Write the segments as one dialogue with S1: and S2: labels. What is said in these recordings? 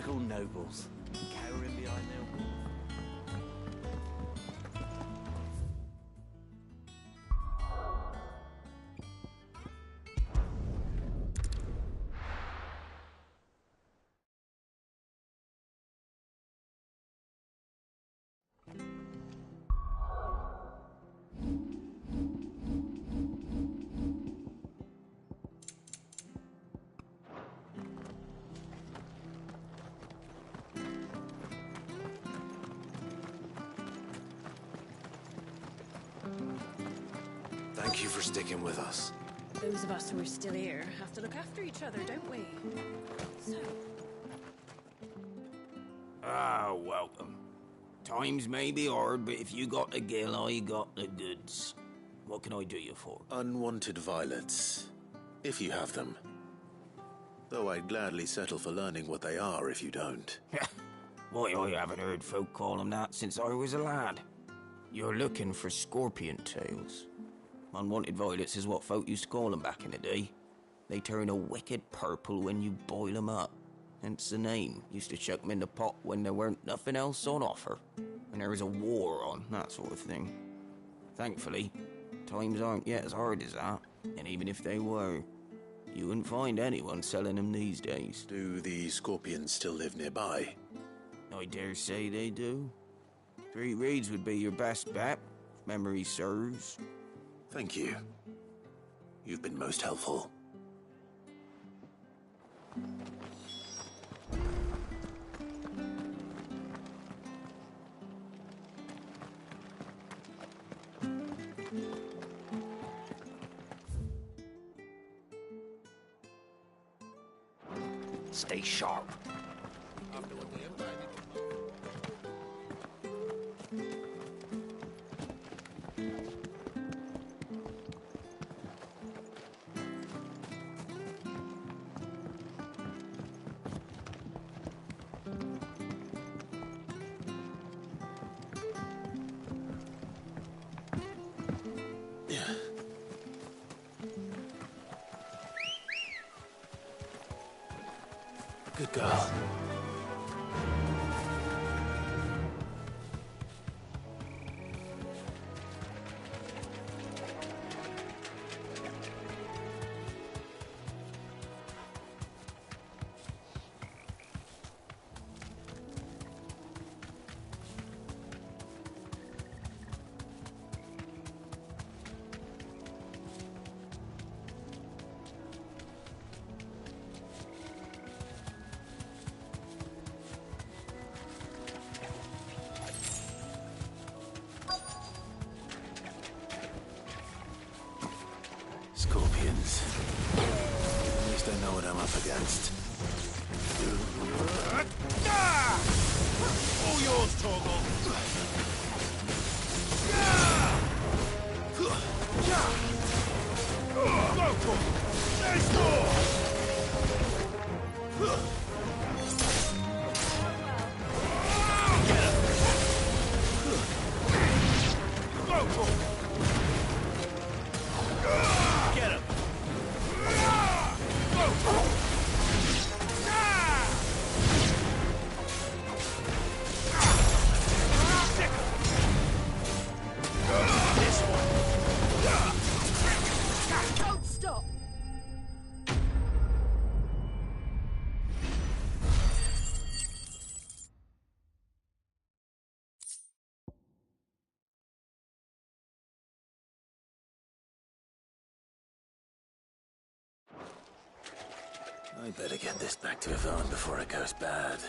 S1: typical nobles, cowering behind their walls.
S2: Thank you for sticking with us.
S3: Those of us who are still here have to look after each other, don't we? So...
S4: Ah, welcome. Times may be hard, but if you got the gill, I got the goods. What can I do you for?
S2: Unwanted violets, if you have them. Though I'd gladly settle for learning what they are if you don't.
S4: Why, I haven't heard folk call them that since I was a lad. You're looking for scorpion tails. Unwanted violets is what folk used to call them back in the day. They turn a wicked purple when you boil them up. Hence the name. Used to chuck them in the pot when there weren't nothing else on offer. When there was a war on, that sort of thing. Thankfully, times aren't yet as hard as that. And even if they were, you wouldn't find anyone selling them these days.
S2: Do the scorpions still live nearby?
S4: I dare say they do. 3 Reeds would be your best bet, if memory serves.
S2: Thank you. You've been most helpful.
S4: Stay sharp.
S2: Good girl. Scorpions. At least I know what I'm up against.
S5: All yours, Torgal. Go for it. Let's go.
S3: Don't stop!
S2: I better get this back to Yvonne before it goes bad.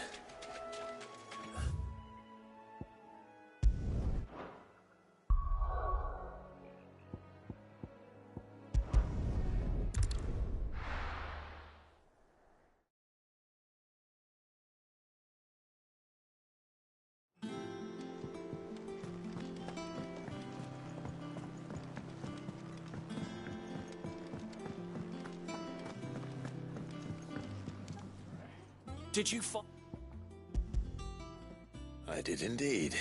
S1: Did you find...
S2: I did indeed.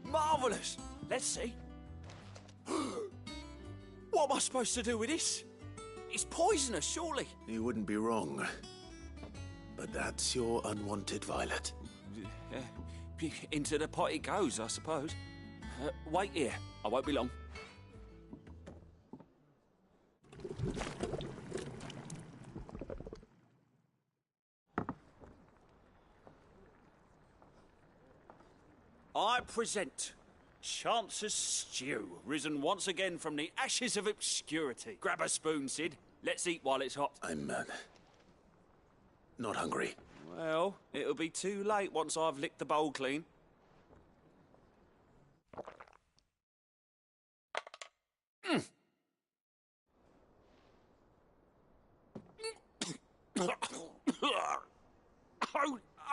S1: Marvellous! Let's see. What am I supposed to do with this? It's poisonous, surely.
S2: You wouldn't be wrong. But that's your unwanted violet.
S1: Into the pot it goes, I suppose. Wait here. I won't be long. I present Chance's Stew, risen once again from the ashes of obscurity. Grab a spoon, Sid. Let's eat while it's hot.
S2: I'm not hungry.
S1: Well, it'll be too late once I've licked the bowl clean.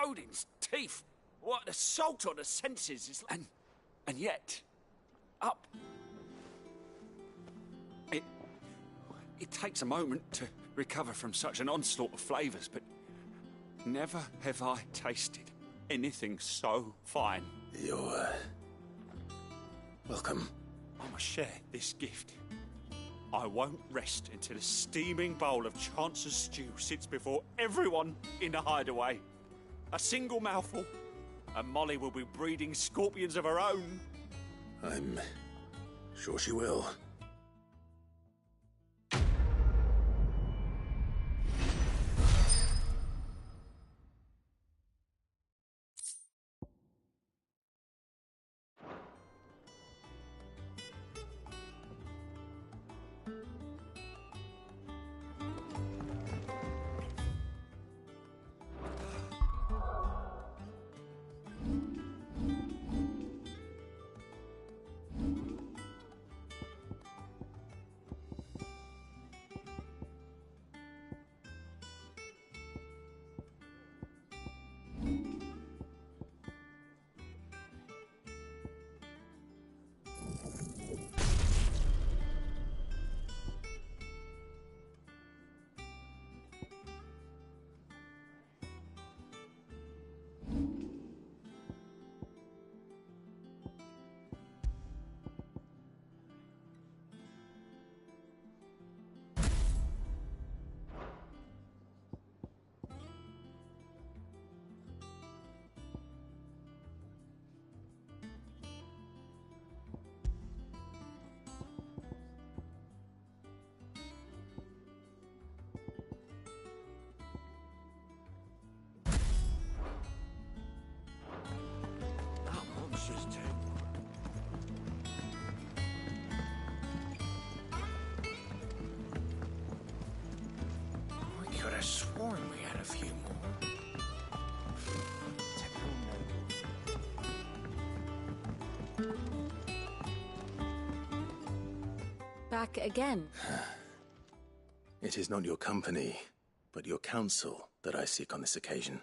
S1: Odin's teeth. What assault on the senses is... And yet... Up. It takes a moment to recover from such an onslaught of flavours, but never have I tasted anything so fine.
S2: You're... welcome.
S1: I must share this gift. I won't rest until a steaming bowl of Chance's Stew sits before everyone in the hideaway. A single mouthful, and Molly will be breeding scorpions of her own.
S2: I'm sure she will.
S4: I could have sworn we had a few more.
S3: Back again.
S2: It is not your company, but your counsel that I seek on this occasion.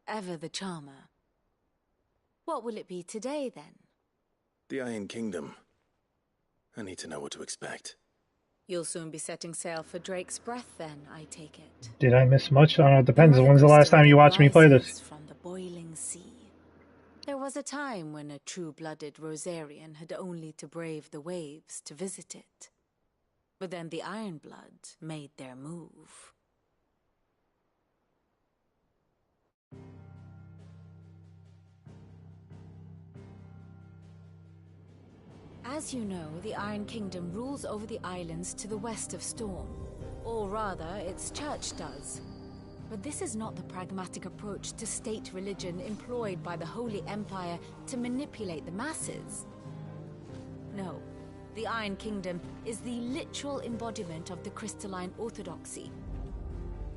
S3: Ever the charmer. What will it be today, then?
S2: The Iron Kingdom. I need to know what to expect.
S3: You'll soon be setting sail for Drake's Breath, then, I take it.
S6: Did I miss much? I don't know, it depends. When's the last time you watched me play this?
S3: From the boiling sea. There was a time when a true-blooded Rosarian had only to brave the waves to visit it. But then the Ironblood made their move. As you know, the Iron Kingdom rules over the islands to the west of Storm. Or rather, its church does. But this is not the pragmatic approach to state religion employed by the Holy Empire to manipulate the masses. No, the Iron Kingdom is the literal embodiment of the crystalline orthodoxy.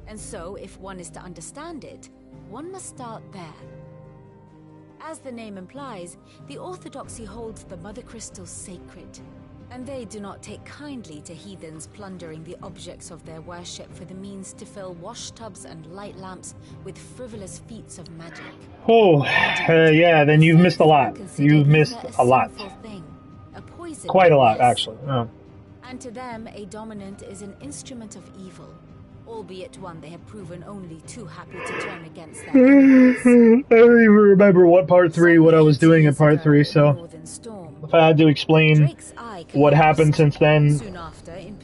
S3: And so, if one is to understand it, one must start there. As the name implies, the orthodoxy holds the Mother Crystals sacred, and they do not take kindly to heathens plundering the objects of their worship for the means to fill washtubs and light lamps with frivolous feats of magic.
S6: Oh, yeah, then you've missed a lot. You've missed a lot. Quite a lot, actually. Oh.
S3: And to them, a dominant is an instrument of evil, albeit one they have proven only too happy to turn against their enemies.
S6: I don't even remember what I was doing in part 3, so if I had to explain what happened since then,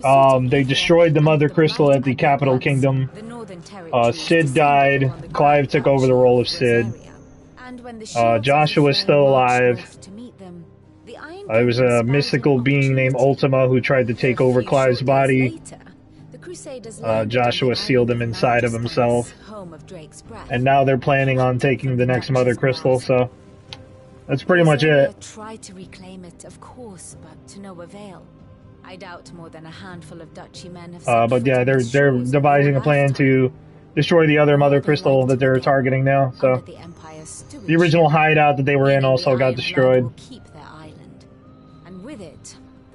S6: They destroyed the Mother Crystal at the Capital Kingdom. Cid died. Clive took over the role of Cid. Joshua's still alive. There was a mystical being named Ultima who tried to take over Clive's body. Joshua sealed him inside of himself. And now they're planning on taking the next Mother Crystal, so that's pretty much it.
S3: Tried to reclaim it, of course, but to no avail. I doubt more than a handful of Duchy men have
S6: but yeah, they're devising a plan to destroy the other Mother Crystal that they're targeting now, so the original hideout that they were in also got destroyed.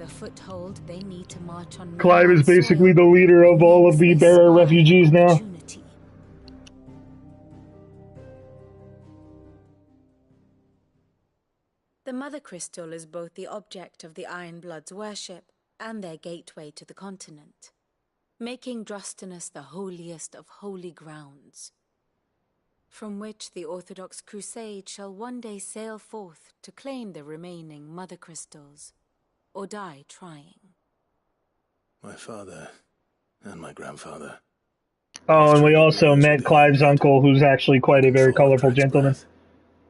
S6: Foothold they need to march on. Clive is basically the leader of all of the Bearer refugees now.
S3: The Mother Crystal is both the object of the Iron Blood's worship and their gateway to the continent, making Drostanus the holiest of holy grounds, from which the Orthodox Crusade shall one day sail forth to claim the remaining Mother Crystals. Or die trying.
S2: My father and my grandfather.
S6: Oh, and we also met Clive's uncle, who's actually quite a very colorful gentleman.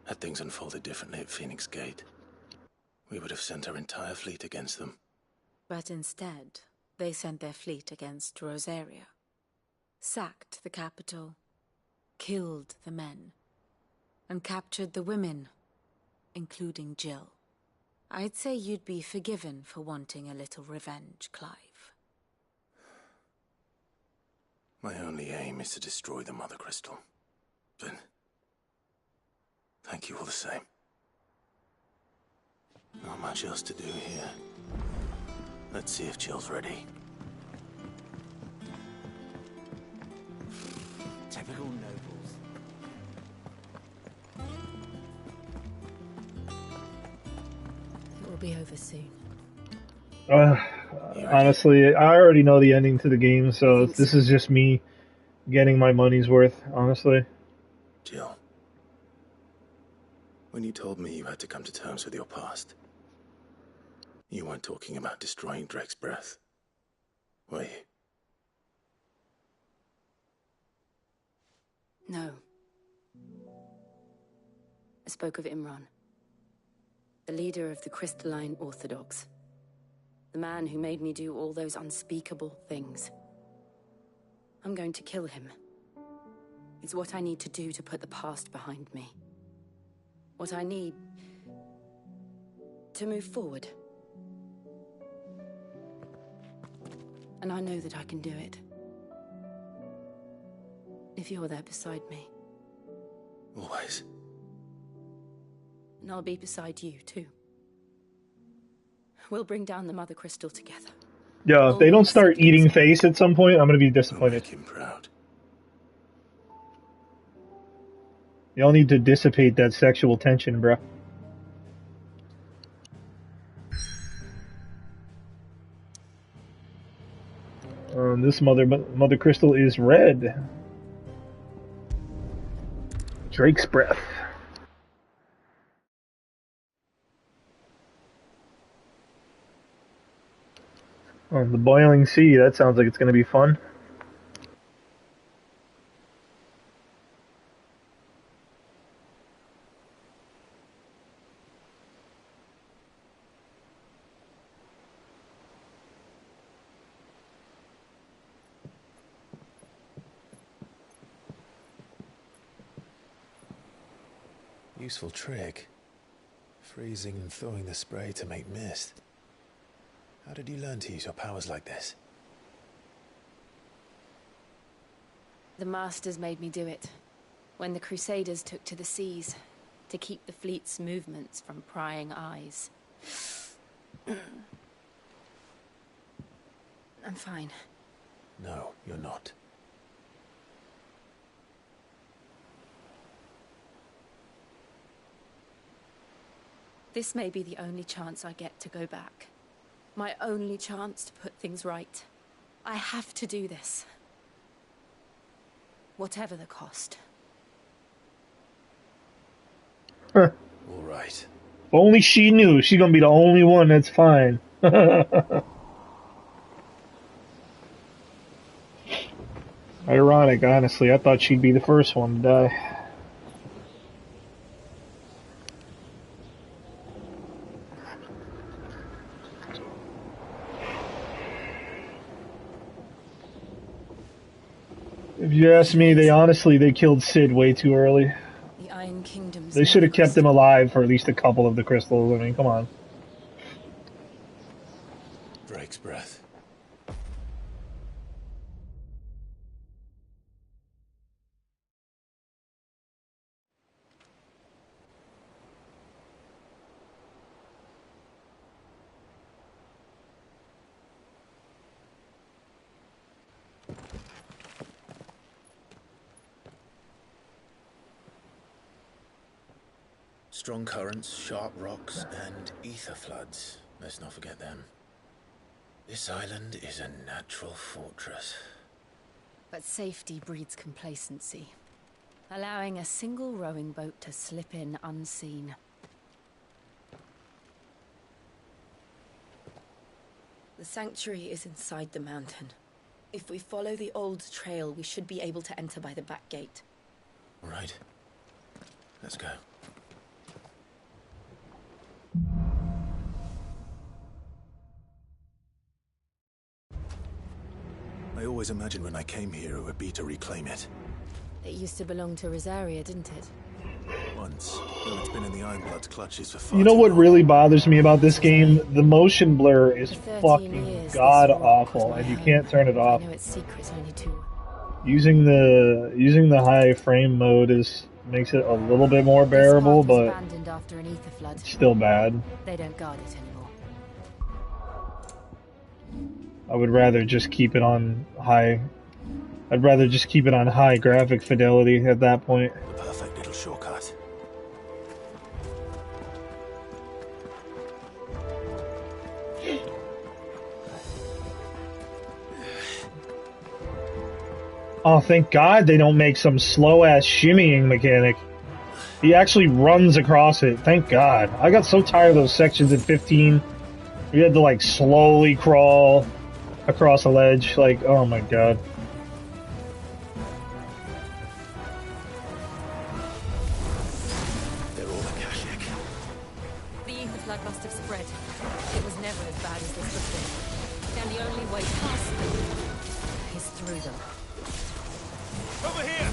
S2: Had things unfolded differently at Phoenix Gate, we would have sent our entire fleet against them.
S3: But instead, they sent their fleet against Rosaria, sacked the capital, killed the men, and captured the women, including Jill. I'd say you'd be forgiven for wanting a little revenge, Clive.
S2: My only aim is to destroy the Mother Crystal. But thank you all the same. Not much else to do here. Let's see if Jill's ready.
S1: Typical nobles.
S3: Be over soon.
S6: Honestly, I already know the ending to the game, so this is just me getting my money's worth, honestly.
S2: Jill, when you told me you had to come to terms with your past, you weren't talking about destroying Drake's breath, were you?
S7: No. I spoke of Imran. The leader of the Crystalline Orthodox. The man who made me do all those unspeakable things. I'm going to kill him. It's what I need to do to put the past behind me. What I need to move forward. And I know that I can do it. If you're there beside me.
S2: Always.
S7: And I'll be beside you, too. We'll bring down the Mother Crystal together.
S6: Yeah, if they don't start eating face at some point, I'm gonna be disappointed.
S2: Make him proud.
S6: Y'all need to dissipate that sexual tension, bruh. This Mother Crystal is red. Drake's breath. Oh, the boiling sea, that sounds like it's going to be fun.
S2: Useful trick. Freezing and thawing the spray to make mist. How did you learn to use your powers like this?
S7: The Masters made me do it. When the Crusaders took to the seas, to keep the fleet's movements from prying eyes. I'm fine.
S2: No, you're not.
S7: This may be the only chance I get to go back. My only chance to put things right. I have to do this. Whatever the cost.
S6: Huh.
S2: All right.
S6: If only she knew. She's gonna be the only one that's fine. Ironic, honestly. I thought she'd be the first one to die. If you ask me, they killed Cid way too early.
S7: The Iron Kingdom's
S6: They should have kept him alive for at least a couple of the crystals. I mean, come on.
S2: Drake's breath. Strong currents, sharp rocks, and ether floods. Let's not forget them. This island is a natural fortress.
S7: But safety breeds complacency, allowing a single rowing boat to slip in unseen. The sanctuary is inside the mountain. If we follow the old trail, we should be able to enter by the back gate.
S2: All right. Let's go. I always imagined when I came here it would be to reclaim it.
S7: It used to belong to Rosaria, didn't it?
S2: Once, though it's been in the Ironblood's clutches for far
S6: You know
S2: too
S6: what
S2: long.
S6: really bothers me about this game? The motion blur is fucking god awful, and you can't turn it off.
S7: I know its secret's only too.
S6: Using the high frame mode makes it a little bit more bearable, but
S7: Abandoned after an ether flood.
S6: it's still bad.
S7: They don't guard it anymore.
S6: I would rather just keep it on high. I'd rather just keep it on high graphic fidelity at that point.
S2: The perfect little shortcut.
S6: Oh, thank God they don't make some slow-ass shimmying mechanic. He actually runs across it. Thank God. I got so tired of those sections in 15. You had to, like, slowly crawl across a ledge. Like, oh my God.
S2: They're all Akashic.
S7: The ether flood must have spread. It was never as bad as this before. And the only way past them is through them.
S5: Over here!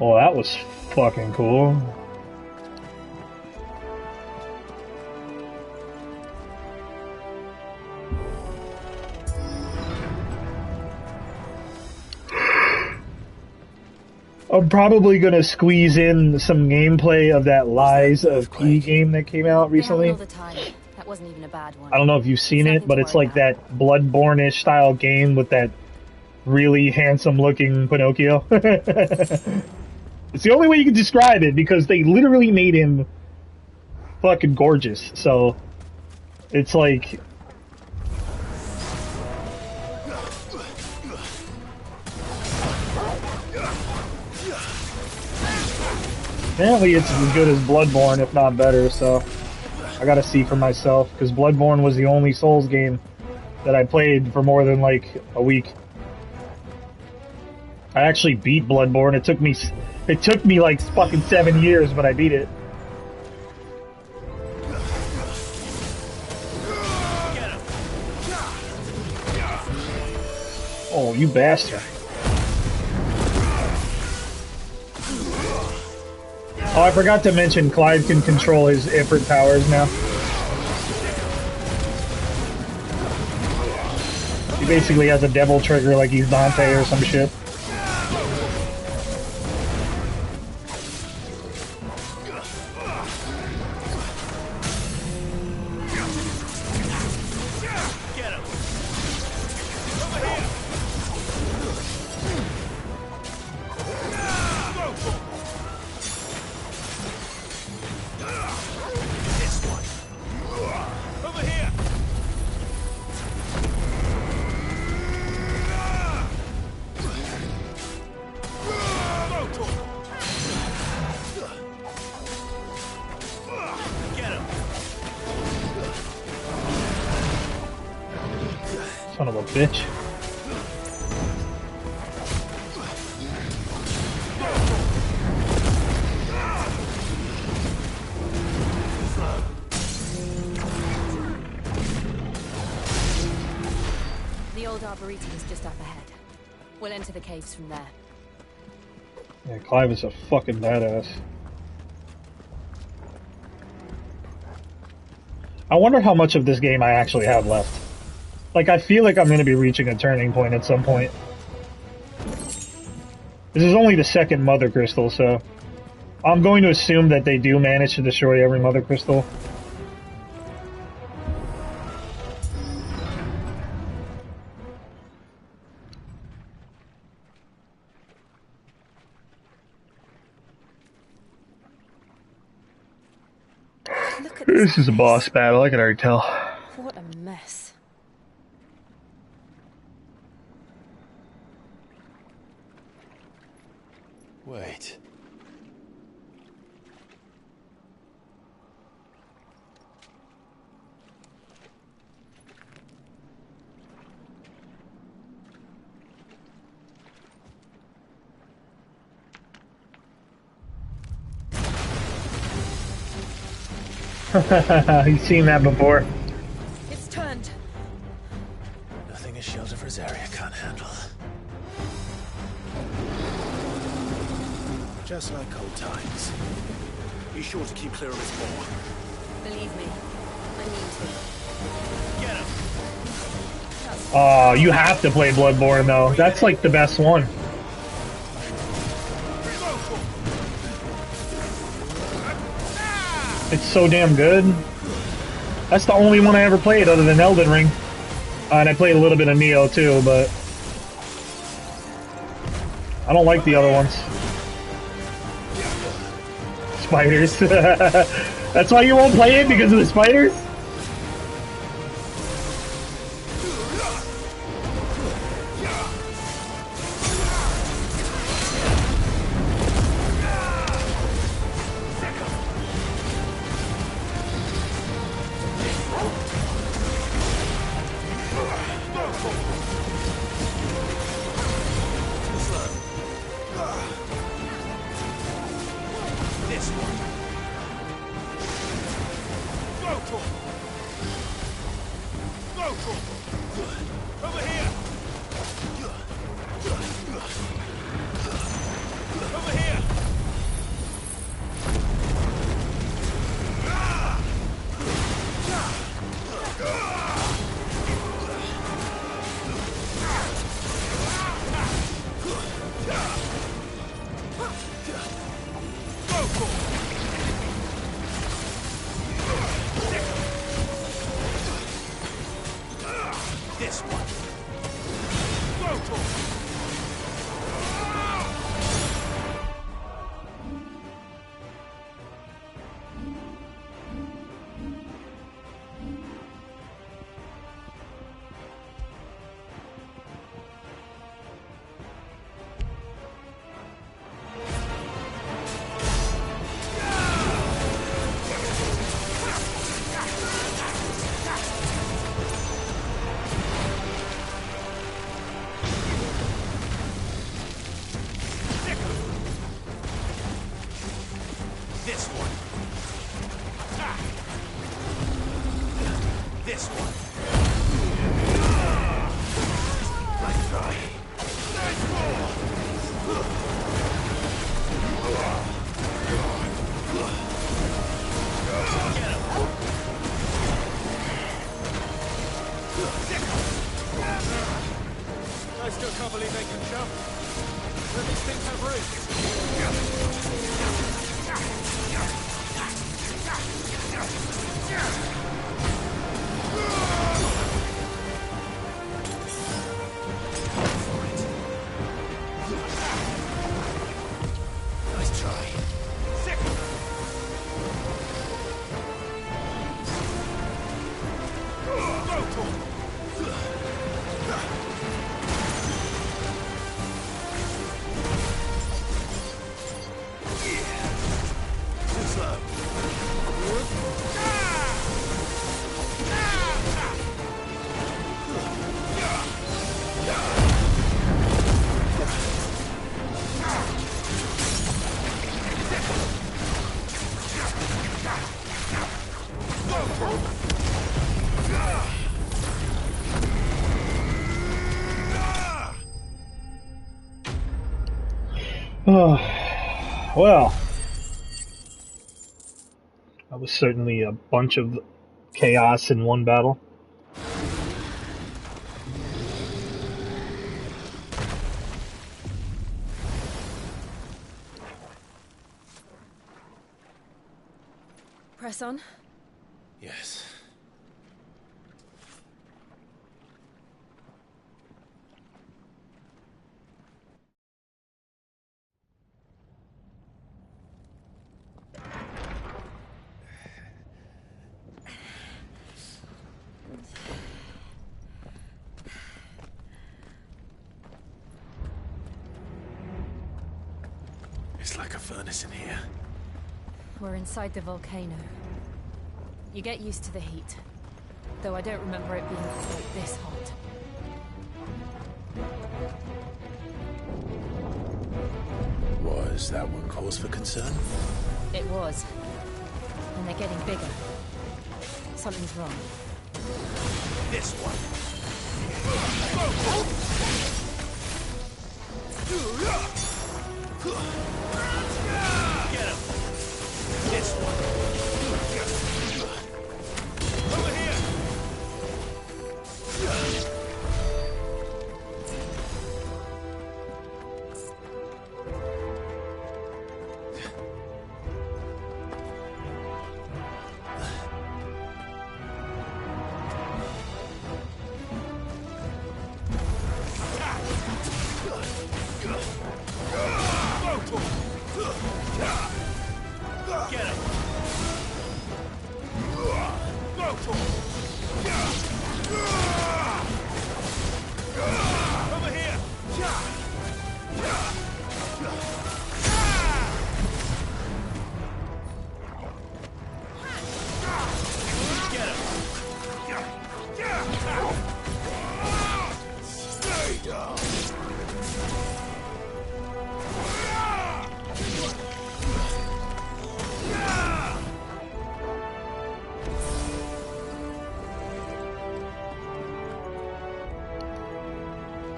S6: Oh, that was fucking cool. I'm probably gonna squeeze in some gameplay of that Lies of P game that came out recently.
S7: All the time. That wasn't even a bad one.
S6: I don't know if you've seen it, but it's like that Bloodborne-ish style game with that really handsome-looking Pinocchio. It's the only way you can describe it, because they literally made him fucking gorgeous. So, it's like... Apparently it's as good as Bloodborne, if not better, so... I gotta see for myself, because Bloodborne was the only Souls game that I played for more than, like, a week. I actually beat Bloodborne. It took me like fucking 7 years, but I beat it. Oh, you bastard. Oh, I forgot to mention Clive can control his Ifrit powers now. He basically has a devil trigger like he's Dante or some shit. Son of a bitch.
S3: The old Arboretum is just up ahead. We'll enter the caves from there.
S6: Yeah, Clive is a fucking badass. I wonder how much of this game I actually have left. Like, I feel like I'm going to be reaching a turning point at some point. This is only the second Mother Crystal, so I'm going to assume that they do manage to destroy every Mother Crystal. This is a boss battle, I can already tell.
S3: What a mess.
S2: Wait.
S6: You've seen that before.
S3: It's turned.
S2: Nothing a shield of Rosaria can't handle. Just like old times.
S5: Be sure to keep clear of his ball.
S3: Believe me, I mean to.
S5: Get him!
S6: You have to play Bloodborne though. That's like the best one. It's so damn good. That's the only one I ever played other than Elden Ring. And I played a little bit of Neo too, but I don't like the other ones. Spiders. That's why you won't play it, because of the spiders? Well, that was certainly a bunch of chaos in one battle.
S7: Press on?
S2: Yes. It's like a furnace in here.
S3: We're inside the volcano. You get used to the heat, though I don't remember it being quite this hot.
S2: Was that one cause for concern?
S3: It was. And they're getting bigger. Something's wrong.
S1: This one. Get him. This one. Over here.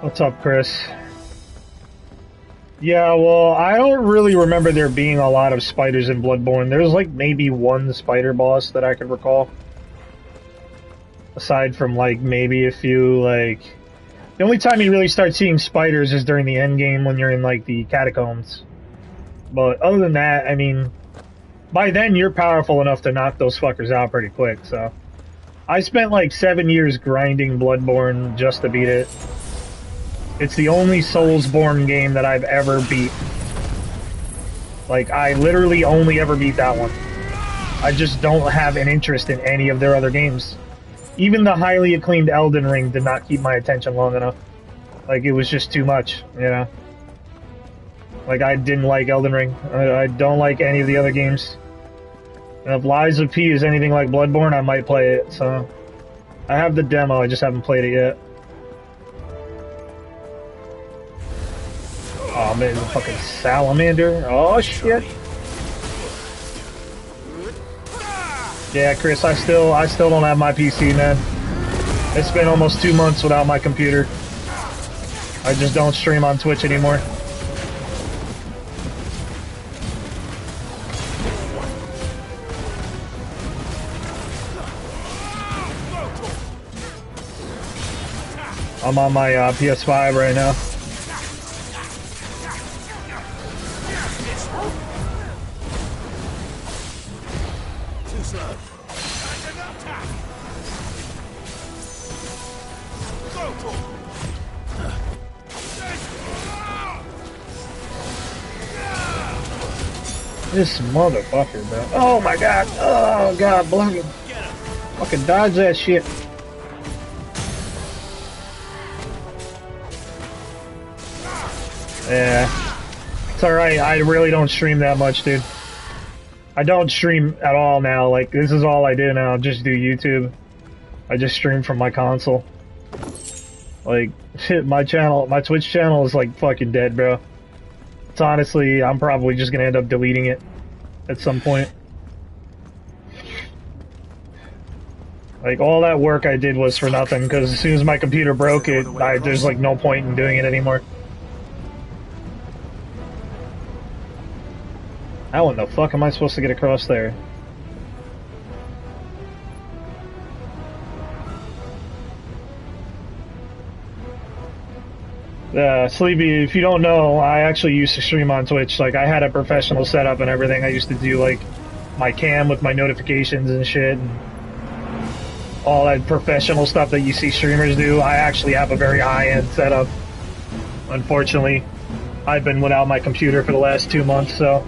S6: What's up, Chris? Yeah, well, I don't really remember there being a lot of spiders in Bloodborne. There's like maybe one spider boss that I could recall. Aside from like maybe a few like... The only time you really start seeing spiders is during the end game when you're in like the catacombs. But other than that, I mean, by then you're powerful enough to knock those fuckers out pretty quick, so... I spent like 7 years grinding Bloodborne just to beat it. It's the only Soulsborne game that I've ever beat. Like, I literally only ever beat that one. I just don't have an interest in any of their other games. Even the highly acclaimed Elden Ring did not keep my attention long enough. Like, it was just too much, you know? Like, I didn't like Elden Ring. I don't like any of the other games. And if Lies of P is anything like Bloodborne, I might play it, so... I have the demo, I just haven't played it yet. Oh man, the fucking salamander. Oh shit. Yeah, Chris, I still don't have my PC, man. It's been almost 2 months without my computer. I just don't stream on Twitch anymore. I'm on my PS5 right now. This motherfucker, bro. Oh my god. Oh god, block him. Fucking dodge that shit. Yeah. It's alright, I really don't stream that much, dude. I don't stream at all now. Like, this is all I do now. I just do YouTube. I just stream from my console. Like, shit, my Twitch channel is like fucking dead, bro. It's honestly, I'm probably just gonna end up deleting it at some point. Like, all that work I did was for nothing, because as soon as my computer broke, there's like no point in doing it anymore. How in the fuck am I supposed to get across there? Sleepy, if you don't know, I actually used to stream on Twitch. Like, I had a professional setup and everything. I used to do, like, my cam with my notifications and shit, and all that professional stuff that you see streamers do. I actually have a very high-end setup. Unfortunately, I've been without my computer for the last 2 months, so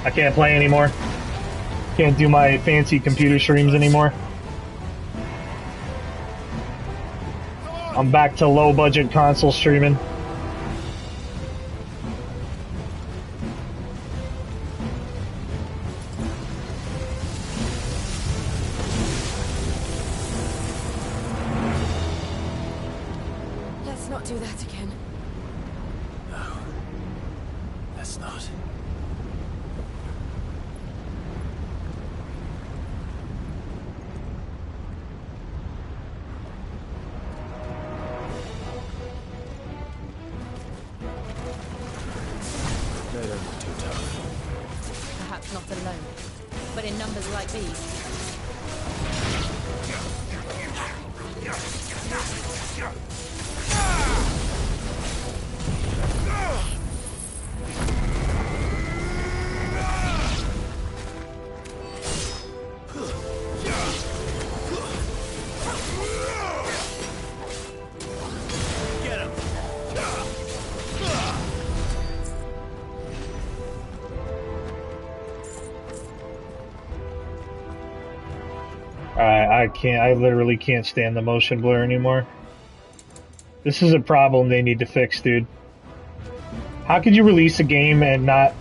S6: I can't play anymore. Can't do my fancy computer streams anymore. I'm back to low-budget console streaming.
S3: Let's not do that again.
S2: No. Let's not.
S3: Perhaps not alone, but in numbers like these.
S6: I literally can't stand the motion blur anymore. This is a problem they need to fix, dude. How could you release a game and not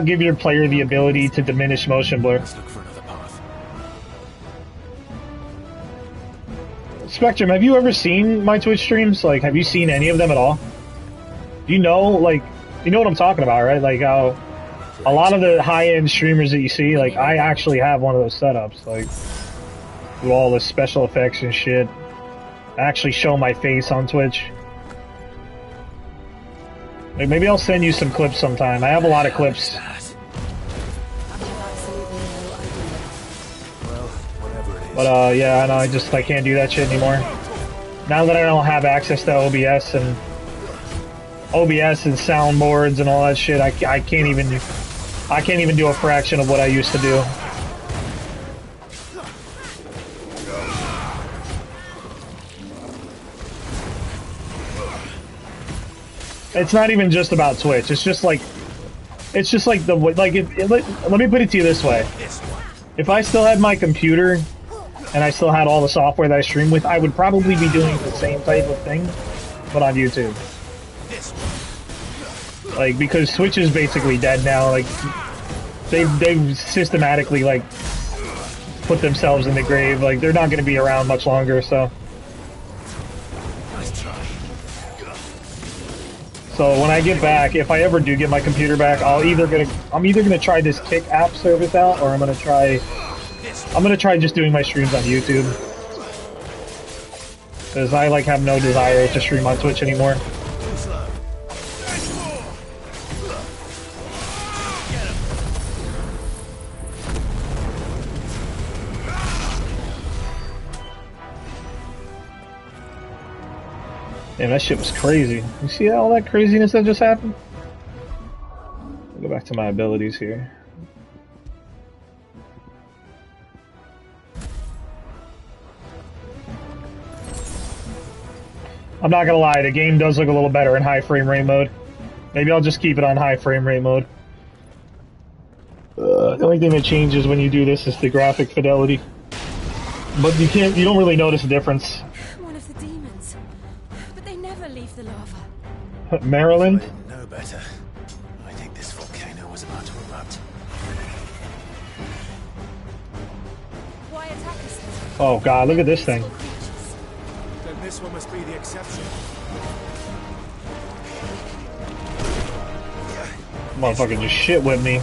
S6: give your player the ability to diminish motion blur?
S2: Let's look for another path.
S6: Spectrum, have you ever seen my Twitch streams? Like, have you seen any of them at all? Do you know, like, you know what I'm talking about, right? Like, how a lot of the high-end streamers that you see, like, I actually have one of those setups, like, with all the special effects and shit. I actually show my face on Twitch. Like, maybe I'll send you some clips sometime. I have a lot of clips. But, yeah, no, I can't do that shit anymore. Now that I don't have access to OBS and soundboards and all that shit, I can't even do a fraction of what I used to do. It's not even just about Twitch. It's just like the let me put it to you this way. If I still had my computer and I still had all the software that I stream with, I would probably be doing the same type of thing, but on YouTube. Like, because Twitch is basically dead now. Like, they've systematically, like, put themselves in the grave. Like, they're not going to be around much longer, so. So when I get back, if I ever do get my computer back, I'm either gonna try this Kick app service out, or I'm gonna try just doing my streams on YouTube. Because I, like, have no desire to stream on Twitch anymore. Damn, that shit was crazy. You see all that craziness that just happened? I'll go back to my abilities here. I'm not gonna lie, the game does look a little better in high frame rate mode. Maybe I'll just keep it on high frame rate mode. The only thing that changes when you do this is the graphic fidelity. But you don't really notice a difference.
S3: The lava.
S6: Maryland?
S2: I know better. I think this volcano was about to erupt.
S3: Why attack us?
S6: Oh god, look at this thing.
S5: Then this one must be the exception.
S6: Motherfucker just shit with me.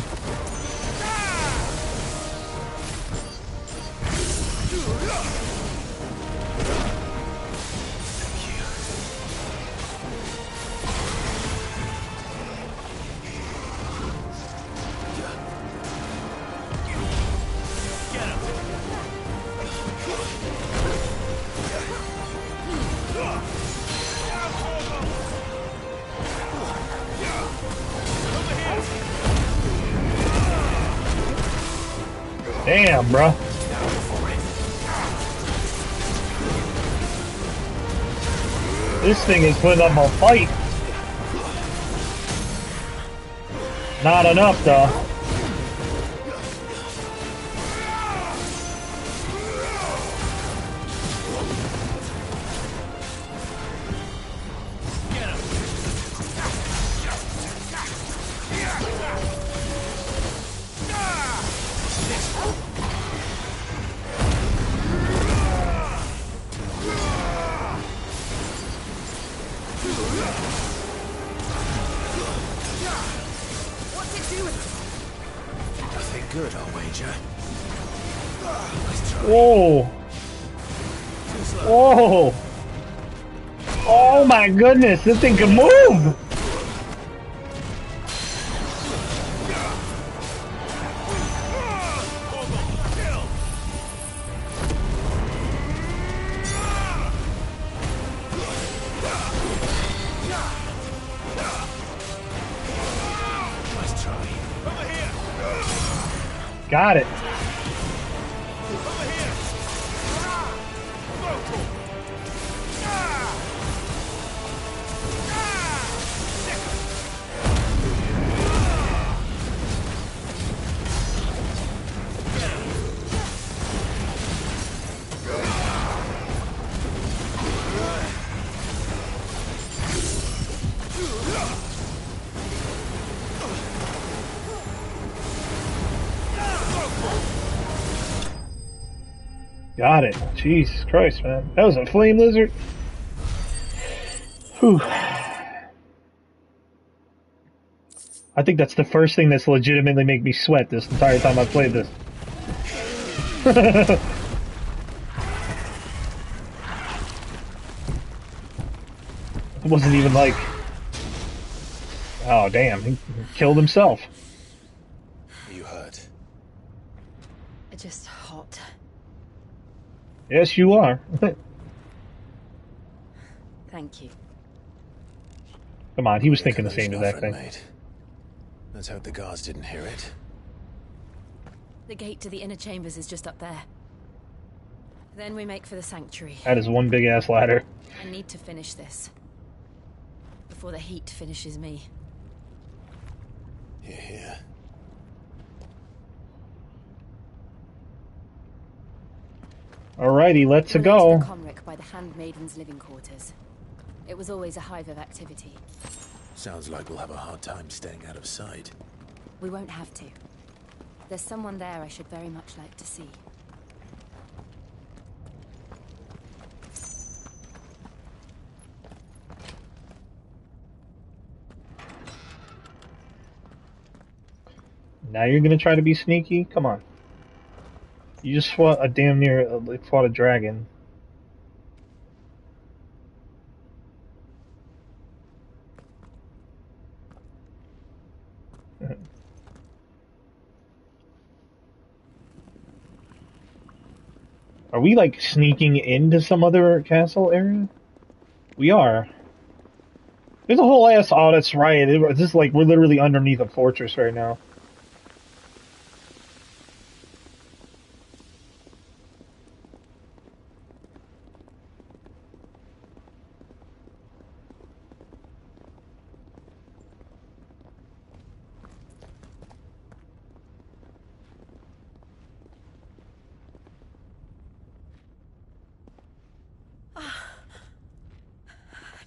S6: Damn, bruh. This thing is putting up a fight. Not enough, though. Whoa! Whoa! Oh my goodness, this thing can move! Got it. Got it. Jesus Christ, man. That was a flame lizard. Whew. I think that's the first thing that's legitimately made me sweat this entire time I've played this. It wasn't even like... Oh, damn. He killed himself.
S2: Are you hurt?
S7: Just hot.
S6: Yes, you are.
S7: Thank you.
S6: Come on, he was thinking the same exact thing.
S2: Let's hope the guards didn't hear it.
S7: The gate to the inner chambers is just up there. Then we make for the sanctuary.
S6: That is one big ass ladder.
S7: I need to finish this. Before the heat finishes me.
S2: Here, here.
S6: Alrighty, let's
S7: We're
S6: go.
S7: to the Comric by the Handmaiden's living quarters. It was always a hive of activity.
S2: Sounds like we'll have a hard time staying out of sight.
S7: We won't have to. There's someone there I should very much like to see.
S6: Now you're gonna try to be sneaky? Come on. You just fought a damn near fought a dragon. Are we like sneaking into some other castle area? We are. There's a whole ass. Oh, that's right. This is like we're literally underneath a fortress right now.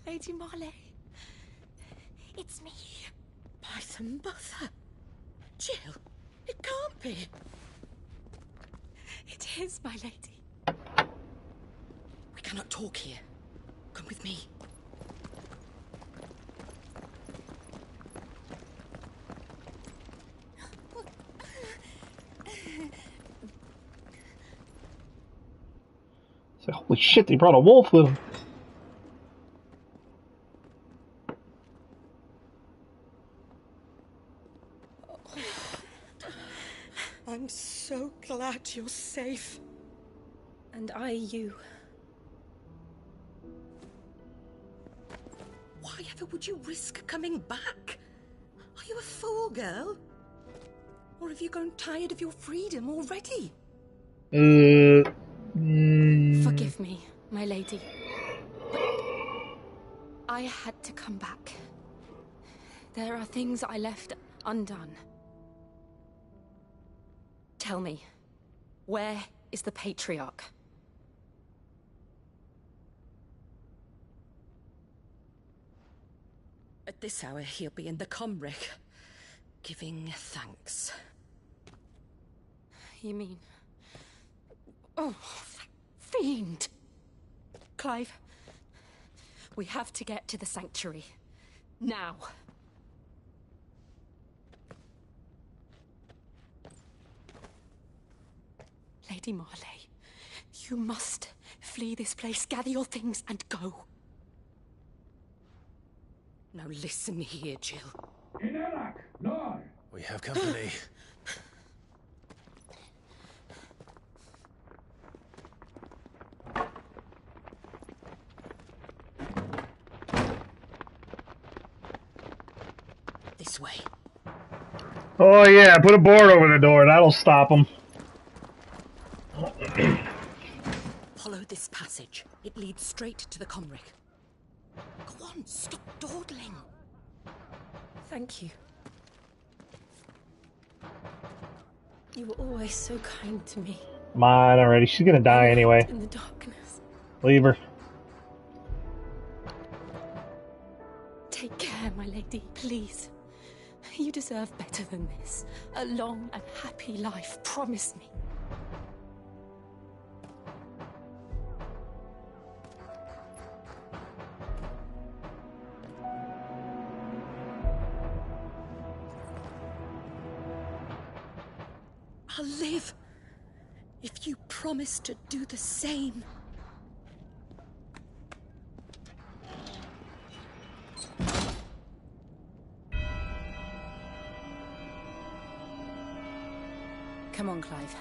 S8: Lady Marley, it's me, Python Buther. Jill, it can't be. It is, my lady. We cannot talk here. Come with me.
S6: So, holy shit, they brought a wolf with them.
S8: I'm so glad you're safe.
S7: And I you.
S8: Why ever would you risk coming back? Are you a fool, girl? Or have you grown tired of your freedom already?
S7: Forgive me, my lady. But I had to come back. There are things I left undone. Tell me, where is the Patriarch?
S8: At this hour, he'll be in the Comric, giving thanks.
S7: You mean... Oh, that fiend! Clive, we have to get to the Sanctuary. Now. Lady Marley, you must flee this place, gather your things, and go.
S8: Now listen here, Jill.
S2: We have company.
S8: This way.
S6: Oh yeah, put a board over the door. That'll stop them.
S8: Follow this passage. It leads straight to the Comric. Go on, stop dawdling.
S7: Thank you. You were always so kind to me.
S6: Mine already. She's gonna die anyway.
S7: In the darkness.
S6: Leave her.
S7: Take care, my lady, please. You deserve better than this. A long and happy life, promise me.
S8: I'll live if you promise to do the same.
S7: Come on, Clive.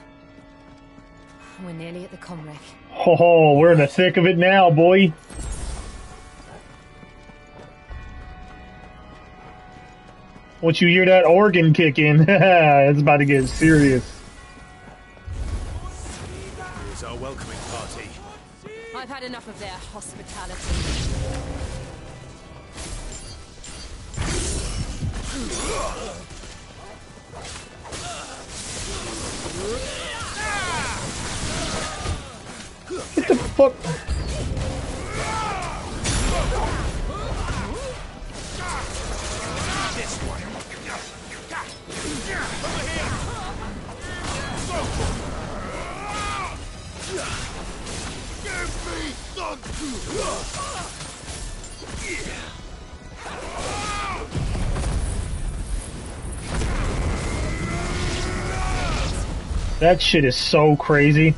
S7: We're nearly at the Comric.
S6: Oh, we're in the thick of it now, boy. Once you hear that organ kick in, it's about to get serious.
S5: Here's our welcoming party.
S7: I've had enough of their hospitality.
S6: What the fuck? That shit is so crazy.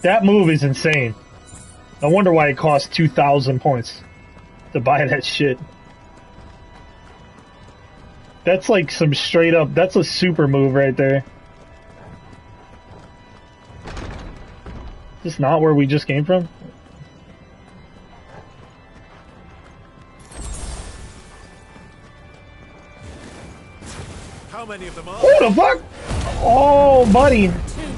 S6: That move is insane. No wonder why it cost 2,000 points to buy that shit. That's like some straight up, that's a super move right there. Is this not where we just came from?
S5: How many of them are?
S6: What the fuck? Oh, buddy.
S7: Too many.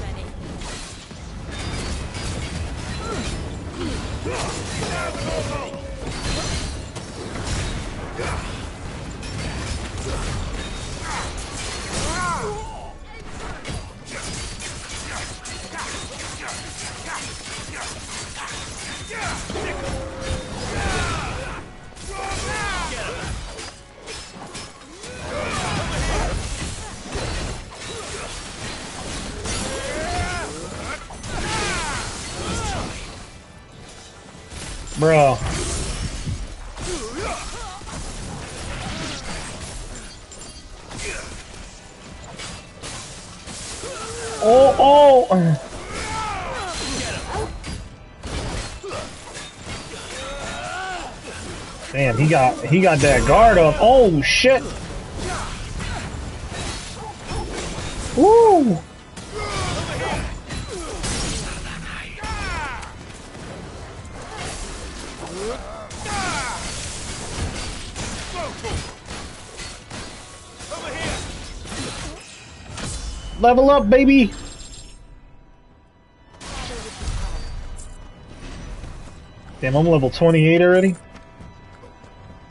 S6: Bro. Oh, oh. Man, he got that guard up. Oh shit. Woo. Level up, baby! Damn, I'm level 28 already.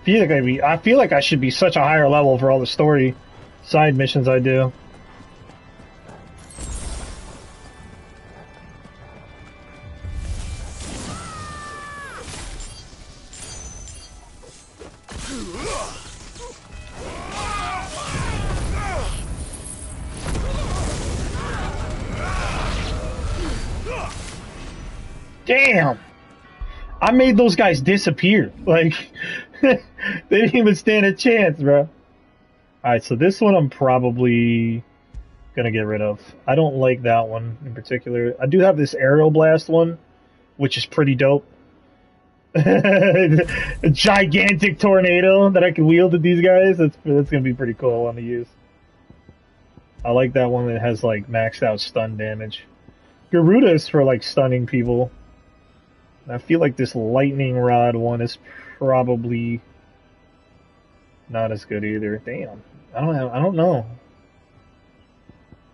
S6: I feel like I should be such a higher level for all the story side missions I do. Damn! I made those guys disappear. Like, they didn't even stand a chance, bro. Alright, so this one I'm probably gonna get rid of. I don't like that one in particular. I do have this aerial blast one, which is pretty dope. A gigantic tornado that I can wield at these guys. That's gonna be pretty cool one to use. I like that one that has like maxed out stun damage. Garuda is for like stunning people. I feel like this lightning rod one is probably not as good either. Damn, I don't know.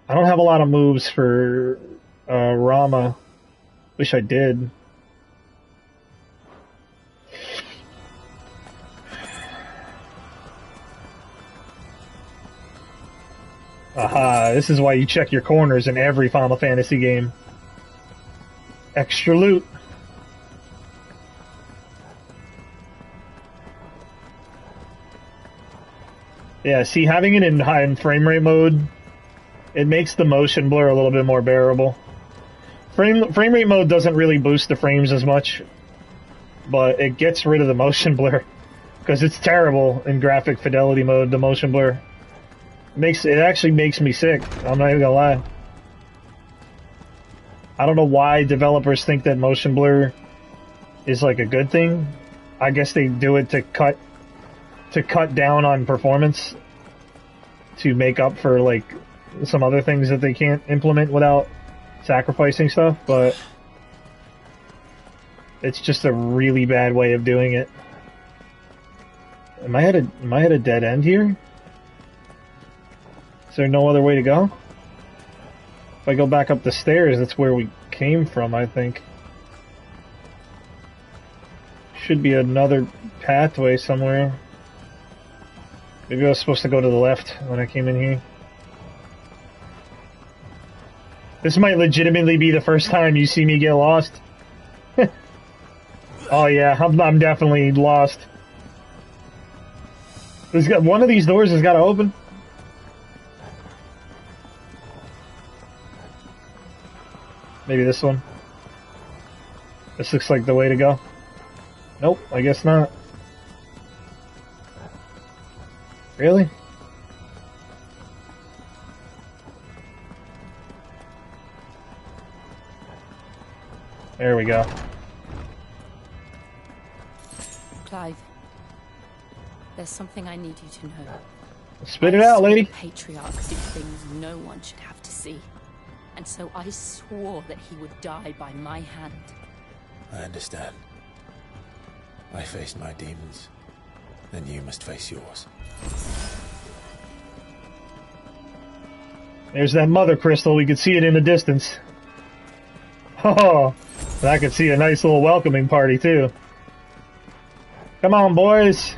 S6: I don't have a lot of moves for Rama. Wish I did. Aha, this is why you check your corners in every Final Fantasy game. Extra loot. Yeah, see, having it in high frame rate mode, it makes the motion blur a little bit more bearable. Frame rate mode doesn't really boost the frames as much, but it gets rid of the motion blur, because it's terrible in graphic fidelity mode, the motion blur. It actually makes me sick, I'm not even gonna lie. I don't know why developers think that motion blur is like a good thing. I guess they do it to cut down on performance, to make up for like some other things that they can't implement without sacrificing stuff, but it's just a really bad way of doing it. Am I at a dead end here? Is there no other way to go? If I go back up the stairs, that's where we came from, I think. Should be another pathway somewhere. Maybe I was supposed to go to the left when I came in here. This might legitimately be the first time you see me get lost. Oh yeah, I'm definitely lost. One of these doors has got to open. Maybe this one. This looks like the way to go. Nope, I guess not. Really? There we go.
S7: Clive, there's something I need you to know.
S6: Spit it out, lady.
S7: The Patriarch did things no one should have to see. And so I swore that he would die by my hand.
S2: I understand. I faced my demons. Then you must face yours.
S6: There's that mother crystal. We could see it in the distance. Oh, and I could see a nice little welcoming party too. Come on, boys.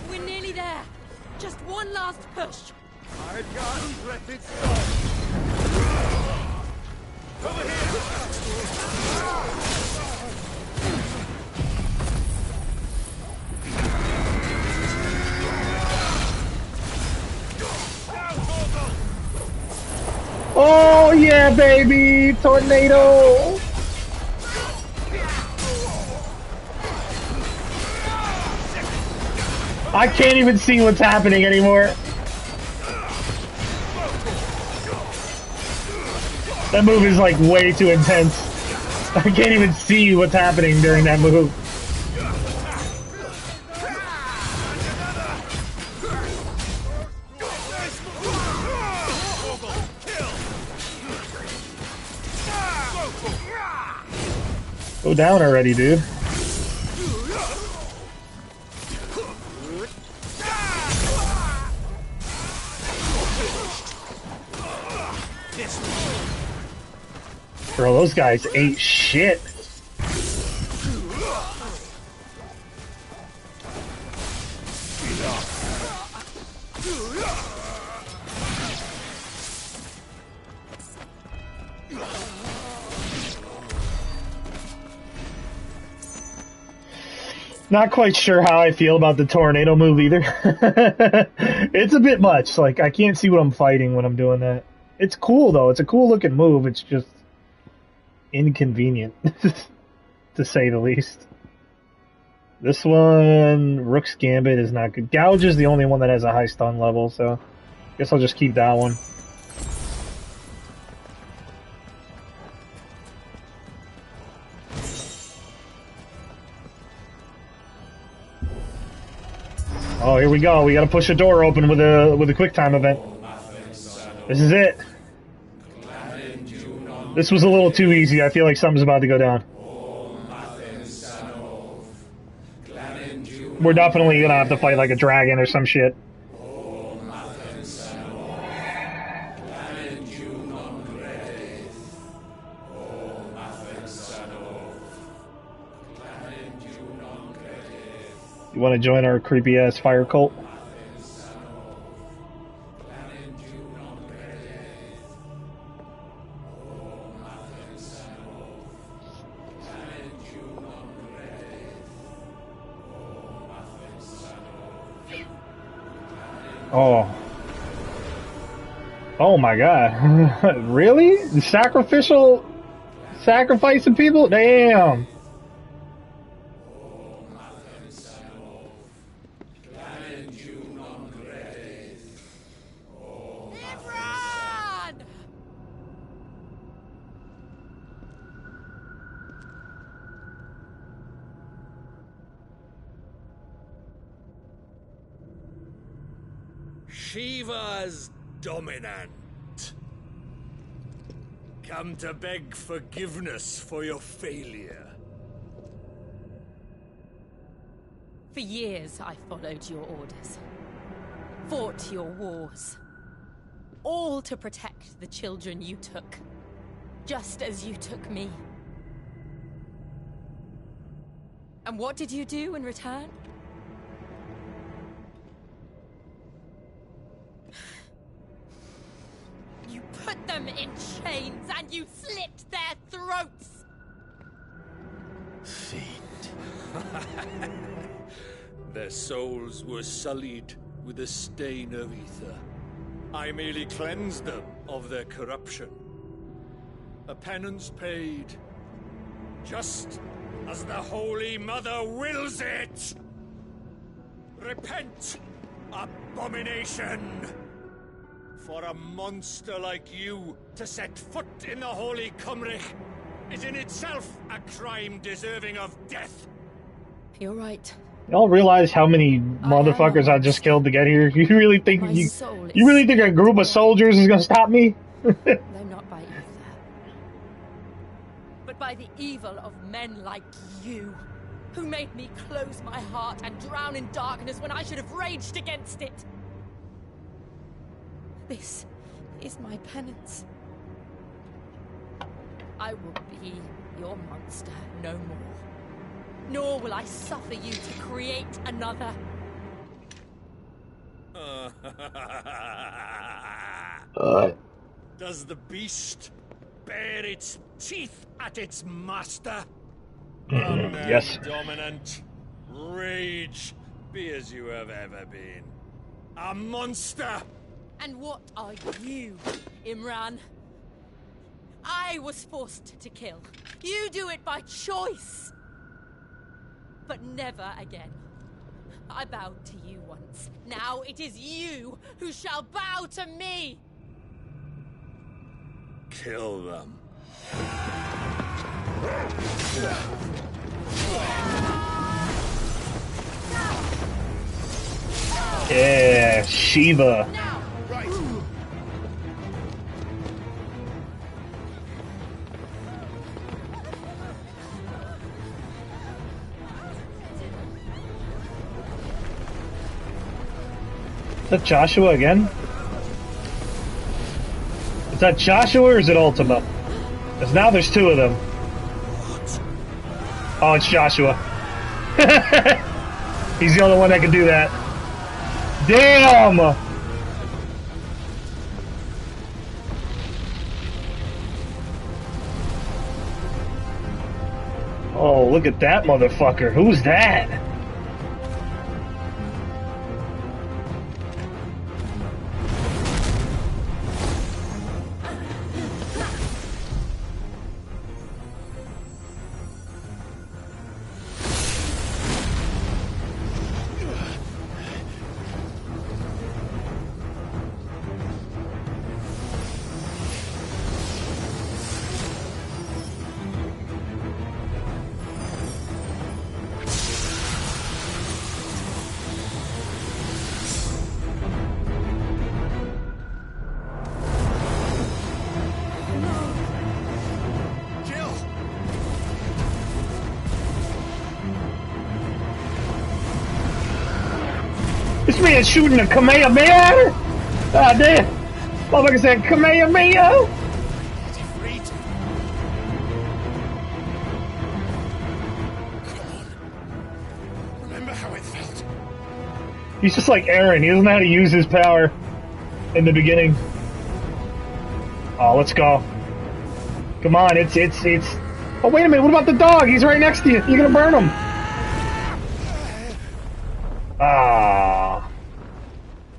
S8: We're nearly there. Just one last push.
S5: I can't let it stop. Over here.
S6: Oh yeah, baby! Tornado! I can't even see what's happening anymore. That move is like way too intense. I can't even see what's happening during that move. Go down already, dude. Bro, those guys ate shit. Not quite sure how I feel about the tornado move either. It's a bit much. Like, I can't see what I'm fighting when I'm doing that. It's cool, though. It's a cool looking move. It's just inconvenient, to say the least. This one, Rook's Gambit, is not good. Gouge is the only one that has a high stun level, so I guess I'll just keep that one. Oh, here we go. We gotta push a door open with a quick time event. This is it. This was a little too easy. I feel like something's about to go down. We're definitely gonna have to fight like a dragon or some shit. You want to join our creepy ass fire cult? Oh. Oh my god. Really? Sacrificing people? Damn.
S5: Shiva's dominant. Come to beg forgiveness for your failure.
S8: For years I followed your orders. Fought your wars. All to protect the children you took. Just as you took me. And what did you do in return? You put them in chains and you slit their throats!
S2: Fiend.
S5: Their souls were sullied with a stain of ether. I merely cleansed them of their corruption. A penance paid, just as the Holy Mother wills it! Repent, abomination! For a monster like you to set foot in the Holy Cymric is in itself a crime deserving of death.
S8: You're right.
S6: Y'all realize how many motherfuckers I just killed to get here? You really think you really think a group of soldiers is gonna stop me?
S8: No, not by ether. But by the evil of men like you, who made me close my heart and drown in darkness when I should have raged against it. This is my penance. I will be your monster no more. Nor will I suffer you to create another.
S5: Does the beast bare its teeth at its master?
S6: Yes.
S5: Dominant, rage, be as you have ever been. A monster!
S8: And what are you, Imran? I was forced to kill. You do it by choice. But never again. I bowed to you once. Now it is you who shall bow to me!
S5: Kill them.
S6: Yeah, Shiva.
S5: Right.
S6: Is that Joshua again? Is that Joshua or is it Ultima? Because now there's two of them. Oh, it's Joshua. He's the only one that can do that. Damn! Oh, look at that motherfucker. Who's that? This man's shooting a Kamehameha at her? Ah, damn. Motherfucker said Kamehameha.
S2: Remember how it felt?
S6: He's just like Aaron. He doesn't know how to use his power in the beginning. Oh, let's go. Come on, it's... Oh, wait a minute. What about the dog? He's right next to you. You're gonna burn him. Ah.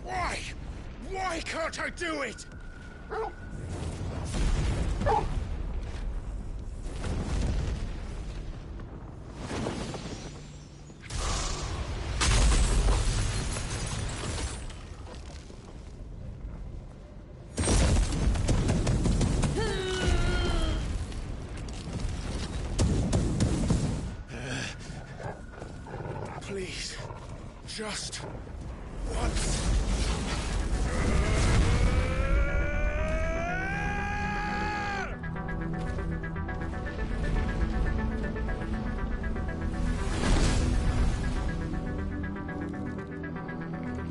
S2: Why? Why can't I do it? Please, just once.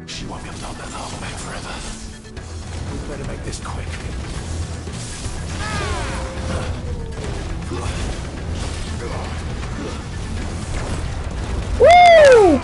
S2: She won't be able to hold that armor back forever. We better make this quick.
S6: Woo!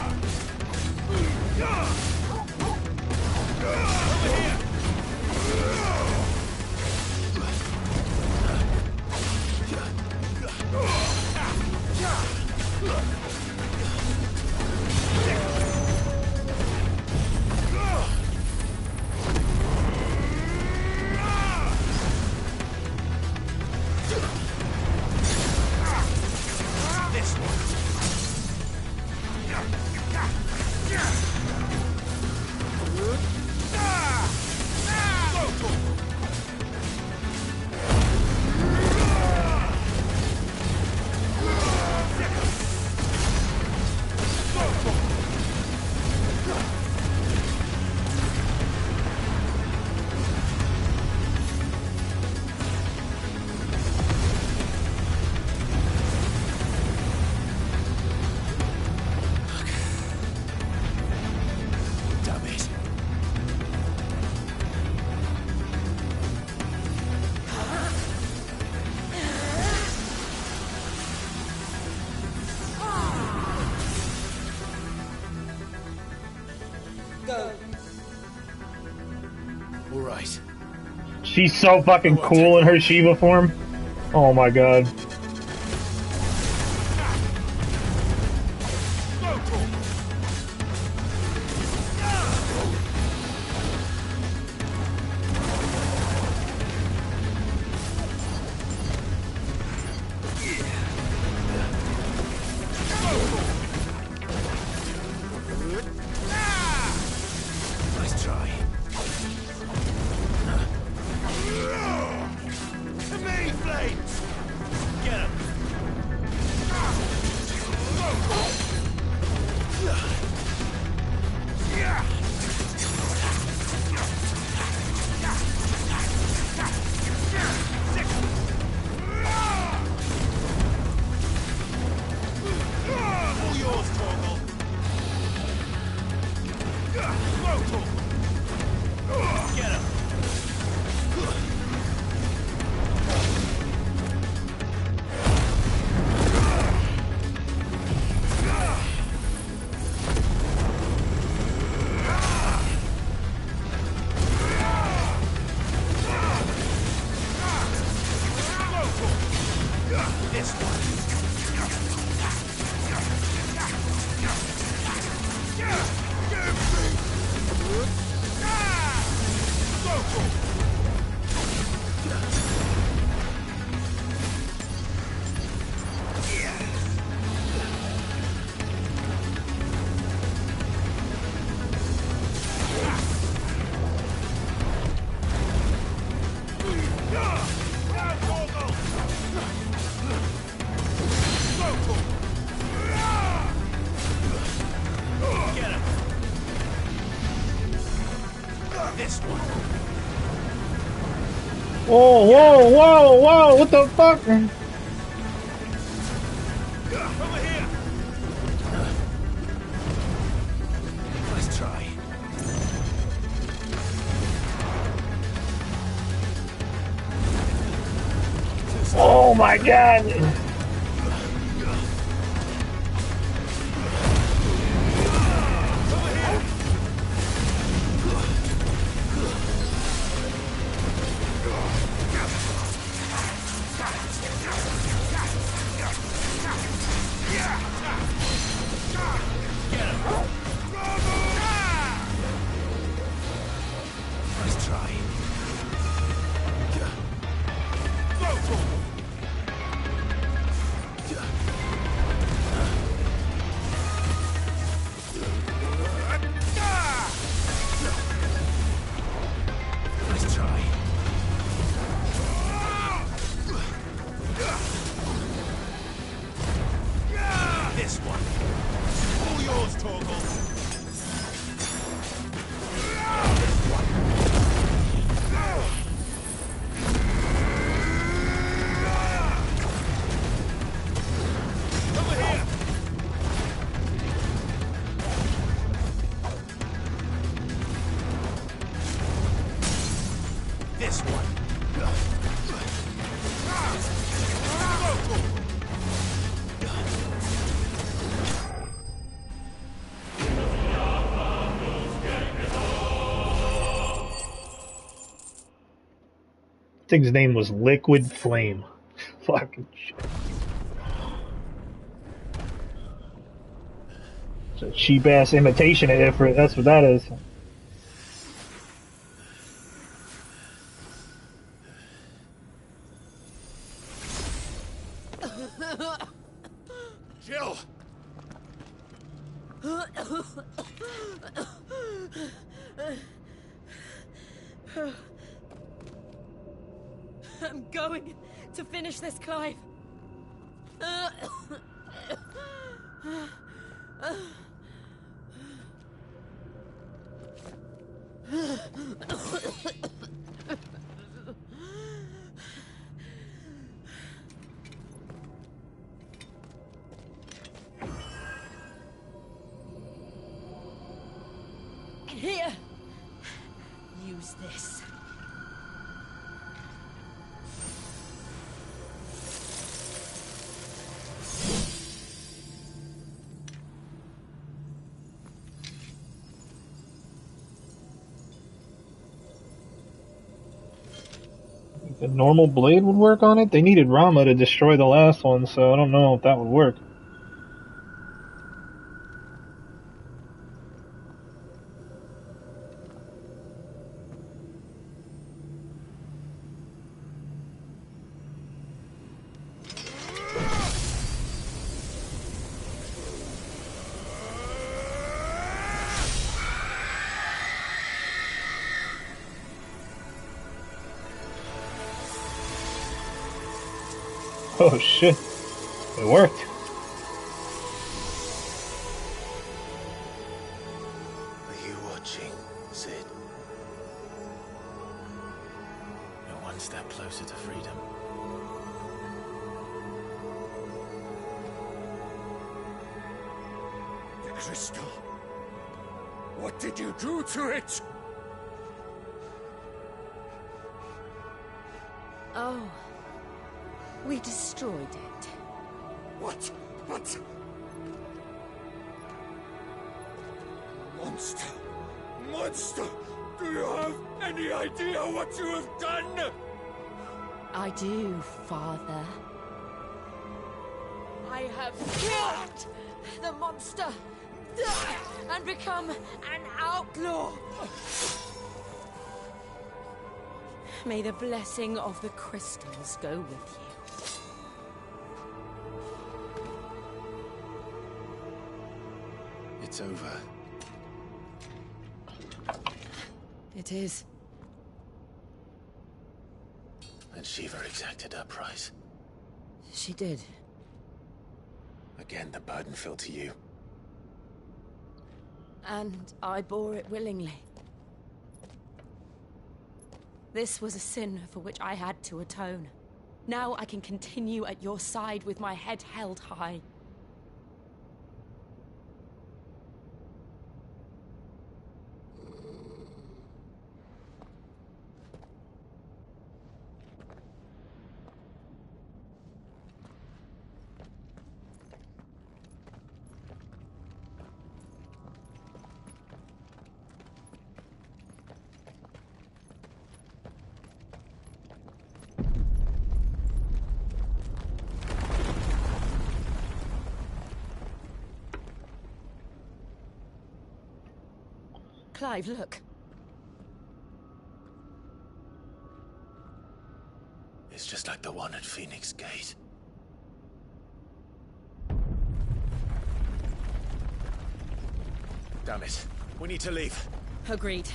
S2: All right.
S6: She's so fucking cool in her Shiva form. Oh my god.
S2: Nice try.
S6: Whoa, whoa, whoa, whoa, what the fuck?
S1: Over here. Let's try.
S6: Oh my god! Thing's name was Liquid Flame. Fucking shit. It's a cheap ass imitation of Ifrit, that's what that is.
S1: Jill!
S8: I'm going to finish this, Clive. Here. Use this.
S6: A normal blade would work on it? They needed Rama to destroy the last one, so I don't know if that would work. Oh shit, it worked.
S2: Are you watching, Sid? You're one step closer to freedom.
S5: The crystal. What did you do to it?
S8: Oh. We destroyed it.
S5: What? Monster! Monster! Do you have any idea what you have done?
S8: I do, Father. I have killed the monster and become an outlaw. May the blessing of the crystals go with you.
S2: It's over.
S8: It is.
S2: And Shiva exacted her price.
S8: She did.
S2: Again, the burden fell to you.
S8: And I bore it willingly. This was a sin for which I had to atone. Now I can continue at your side with my head held high. Clive, look.
S2: It's just like the one at Phoenix Gate. Damn it. We need to leave.
S8: Agreed.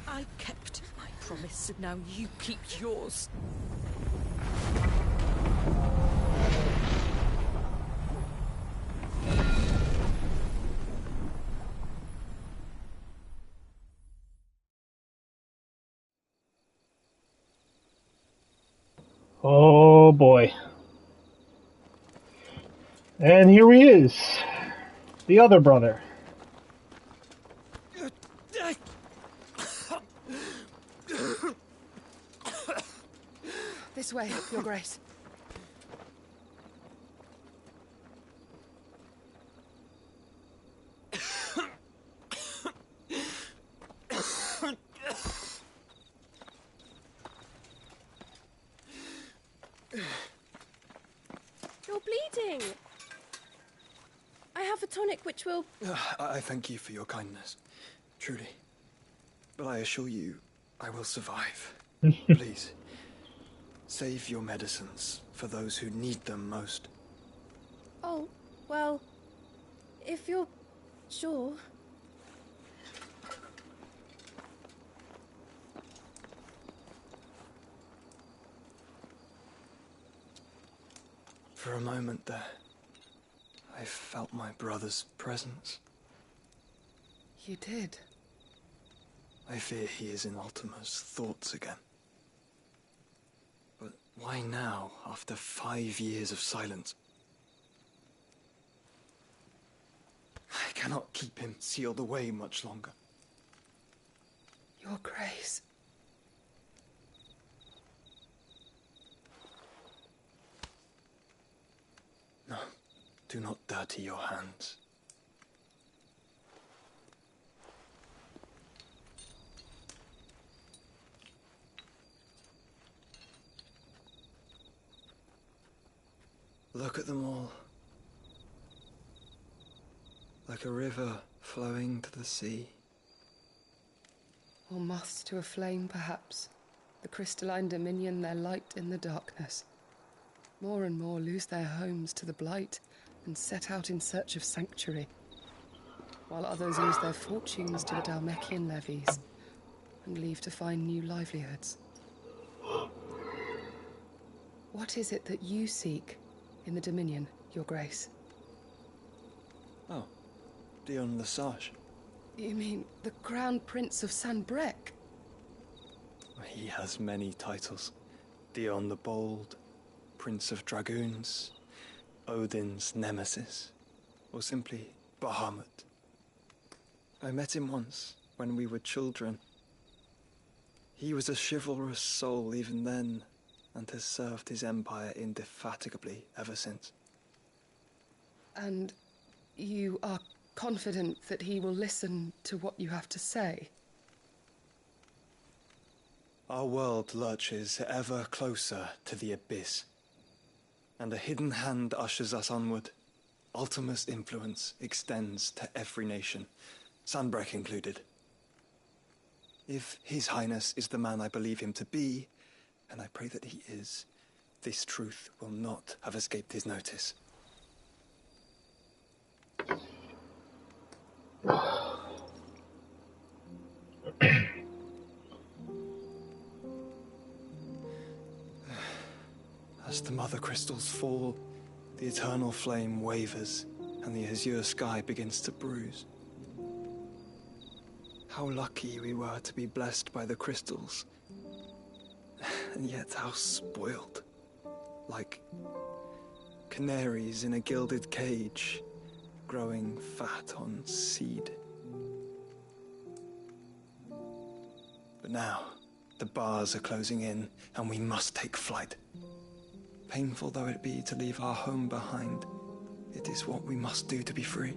S8: I kept my promise, and now you keep yours.
S6: Oh boy. And here he is. The other brother.
S9: This way, Your Grace.
S10: You're bleeding. I have a tonic which will...
S11: I thank you for your kindness, truly. But I assure you, I will survive. Please, save your medicines for those who need them most.
S10: Oh, well, if you're sure...
S11: For a moment there, I felt my brother's presence.
S9: You did?
S11: I fear he is in Ultima's thoughts again. But why now, after 5 years of silence? I cannot keep him sealed away much longer.
S9: Your Grace.
S11: No, do not dirty your hands. Look at them all. Like a river flowing to the sea.
S9: Or moths to a flame, perhaps. The crystalline dominion, their light in the darkness. More and more lose their homes to the blight and set out in search of sanctuary, while others lose their fortunes to the Dhalmekian levies and leave to find new livelihoods. What is it that you seek in the Dominion, Your Grace?
S11: Oh, Dion Lesage.
S9: You mean the Crown Prince of Sanbreque?
S11: He has many titles. Dion the Bold, Prince of Dragoons, Odin's Nemesis, or simply Bahamut. I met him once, when we were children. He was a chivalrous soul even then, and has served his empire indefatigably ever since.
S9: And you are confident that he will listen to what you have to say?
S11: Our world lurches ever closer to the abyss. and a hidden hand ushers us onward. Ultima's influence extends to every nation, Sanbreque included. If His Highness is the man I believe him to be, and I pray that he is, this truth will not have escaped his notice. As the mother crystals fall, the eternal flame wavers, and the azure sky begins to bruise. How lucky we were to be blessed by the crystals, and yet how spoiled. Like canaries in a gilded cage, growing fat on seed. But now, the bars are closing in, and we must take flight. Painful though it be to leave our home behind, it is what we must do to be free.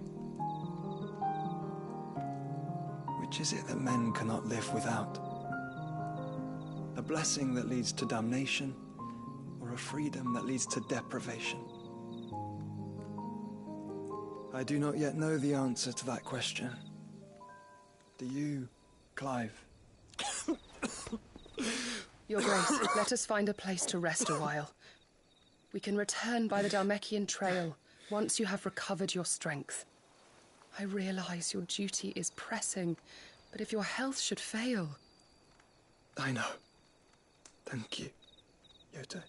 S11: Which is it that men cannot live without? A blessing that leads to damnation, or a freedom that leads to deprivation? I do not yet know the answer to that question. Do you, Clive?
S9: Your Grace, let us find a place to rest a while. We can return by the Dhalmekian trail once you have recovered your strength. I realize your duty is pressing, but if your health should fail...
S11: I know. Thank you, Yote.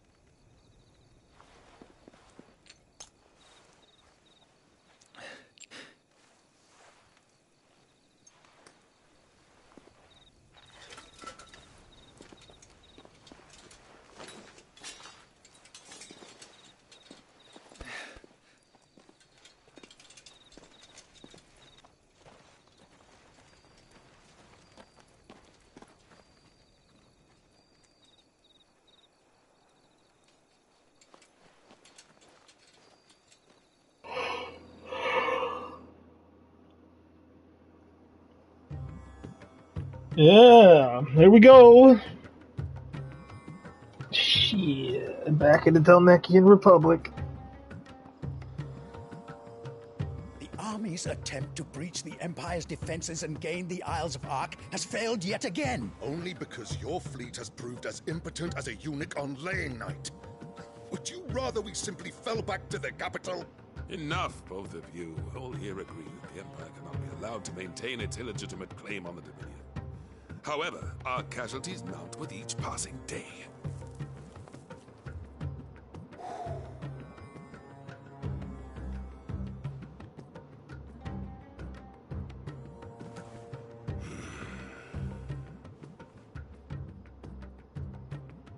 S6: Yeah, there we go. Shit, back in the Dhalmekian Republic.
S12: The army's attempt to breach the Empire's defenses and gain the Isles of Ark has failed yet again.
S13: Only because your fleet has proved as impotent as a eunuch on laying night. Would you rather we simply fell back to the capital?
S14: Enough, both of you. All here agree that the Empire cannot be allowed to maintain its illegitimate claim on the Dominion. However, our casualties mount with each passing day.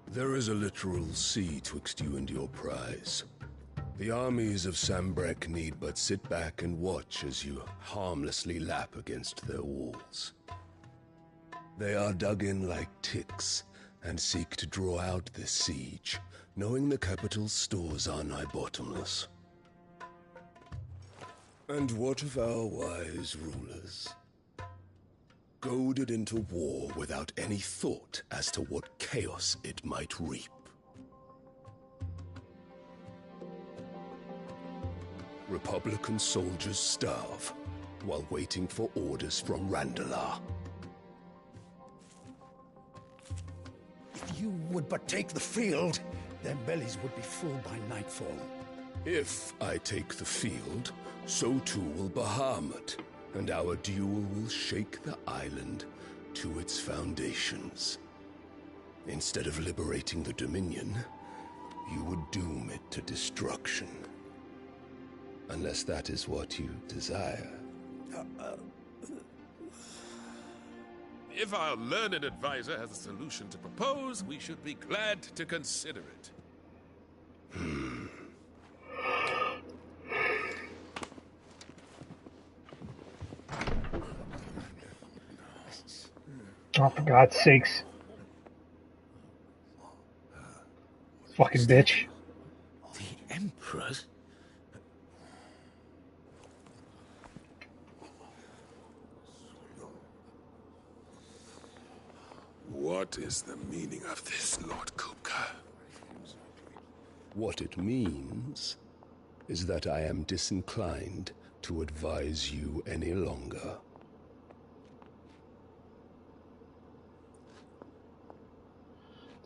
S15: There is a literal sea twixt you and your prize. The armies of Sanbreque need but sit back and watch as you harmlessly lap against their walls. They are dug in like ticks, and seek to draw out this siege, knowing the capital's stores are nigh bottomless. And what of our wise rulers? Goaded into war without any thought as to what chaos it might reap. Republican soldiers starve, while waiting for orders from Randalar.
S12: If you would but take the field, their bellies would be full by nightfall.
S15: If I take the field, so too will Bahamut, and our duel will shake the island to its foundations. Instead of liberating the Dominion, you would doom it to destruction. Unless that is what you desire.
S14: If our learned advisor has a solution to propose, we should be glad to consider it.
S6: Oh, for God's sakes. Fucking bitch.
S12: The Emperor's?
S14: What is the meaning of this, Lord Kupka?
S15: What it means is that I am disinclined to advise you any longer.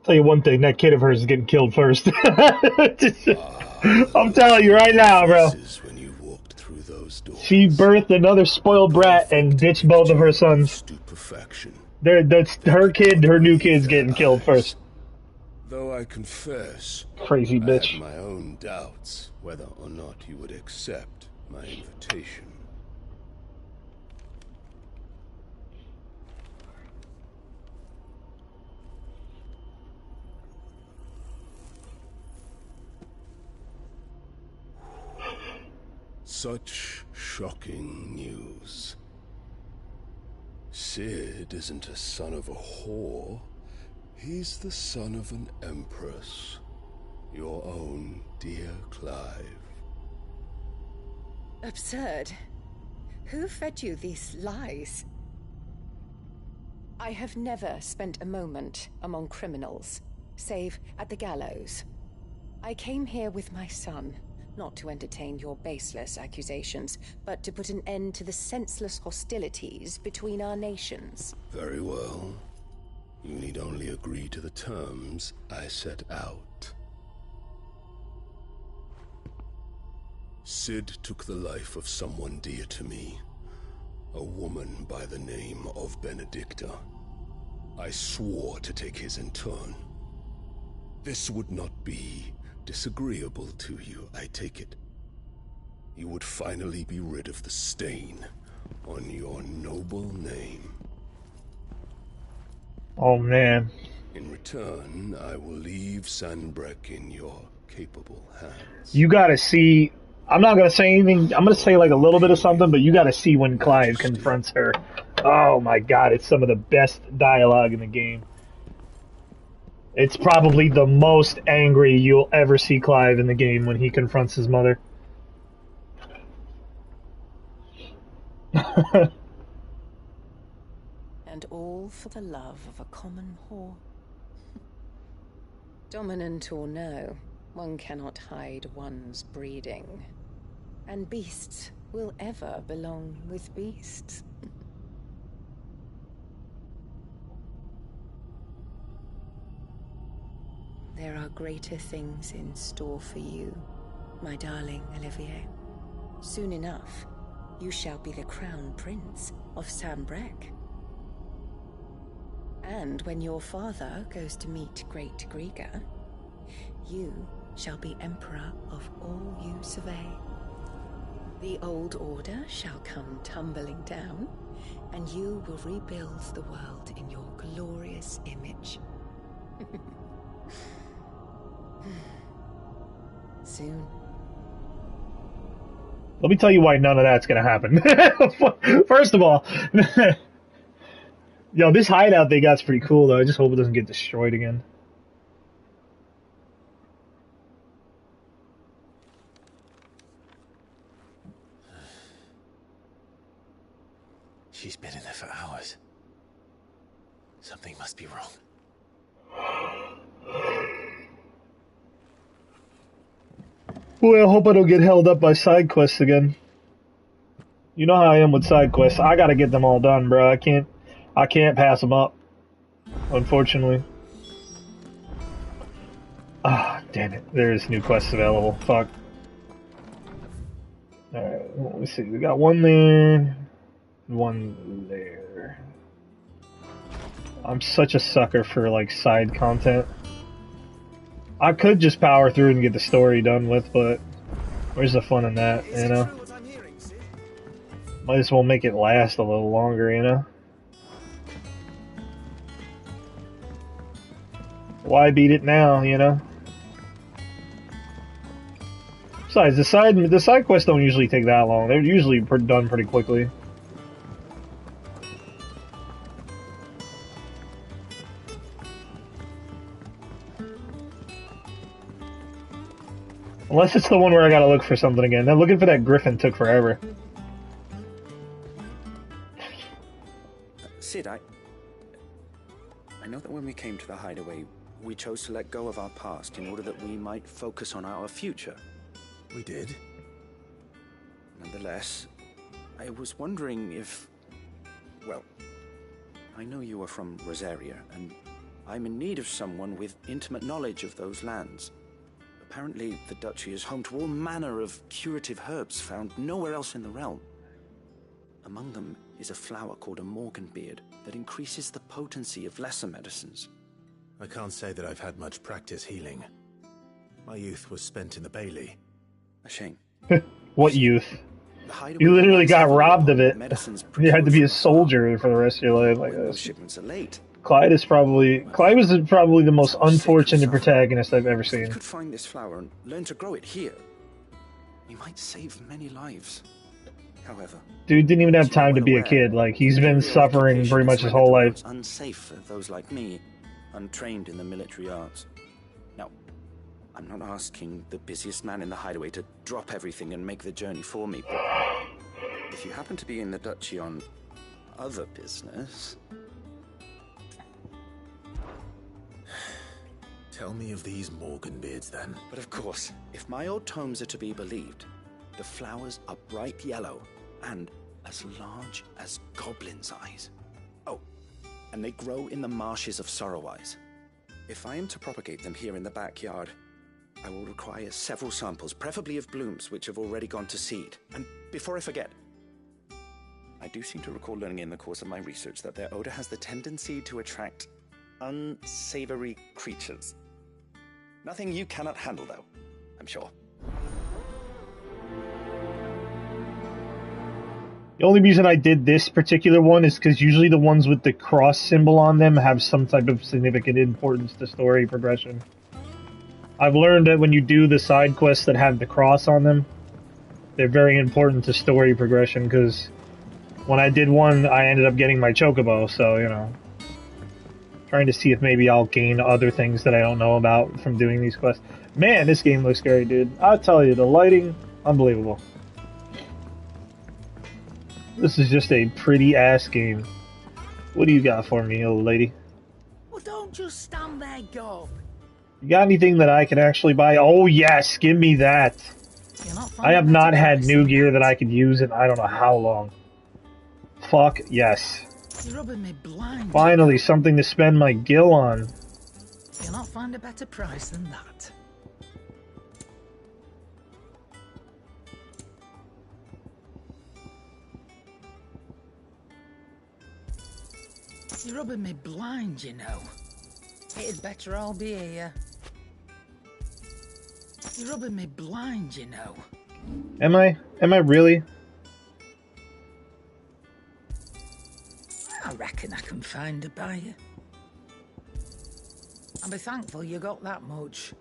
S6: Tell you one thing, that kid of hers is getting killed first. I'm telling you right now, bro. She birthed another spoiled brat and ditched both of her sons. That's her kid, her new kid's getting killed first.
S15: Though I confess,
S6: crazy bitch.
S15: I have my own doubts whether or not you would accept my invitation. Such shocking news. Cid isn't a son of a whore. He's the son of an empress. Your own dear Clive.
S16: Absurd. Who fed you these lies? I have never spent a moment among criminals, save at the gallows. I came here with my son. Not to entertain your baseless accusations, but to put an end to the senseless hostilities between our nations.
S15: Very well. You need only agree to the terms I set out. Cid took the life of someone dear to me, a woman by the name of Benedicta. I swore to take his in turn. This would not be disagreeable to you, I take it. You would finally be rid of the stain on your noble name.
S6: Oh man.
S15: In return, I will leave Sanbreque in your capable hands.
S6: You gotta see, I'm not gonna say anything, I'm gonna say like a little bit of something, but you gotta see when Clive confronts her. Oh my god, it's some of the best dialogue in the game. It's probably the most angry you'll ever see Clive in the game when he confronts his mother.
S16: And all for the love of a common whore. Dominant or no, one cannot hide one's breeding. And beasts will ever belong with beasts. There are greater things in store for you, my darling Olivier. Soon enough, you shall be the crown prince of Sanbreque. And when your father goes to meet Great Griga, you shall be emperor of all you survey. The old order shall come tumbling down, and you will rebuild the world in your glorious image. Soon.
S6: Let me tell you why none of that's gonna happen. First of all, yo, this hideout they got's pretty cool though. I just hope it doesn't get destroyed again.
S2: She's been in there for hours. Something must be wrong.
S6: Boy, I hope I don't get held up by side quests again. You know how I am with side quests. I gotta get them all done, bro. I can't pass them up. Unfortunately. Ah, damn it. There's new quests available. Fuck. Alright, let me see. We got one there. One there. I'm such a sucker for, like, side content. I could just power through and get the story done with, but where's the fun in that, you know? Might as well make it last a little longer, you know? Why beat it now, you know? Besides, the side quests don't usually take that long. They're usually done pretty quickly. Unless it's the one where I gotta look for something again. Then looking for that griffin took forever.
S17: Cid, I know that when we came to the hideaway, We chose to let go of our past in order that we might focus on our future.
S2: We did?
S17: Nonetheless, I was wondering if... Well, I know you are from Rosaria, and I'm in need of someone with intimate knowledge of those lands. Apparently, the duchy is home to all manner of curative herbs found nowhere else in the realm. Among them is a flower called a Morganbeard that increases the potency of lesser medicines.
S2: I can't say that I've had much practice healing. My youth was spent in the Bailey.
S17: A shame.
S6: What youth? You literally got robbed of it. You had to be a soldier for the rest of your life like this.
S17: Shipments are late.
S6: Clyde was probably the most unfortunate protagonist I've ever seen.
S17: If you could find this flower and learn to grow it here, you might save many lives. However,
S6: dude didn't even have time to be a kid. Like, he's been suffering pretty much his whole life.
S17: It's unsafe for those like me, untrained in the military arts. Now, I'm not asking the busiest man in the hideaway to drop everything and make the journey for me, but if you happen to be in the duchy on other business...
S2: Tell me of these Morganbeards, then.
S17: But of course, if my old tomes are to be believed, the flowers are bright yellow and as large as goblins' eyes. Oh, and they grow in the marshes of Sorrowwise. If I am to propagate them here in the backyard, I will require several samples, preferably of blooms which have already gone to seed. And before I forget, I do seem to recall learning in the course of my research that their odor has the tendency to attract unsavory creatures. Nothing you cannot handle, though, I'm sure.
S6: The only reason I did this particular one is because usually the ones with the cross symbol on them have some type of significant importance to story progression. I've learned that when you do the side quests that have the cross on them, they're very important to story progression, because when I did one, I ended up getting my chocobo, so, you know. Trying to see if maybe I'll gain other things that I don't know about from doing these quests. Man, this game looks great, dude. I'll tell you, the lighting, unbelievable. This is just a pretty-ass game. What do you got for me, old lady?
S18: Well, don't just stand there, Gob.
S6: You got anything that I can actually buy? Oh, yes, give me that. I have not had new gear that I could use in I don't know how long. Fuck, yes.
S18: You're rubbing me blind.
S6: Finally, something to spend my gil on.
S18: You'll not find a better price than that. You're rubbing me blind, you know. It'd better all be here. You're rubbing me blind, you know.
S6: Am I? Am I really?
S18: I reckon I can find a buyer. I'll be thankful you got that much.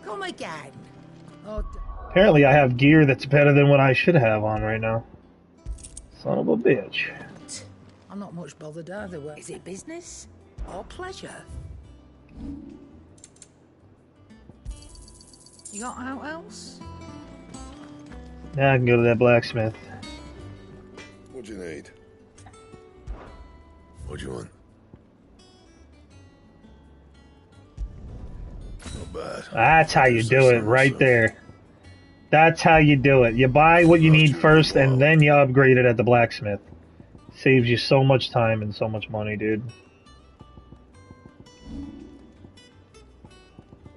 S18: Come again. Oh,
S6: apparently I have gear that's better than what I should have on right now. Son of a bitch.
S18: I'm not much bothered either way. Is it business or pleasure? You got out else?
S6: Now I can go to that blacksmith.
S15: What'd you need? What'd you want? Not bad.
S6: That's how you do it, right there. That's how you do it. You buy what you need first, and then you upgrade it at the blacksmith. Saves you so much time and so much money, dude.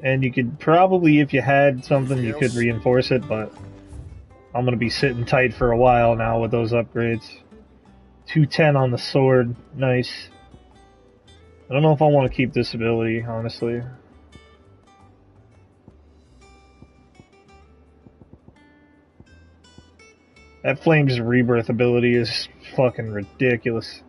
S6: And you could probably, if you had something, you could reinforce it, but I'm gonna be sitting tight for a while now with those upgrades. 210 on the sword, nice. I don't know if I want to keep this ability, honestly. That Flames Rebirth ability is fucking ridiculous.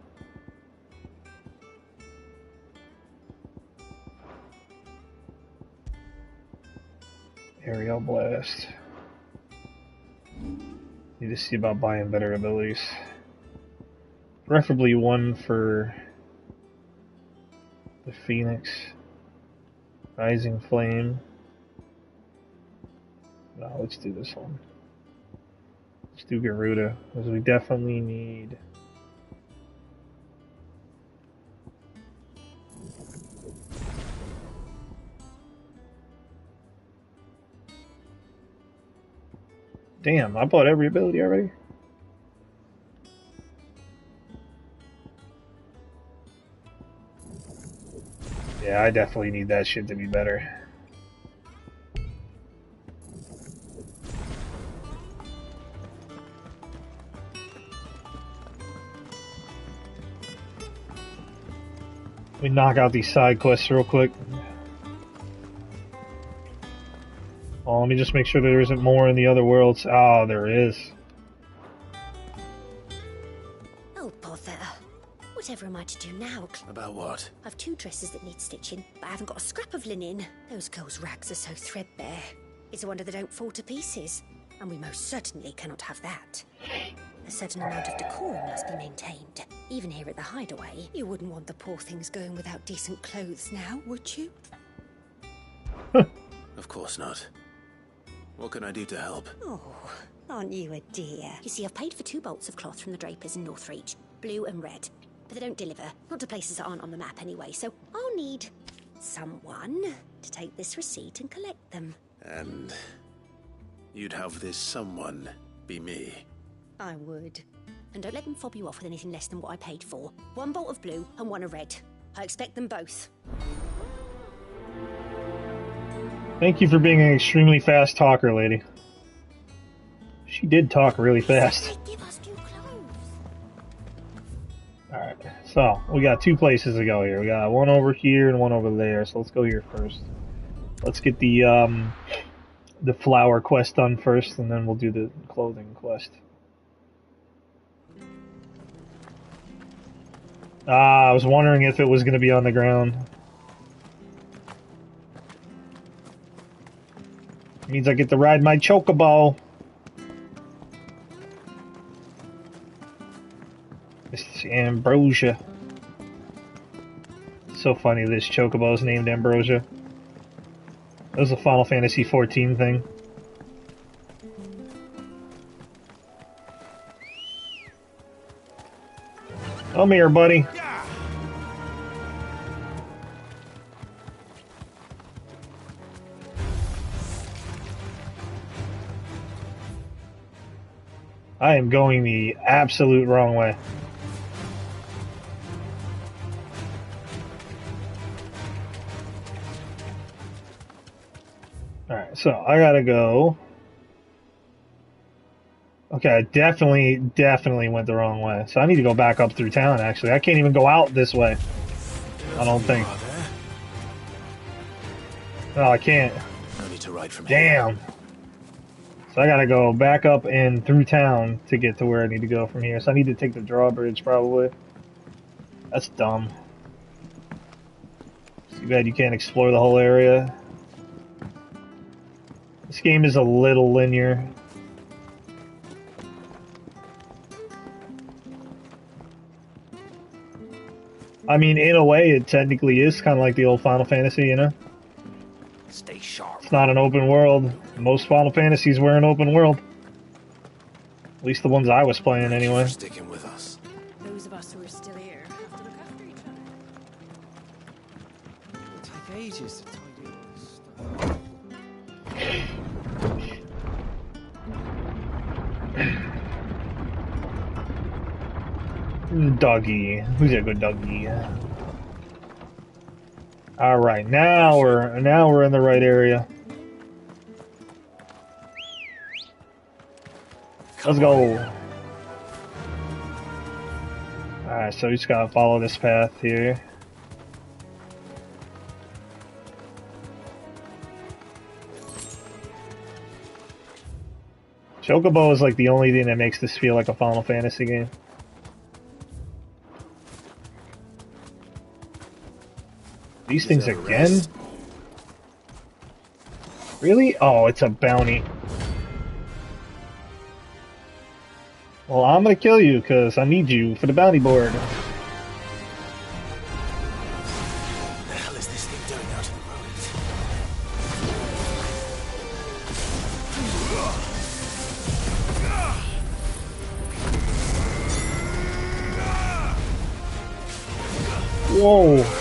S6: Aerial Blast. Need to see about buying better abilities. Preferably one for the Phoenix. Rising Flame. No, let's do this one. Let's do Garuda, because we definitely need... Damn, I bought every ability already. Yeah, I definitely need that shit to be better. Let me knock out these side quests real quick. Oh, let me just make sure there isn't more in the other worlds. Oh, there is.
S19: Oh, bother. Whatever am I to do now?
S2: About what?
S19: I've 2 dresses that need stitching, but I haven't got a scrap of linen. Those girls' rags are so threadbare. It's a wonder they don't fall to pieces. And we most certainly cannot have that. A certain amount of decorum must be maintained. Even here at the Hideaway, you wouldn't want the poor things going without decent clothes now, would you?
S2: Of course not. What can I do to help?
S19: Oh, aren't you a dear? You see, I've paid for 2 bolts of cloth from the drapers in Northreach, blue and red. But they don't deliver, not to places that aren't on the map anyway, so I'll need someone to take this receipt and collect them.
S2: And you'd have this someone be me.
S19: I would. And don't let them fob you off with anything less than what I paid for. 1 bolt of blue and 1 of red. I expect them both.
S6: Thank you for being an extremely fast talker, lady. She did talk really fast. Alright, so we got 2 places to go here. We got one over here and one over there, so let's go here first. Let's get the flower quest done first, and then we'll do the clothing quest. Ah, I was wondering if it was going to be on the ground. Means I get to ride my chocobo. This is Ambrosia. So funny this chocobo is named Ambrosia. That was a Final Fantasy XIV thing. Come here, buddy. I am going the absolute wrong way. Alright, so I gotta go. Okay, I definitely went the wrong way. So I need to go back up through town, actually. I can't even go out this way. I don't think. No, I can't.
S2: No need to ride from
S6: Damn. So I gotta go back up and through town to get to where I need to go from here. So I need to take the drawbridge, probably. That's dumb. Too bad you can't explore the whole area. This game is a little linear. I mean, in a way, it technically is kind of like the old Final Fantasy, you know?
S17: Stay sharp.
S6: It's not an open world. Most Final Fantasies were an open world. At least the ones I was playing, anyway.
S2: Sticking with us.
S10: Those of us who are still here have to look after each other.
S4: It'll take ages to tidy all this stuff.
S6: Doggy. Who's a good doggy? Alright, now we're in the right area. Let's go. Alright, so we just gotta follow this path here. Chocobo is like the only thing that makes this feel like a Final Fantasy game. These things again? Really? Oh, it's a bounty. Well, I'm gonna kill you, because I need you for the bounty board.
S2: What the hell is this thing doing out in the
S6: road? Whoa.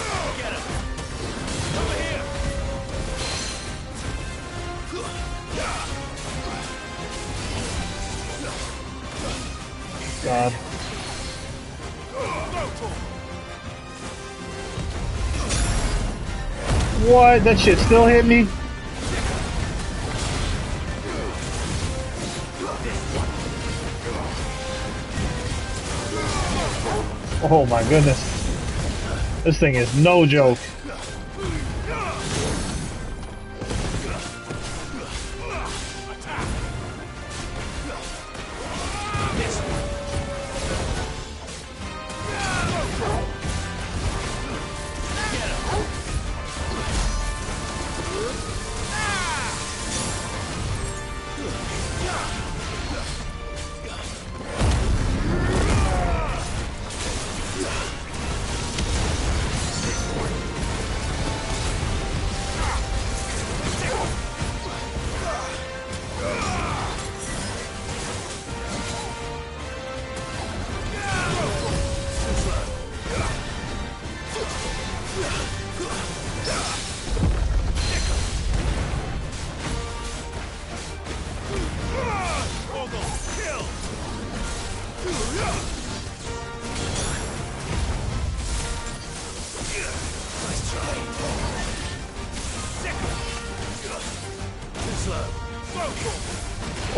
S6: God. What? That shit still hit me? Oh my goodness. This thing is no joke.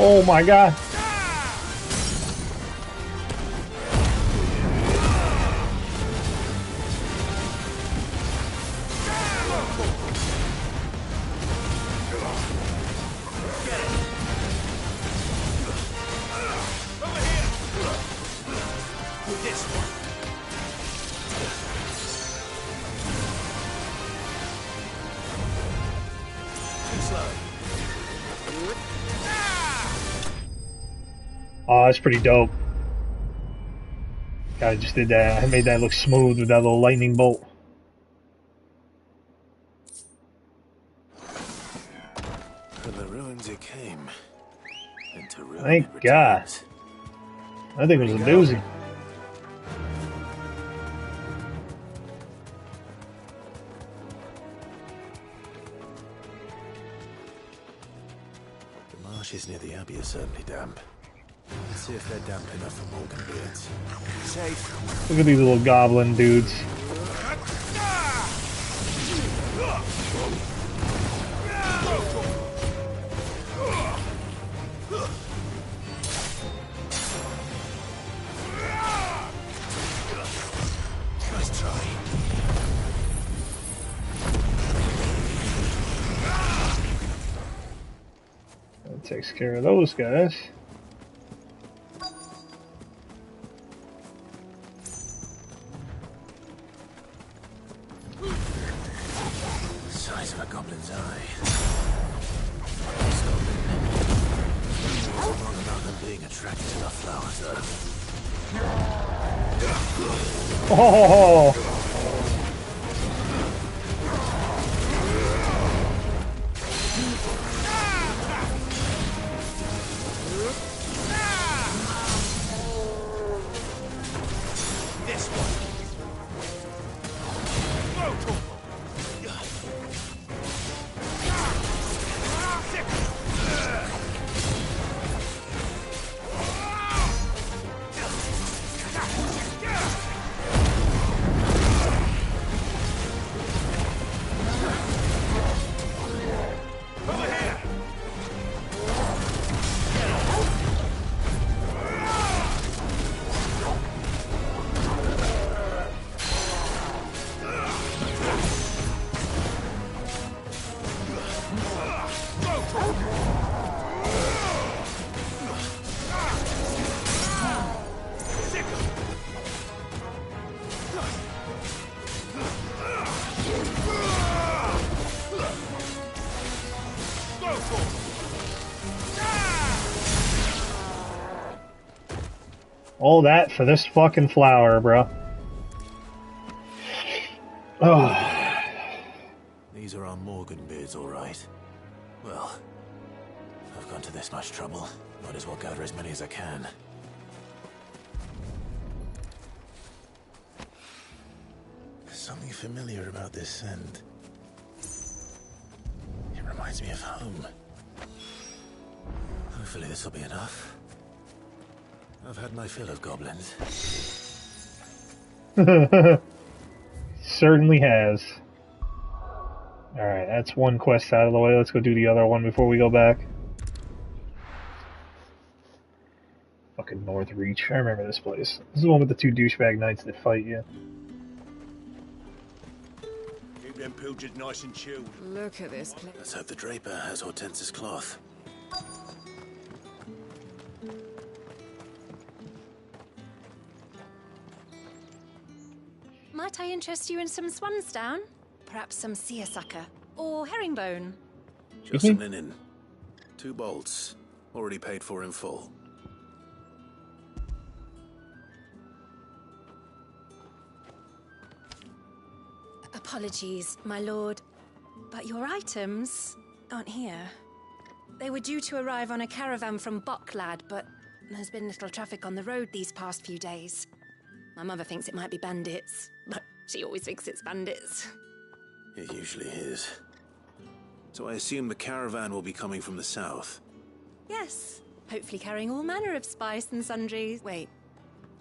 S6: Oh my god. Oh, that's pretty dope. Guy just did that. I made that look smooth with that little lightning bolt.
S2: From the ruins you came. Into ruin
S6: Thank God. I think it was a doozy.
S2: The marshes near the Abbey are certainly damp. Let's see if they're damp enough for Morgan beards. Safe.
S6: Look at these little goblin dudes.
S2: Nice try.
S6: That takes care of those guys.
S2: Size of a goblin's eye. Wrong about them being attracted to the flowers, though.
S6: Oh!
S2: This one.
S6: All that for this fucking flower, bro. Oh.
S2: These are our Morgan beards, all right. Well, I've gone to this much trouble. Might as well gather as many as I can. There's something familiar about this scent. It reminds me of home. Hopefully this will be enough. I've had my fill of goblins.
S6: Certainly has. Alright, that's one quest out of the way. Let's go do the other one before we go back. Fucking Northreach. I remember this place. This is the one with the two douchebag knights that fight you.
S20: Keep them pilgers nice and chilled.
S10: Look at this place.
S2: Let's hope the Draper has Hortense's cloth.
S21: Might I interest you in some swansdown? Perhaps some seersucker or herringbone?
S2: Just some linen. 2 bolts. Already paid for in full.
S21: Apologies, my lord, but your items aren't here. They were due to arrive on a caravan from Boklad, but there's been little traffic on the road these past few days. My mother thinks it might be bandits, but she always thinks it's bandits.
S2: It usually is. So I assume the caravan will be coming from the south.
S21: Yes, hopefully carrying all manner of spice and sundries. Wait,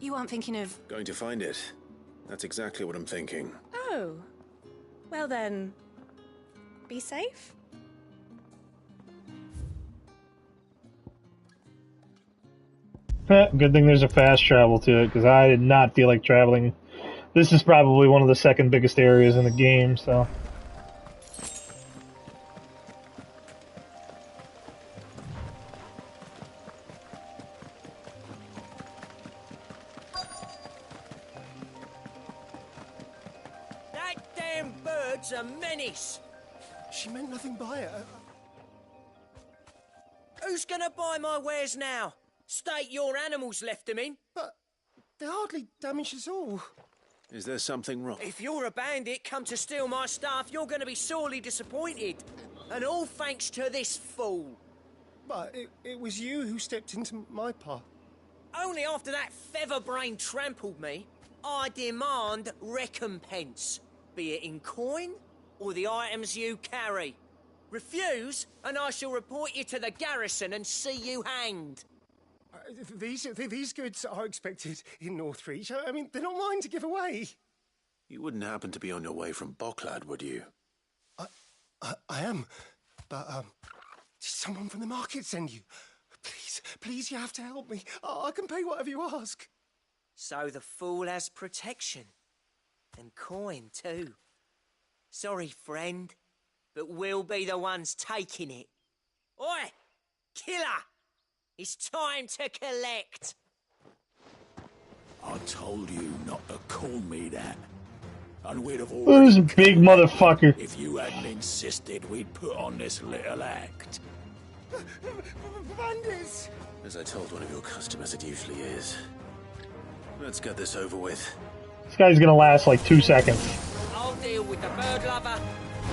S21: you aren't thinking of...
S2: Going to find it. That's exactly what I'm thinking.
S21: Oh, well then, be safe.
S6: Good thing there's a fast travel to it, because I did not feel like traveling. This is probably one of the second biggest areas in the game, so...
S18: That damn bird's a menace!
S20: She meant nothing by it.
S18: Who's gonna buy my wares now? State your animals left them in.
S20: But they hardly damaged us all.
S2: Is there something wrong?
S18: If you're a bandit come to steal my stuff, you're going to be sorely disappointed. And all thanks to this fool.
S20: But it was you who stepped into my path.
S18: Only after that featherbrain trampled me, I demand recompense. Be it in coin or the items you carry. Refuse, and I shall report you to the garrison and see you hanged.
S20: These goods are expected in Northreach. I mean, they're not mine to give away.
S2: You wouldn't happen to be on your way from Boklad, would you?
S20: I am. But, did someone from the market send you? Please, you have to help me. I can pay whatever you ask.
S18: So the fool has protection. And coin, too. Sorry, friend, but we'll be the ones taking it. Oi! Killer! It's time to collect.
S12: I told you not to call me that. And we'd have
S6: Who's a big motherfucker?
S12: If you hadn't insisted, we'd put on this little act.
S20: Bandits!
S2: As I told one of your customers, it usually is. Let's get this over with.
S6: This guy's gonna last like 2 seconds.
S18: I'll deal with the bird lover.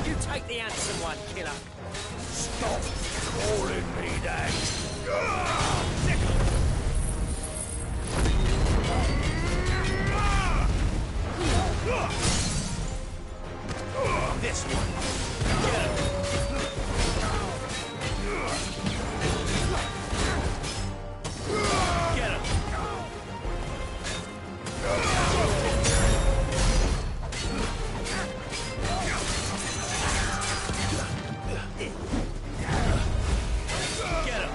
S18: You take the handsome one, killer.
S12: Stop calling me that.
S18: This one. Get him. Get him. Get him.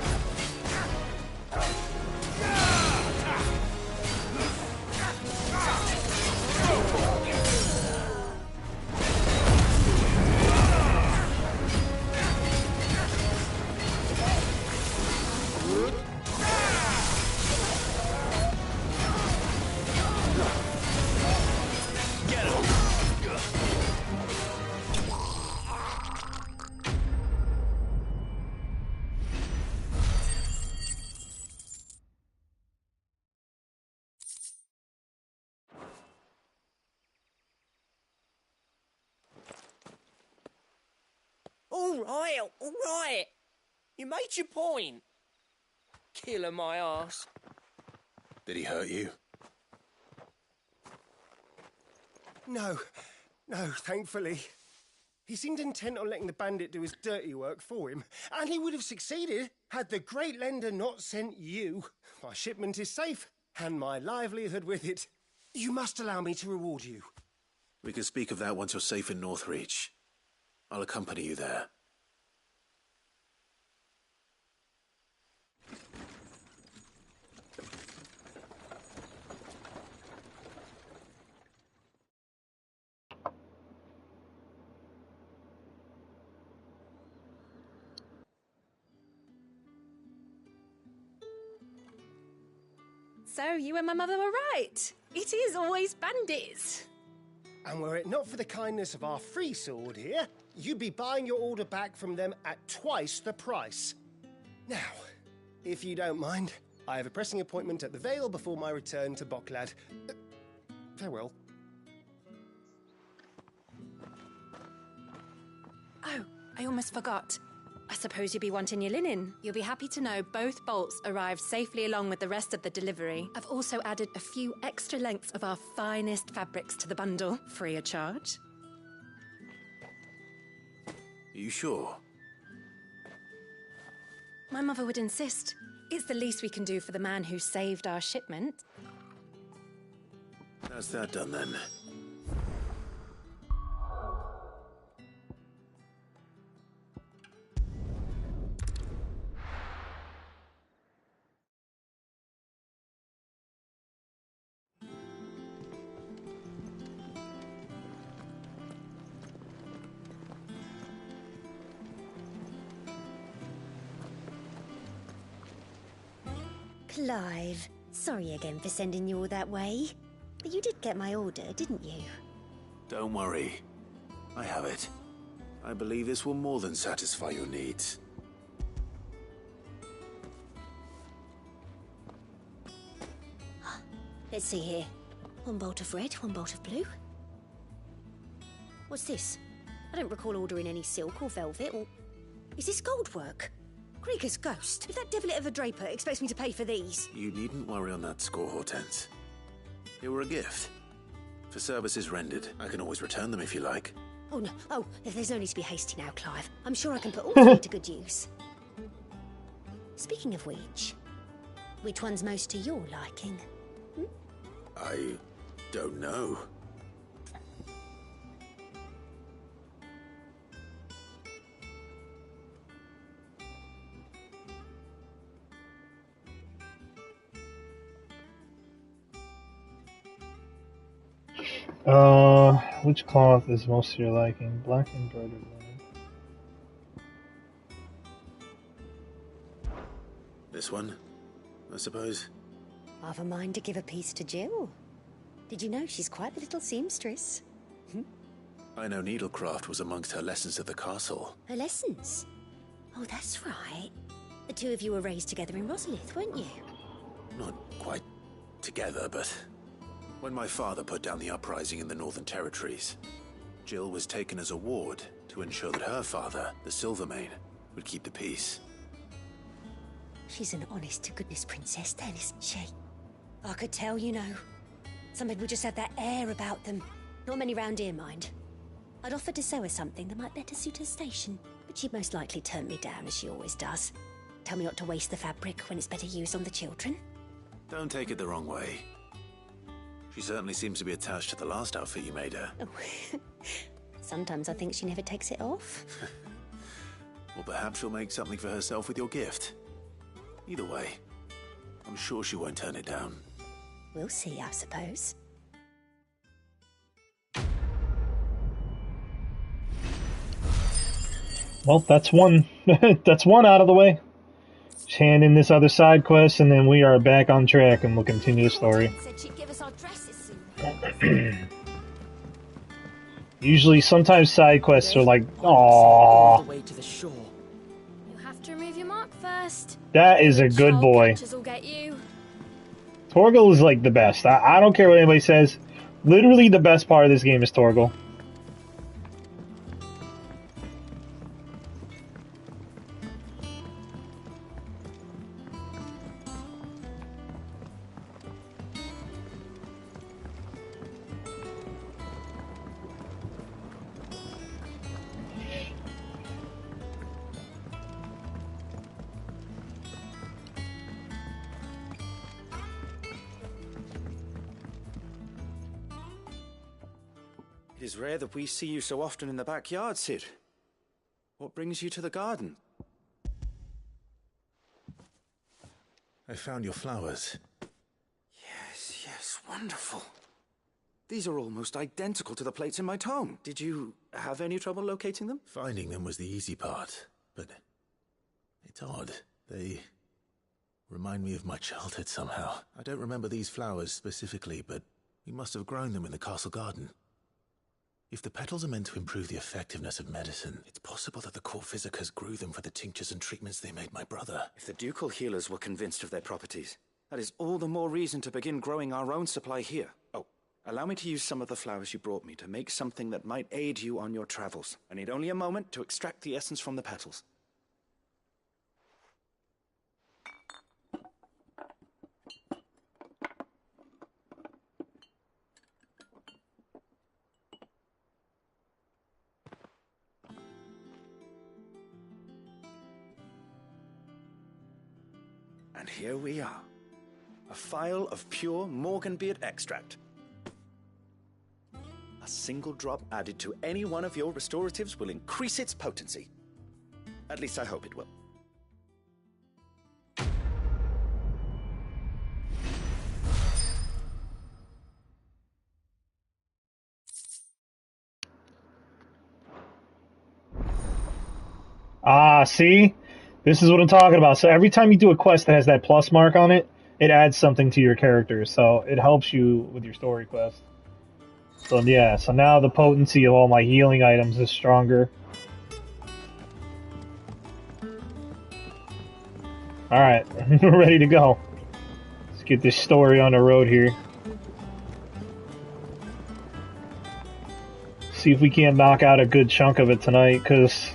S18: All right. You made your point. Killer my ass.
S2: Did he hurt you?
S20: No, thankfully. He seemed intent on letting the bandit do his dirty work for him, and he would have succeeded had the Great Lender not sent you. My shipment is safe, and my livelihood with it. You must allow me to reward you.
S2: We can speak of that once you're safe in Northreach. I'll accompany you there.
S21: So, you and my mother were right. It is always bandits.
S20: And were it not for the kindness of our free sword here, you'd be buying your order back from them at twice the price. Now, if you don't mind, I have a pressing appointment at the Vale before my return to Boklad. Farewell.
S21: Oh, I almost forgot. I suppose you'll be wanting your linen. You'll be happy to know both bolts arrived safely along with the rest of the delivery. I've also added a few extra lengths of our finest fabrics to the bundle, free of charge.
S2: Are you sure?
S21: My mother would insist. It's the least we can do for the man who saved our shipment.
S2: How's that done then?
S19: Clive, sorry again for sending you all that way. But you did get my order, didn't you?
S2: Don't worry. I have it. I believe this will more than satisfy your needs.
S19: Let's see here. One bolt of red, one bolt of blue. What's this? I don't recall ordering any silk or velvet, or... Is this gold work? Krieger's ghost. If that devilet of a draper expects me to pay for these...
S2: You needn't worry on that score, Hortense. They were a gift. For services rendered, I can always return them if you like.
S19: Oh, no. Oh, there's no need to be hasty now, Clive. I'm sure I can put all three to good use. Speaking of which one's most to your liking?
S2: I don't know.
S6: Which cloth is most to your liking? Black embroidered linen.
S2: This one, I suppose.
S19: I've a mind to give a piece to Jill. Did you know she's quite the little seamstress?
S2: I know needlecraft was amongst her lessons at the castle.
S19: Her lessons? Oh, that's right. The two of you were raised together in Rosalith, weren't you?
S2: Not quite together, but... When my father put down the uprising in the Northern Territories, Jill was taken as a ward to ensure that her father, the Silvermane, would keep the peace.
S19: She's an honest-to-goodness princess then, isn't she? I could tell, you know. Some people just have that air about them. Not many round here, mind. I'd offered to sew her something that might better suit her station, but she'd most likely turn me down, as she always does. Tell me not to waste the fabric when it's better used on the children.
S2: Don't take it the wrong way. She certainly seems to be attached to the last outfit you made her.
S19: Oh. Sometimes I think she never takes it off.
S2: Well, perhaps she'll make something for herself with your gift. Either way, I'm sure she won't turn it down.
S19: We'll see, I suppose.
S6: Well, that's one. That's one out of the way. Just hand in this other side quest, and then we are back on track, and we'll continue the story. Usually, sometimes side quests are like, aww.
S10: You have to remove your mark first.
S6: That is a good boy.
S10: Will get you.
S6: Torgal is like the best. I don't care what anybody says. Literally, the best part of this game is Torgal.
S17: It is rare that we see you so often in the backyard, Cid. What brings you to the garden?
S2: I found your flowers.
S17: Yes, wonderful. These are almost identical to the plates in my tome. Did you have any trouble locating them?
S2: Finding them was the easy part, but it's odd. They remind me of my childhood somehow. I don't remember these flowers specifically, but we must have grown them in the castle garden. If the petals are meant to improve the effectiveness of medicine, it's possible that the court visitors grew them for the tinctures and treatments they made my brother.
S17: If the ducal healers were convinced of their properties, that is all the more reason to begin growing our own supply here. Oh, allow me to use some of the flowers you brought me to make something that might aid you on your travels. I need only a moment to extract the essence from the petals. And here we are. A phial of pure Morganbeard extract. A single drop added to any one of your restoratives will increase its potency. At least I hope it will.
S6: Ah, see? This is what I'm talking about. So every time you do a quest that has that plus mark on it, it adds something to your character. So it helps you with your story quest. So yeah, so now the potency of all my healing items is stronger. Alright, we're ready to go. Let's get this story on the road here. See if we can't knock out a good chunk of it tonight, because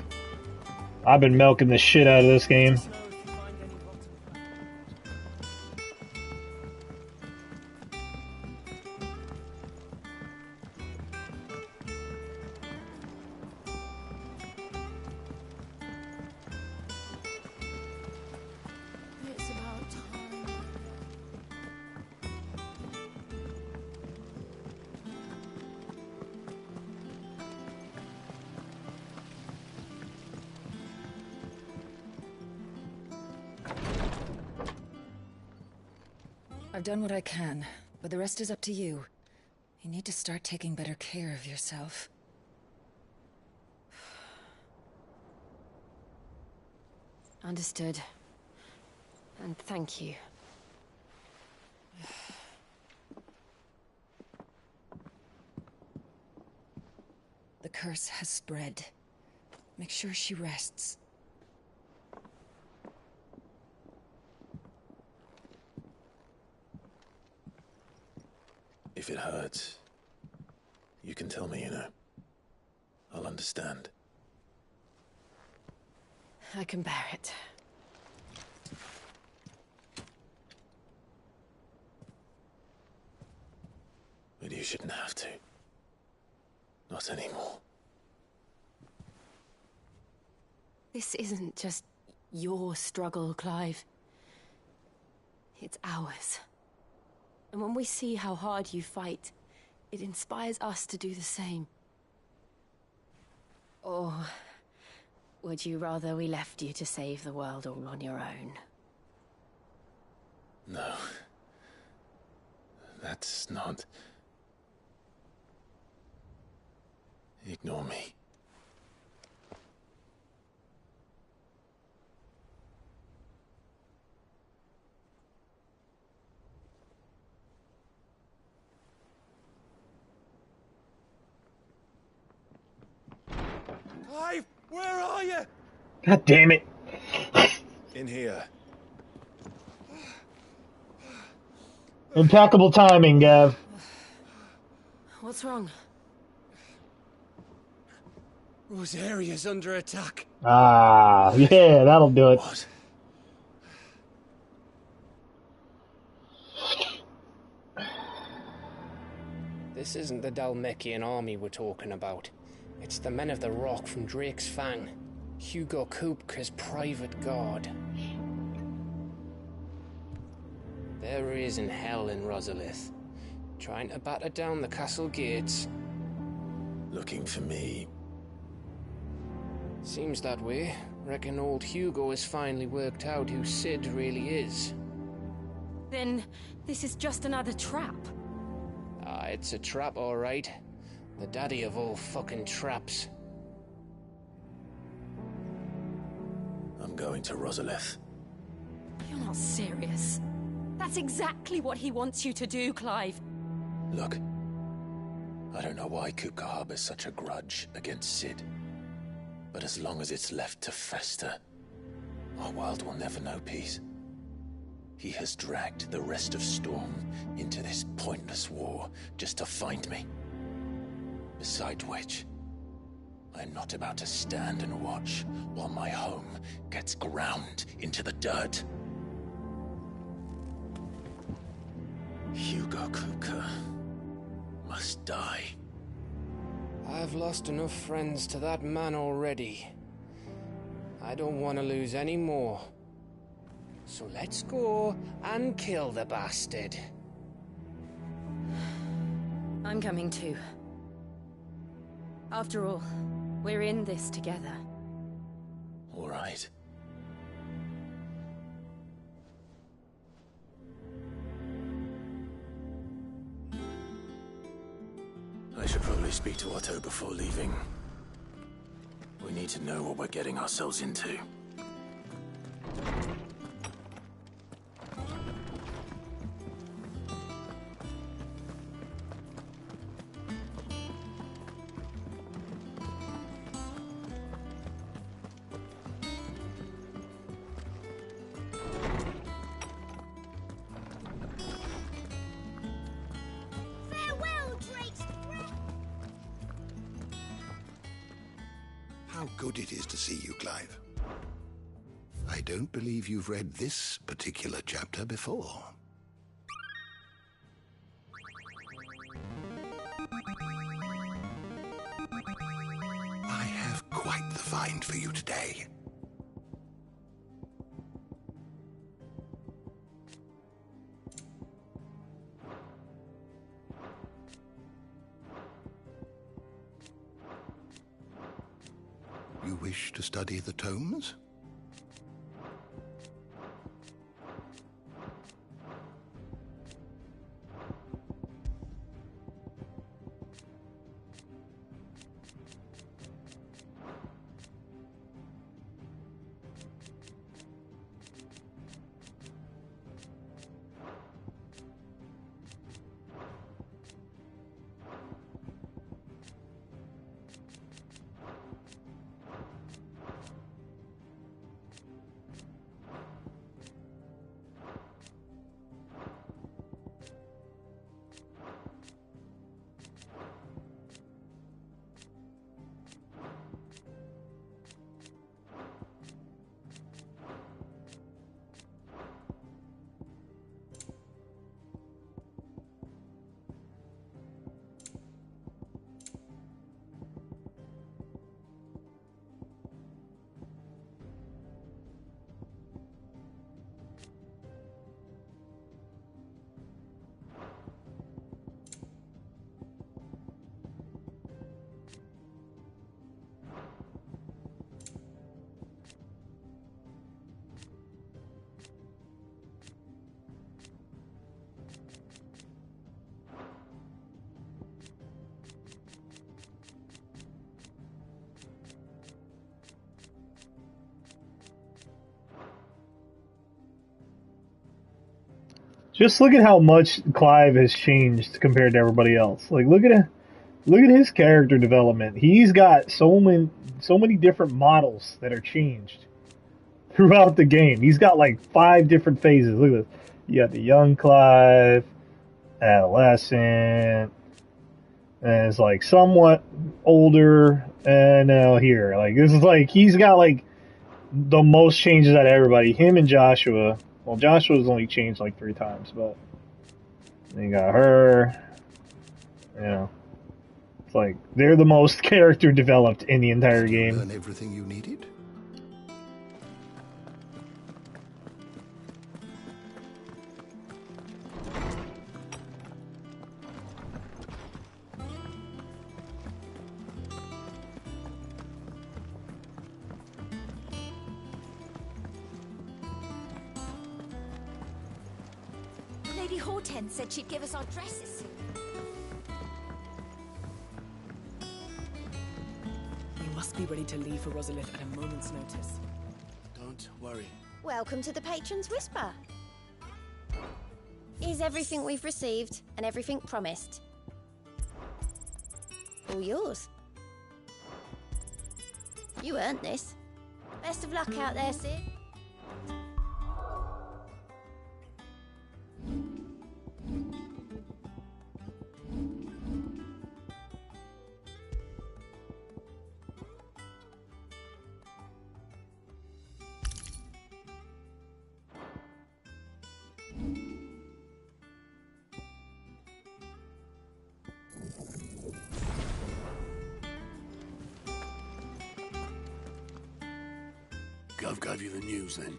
S6: I've been milking the shit out of this game.
S3: I've done what I can, but the rest is up to you. You need to start taking better care of yourself.
S7: Understood. And thank you.
S3: The curse has spread. Make sure she rests.
S2: If it hurts, you can tell me, you know. I'll understand.
S7: I can bear it.
S2: But you shouldn't have to. Not anymore.
S7: This isn't just your struggle, Clive. It's ours. And when we see how hard you fight, it inspires us to do the same. Or would you rather we left you to save the world all on your own?
S2: No. That's not... Ignore me.
S11: Clive, where are you?
S6: God damn it.
S2: In here.
S6: Impeccable timing, Gav.
S7: What's wrong?
S20: Rosaria's under attack.
S6: Ah, yeah, that'll do it.
S2: What?
S22: This isn't the Dhalmekian army we're talking about. It's the Men of the Rock from Drake's Fang. Hugo Kupka's private guard. There he is in hell in Rosalith, trying to batter down the castle gates.
S2: Looking for me?
S22: Seems that way. Reckon old Hugo has finally worked out who Sid really is.
S21: Then this is just another trap.
S22: Ah, it's a trap, all right. The daddy of all fucking traps.
S2: I'm going to Rosalith.
S21: You're not serious. That's exactly what he wants you to do, Clive.
S2: Look, I don't know why Kupka harbors such a grudge against Sid. But as long as it's left to fester, our world will never know peace. He has dragged the rest of Storm into this pointless war just to find me. Besides which, I am not about to stand and watch while my home gets ground into the dirt. Hugo Kupka must die.
S22: I've lost enough friends to that man already. I don't want to lose any more. So let's go and kill the bastard.
S21: I'm coming too. After all, we're in this together.
S2: All right. I should probably speak to Otto before leaving. We need to know what we're getting ourselves into.
S13: How good it is to see you, Clive. I don't believe you've read this particular chapter before. I have quite the find for you today. You wish to study the tomes?
S6: Just look at how much Clive has changed compared to everybody else. Like, look at his character development. He's got so many different models that are changed throughout the game. He's got like 5 different phases. Look at this. You got the young Clive, adolescent, and it's like somewhat older, and now here. Like, this is like, he's got like the most changes out of everybody. Him and Joshua. Well, Joshua's only changed like 3 times, but then you got her. You know, it's like they're the most character developed in the entire game.
S13: Learn everything you needed?
S19: Lady Hortense said she'd give us our dresses.
S1: We must be ready to leave for Rosalith at a moment's notice.
S5: Don't worry.
S19: Welcome to the Patron's Whisper. Is everything we've received and everything promised? All yours. You earned this. Best of luck out there, Cid.
S5: Gov gave you the news, then?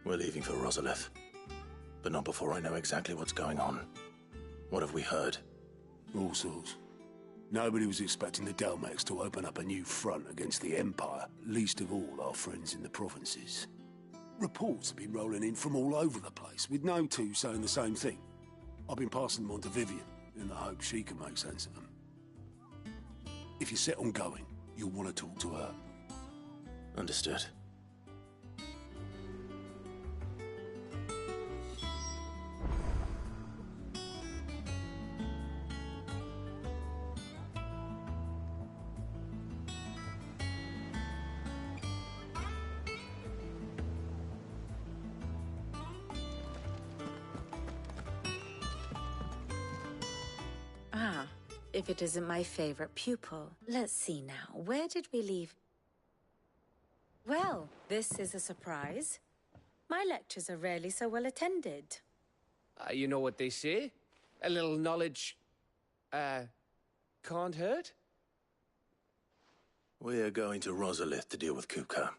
S2: We're leaving for Rosalith. But not before I know exactly what's going on. What have we heard?
S5: All sorts. Nobody was expecting the Dalmex to open up a new front against the Empire, least of all our friends in the provinces. Reports have been rolling in from all over the place, with no two saying the same thing. I've been passing them on to Vivian, in the hope she can make sense of them. If you're set on going, you'll want to talk to her.
S2: Understood.
S7: If it isn't my favorite pupil. Let's see now. Where did we leave? Well, this is a surprise. My lectures are rarely so well attended.
S22: You know what they say? A little knowledge, can't hurt?
S2: We're going to Rosalith to deal with Kupka.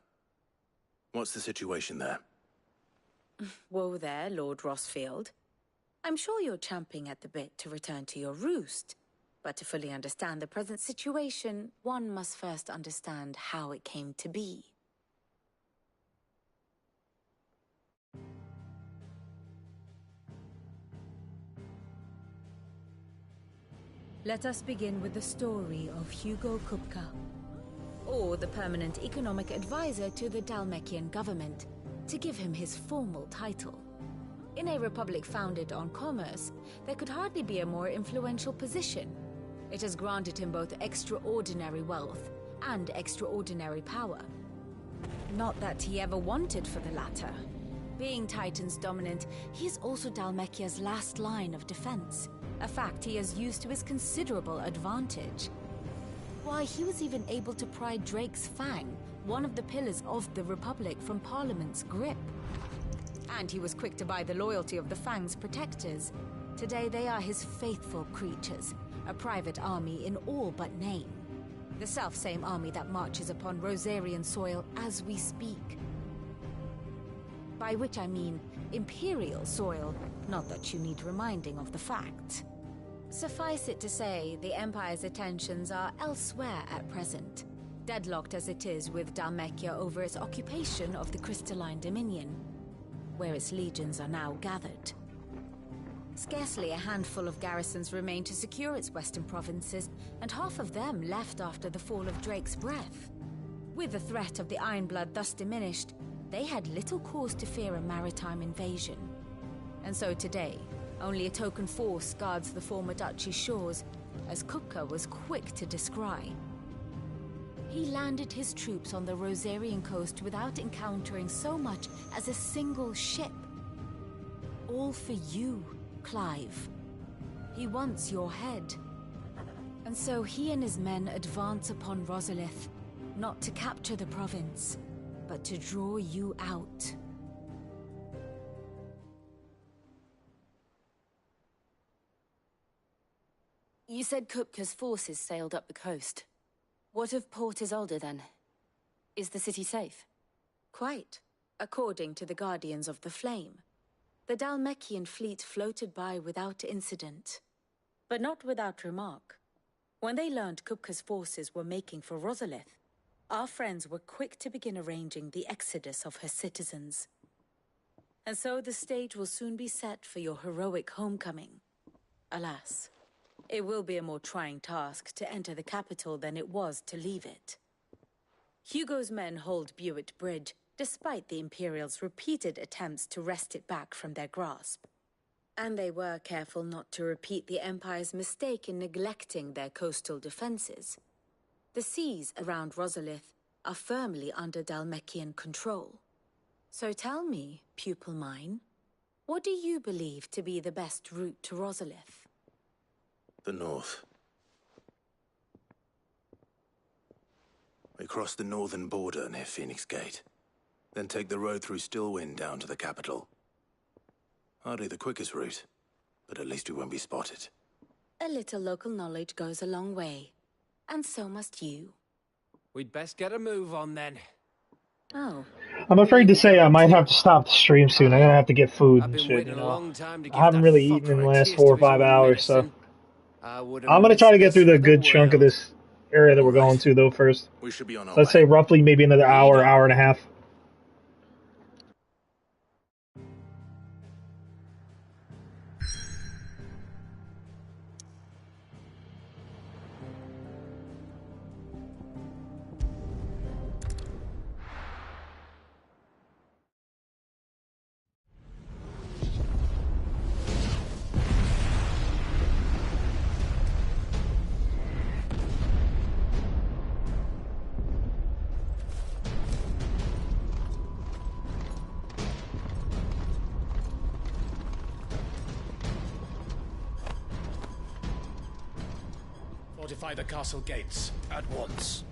S2: What's the situation there?
S7: Whoa there, Lord Rossfield. I'm sure you're champing at the bit to return to your roost. But to fully understand the present situation, one must first understand how it came to be. Let us begin with the story of Hugo Kupka, or the permanent economic advisor to the Dalmekian government, to give him his formal title. In a republic founded on commerce, there could hardly be a more influential position. It has granted him both extraordinary wealth and extraordinary power. Not that he ever wanted for the latter. Being Titan's dominant, he is also Dalmekia's last line of defense, a fact he has used to his considerable advantage. Why, he was even able to pry Drake's Fang, one of the pillars of the Republic, from Parliament's grip. And he was quick to buy the loyalty of the Fang's protectors. Today they are his faithful creatures, a private army in all but name. The self-same army that marches upon Rosarian soil as we speak. By which I mean Imperial soil, not that you need reminding of the fact. Suffice it to say, the Empire's attentions are elsewhere at present, deadlocked as it is with Dalmekia over its occupation of the Crystalline Dominion, where its legions are now gathered. Scarcely a handful of garrisons remain to secure its western provinces, and half of them left after the fall of Drake's Breath. With the threat of the Ironblood thus diminished, they had little cause to fear a maritime invasion. And so today, only a token force guards the former duchy's shores, as Kupka was quick to descry. He landed his troops on the Rosarian coast without encountering so much as a single ship. All for you, Clive. He wants your head. And so he and his men advance upon Rosalith, not to capture the province, but to draw you out. You said Kupka's forces sailed up the coast. What of Port Isolde, then? Is the city safe? Quite, according to the Guardians of the Flame. The Dalmekian fleet floated by without incident, but not without remark. When they learned Kupka's forces were making for Rosalith, our friends were quick to begin arranging the exodus of her citizens. And so the stage will soon be set for your heroic homecoming. Alas, it will be a more trying task to enter the capital than it was to leave it. Hugo's men hold Buett Bridge, despite the Imperials' repeated attempts to wrest it back from their grasp. And they were careful not to repeat the Empire's mistake in neglecting their coastal defenses. The seas around Rosalith are firmly under Dhalmekian control. So tell me, pupil mine, what do you believe to be the best route to Rosalith?
S2: The north. We cross the northern border near Phoenix Gate, then take the road through Stillwind down to the capital. Hardly the quickest route, but at least we won't be spotted.
S7: A little local knowledge goes a long way, and so must you.
S22: We'd best get a move on then.
S7: Oh.
S6: I'm afraid to say I might have to stop the stream soon. I'm gonna have to get food and shit, you know. I haven't really eaten in the last 4 or 5 hours, so I'm gonna try to get through the good chunk of this area that we're going to though first.
S2: We should be on our
S6: Let's say roughly maybe another hour, hour and a half.
S12: Fortify the castle gates at once.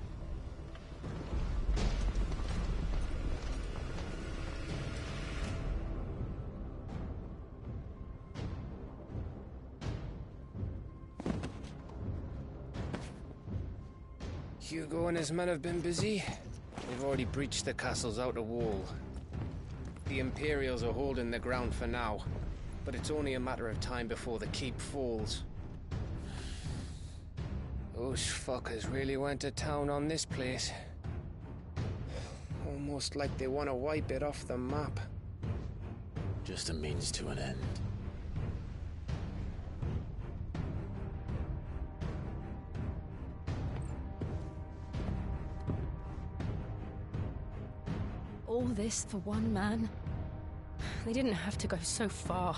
S22: Hugo and his men have been busy. They've already breached the castle's outer wall. The Imperials are holding the ground for now, but it's only a matter of time before the keep falls. Those fuckers really went to town on this place. Almost like they want to wipe it off the map.
S2: Just a means to an end.
S10: All this for one man? They didn't have to go so far.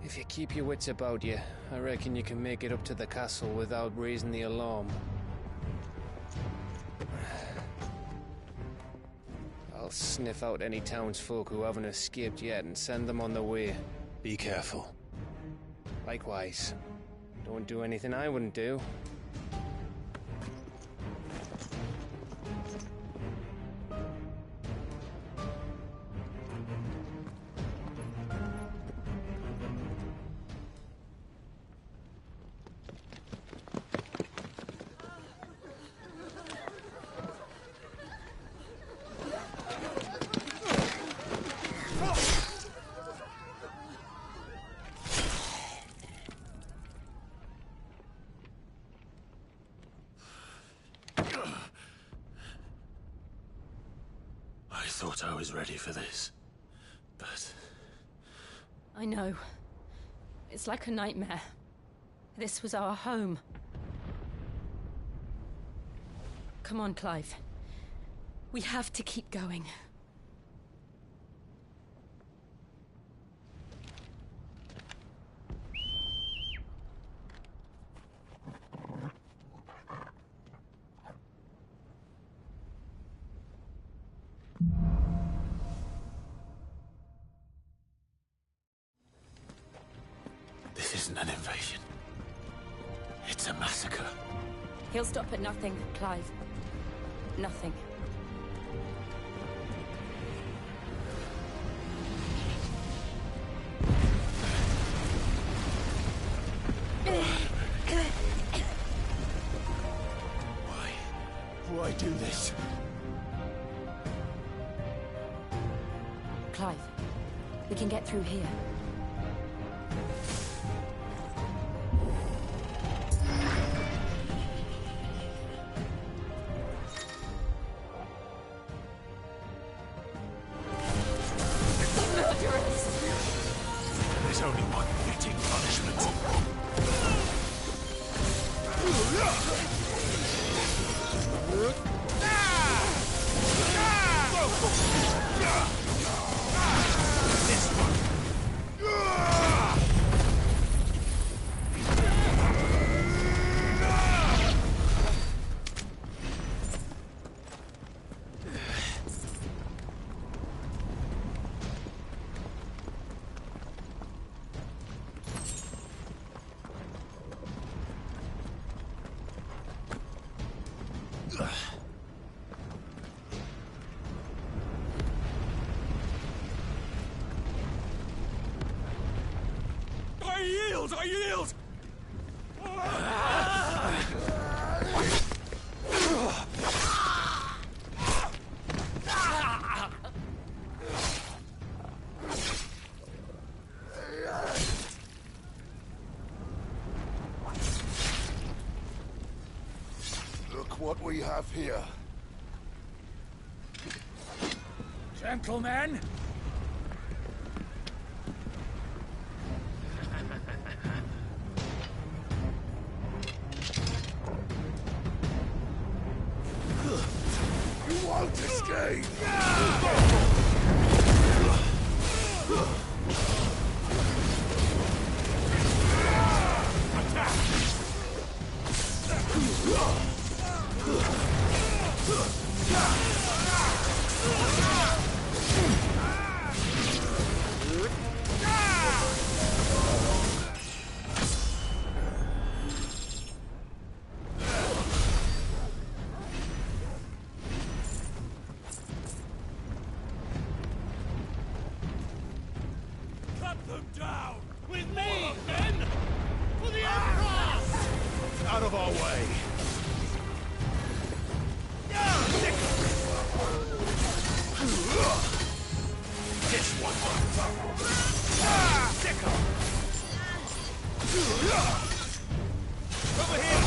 S22: If you keep your wits about you, I reckon you can make it up to the castle without raising the alarm. I'll sniff out any townsfolk who haven't escaped yet and send them on their way.
S2: Be careful.
S22: Likewise. Don't do anything I wouldn't do.
S2: I thought I was ready for this, but...
S10: I know. It's like a nightmare. This was our home. Come on, Clive. We have to keep going.
S2: This isn't an invasion. It's a massacre.
S10: He'll stop at nothing, Clive. Nothing.
S2: Why do this?
S10: Clive, we can get through here.
S14: I yield!
S13: Look what we have here.
S8: Gentlemen!
S13: You won't escape!
S8: Cut them down! With me, men! For the Emperor!
S13: Out of our way!
S8: This one! Sickle! Over here!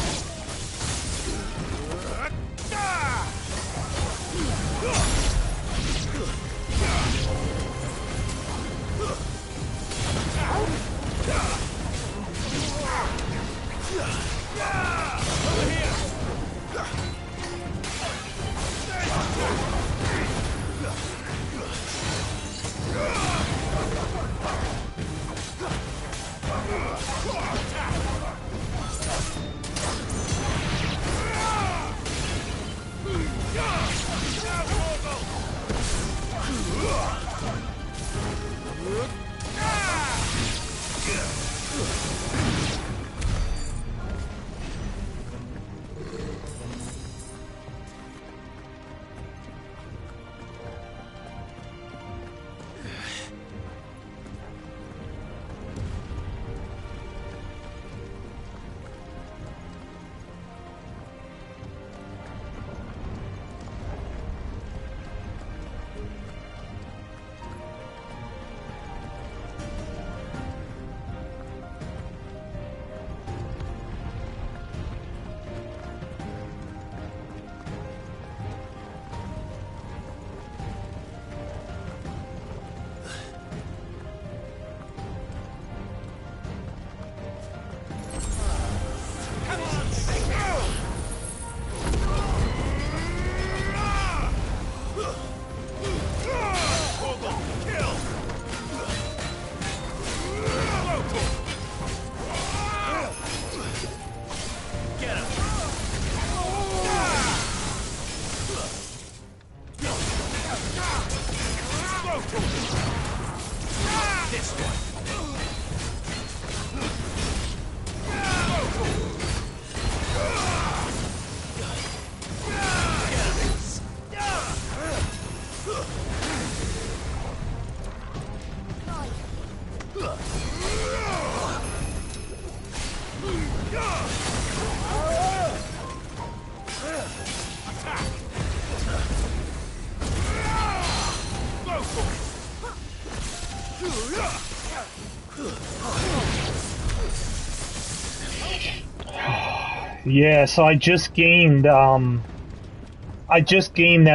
S6: Yeah, so I just gained that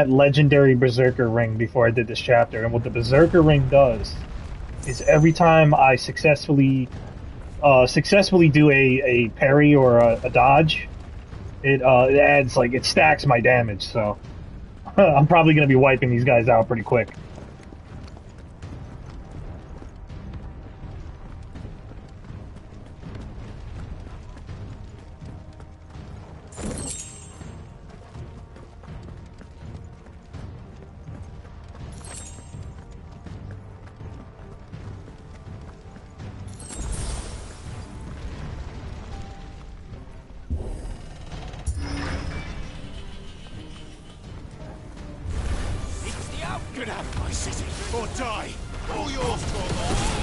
S6: legendary Berserker ring before I did this chapter, and what the Berserker ring does is every time I successfully do a parry or a dodge, it adds, like, it stacks my damage, so I'm probably gonna be wiping these guys out pretty quick.
S8: Get out of my city, or die! All yours, Torgal!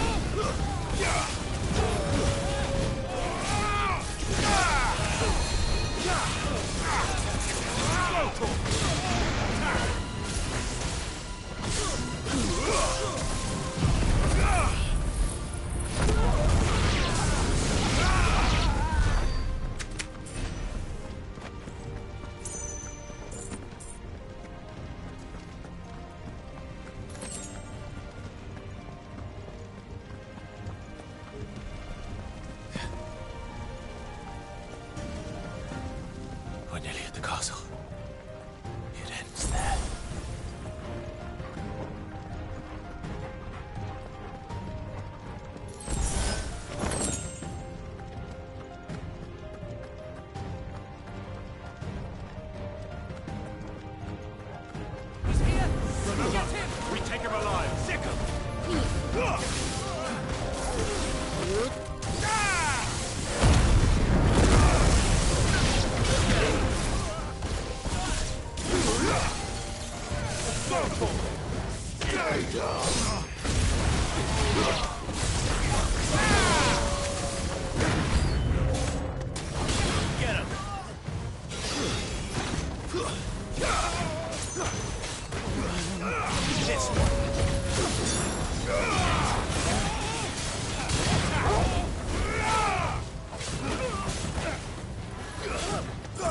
S2: We're nearly at the castle. It ends there.
S8: He's here! Get him! We take him alive! Sick him! Get him! This one.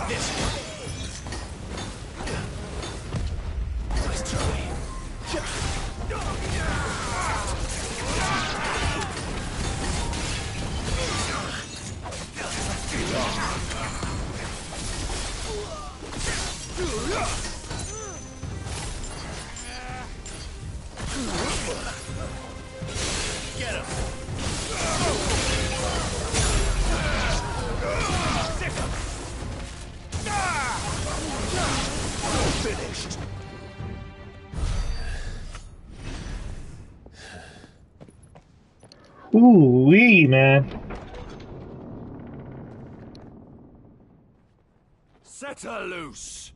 S8: This one. Nice try. Get him! Sick him! Finished!
S6: Ooh-wee, man.
S8: Set her loose!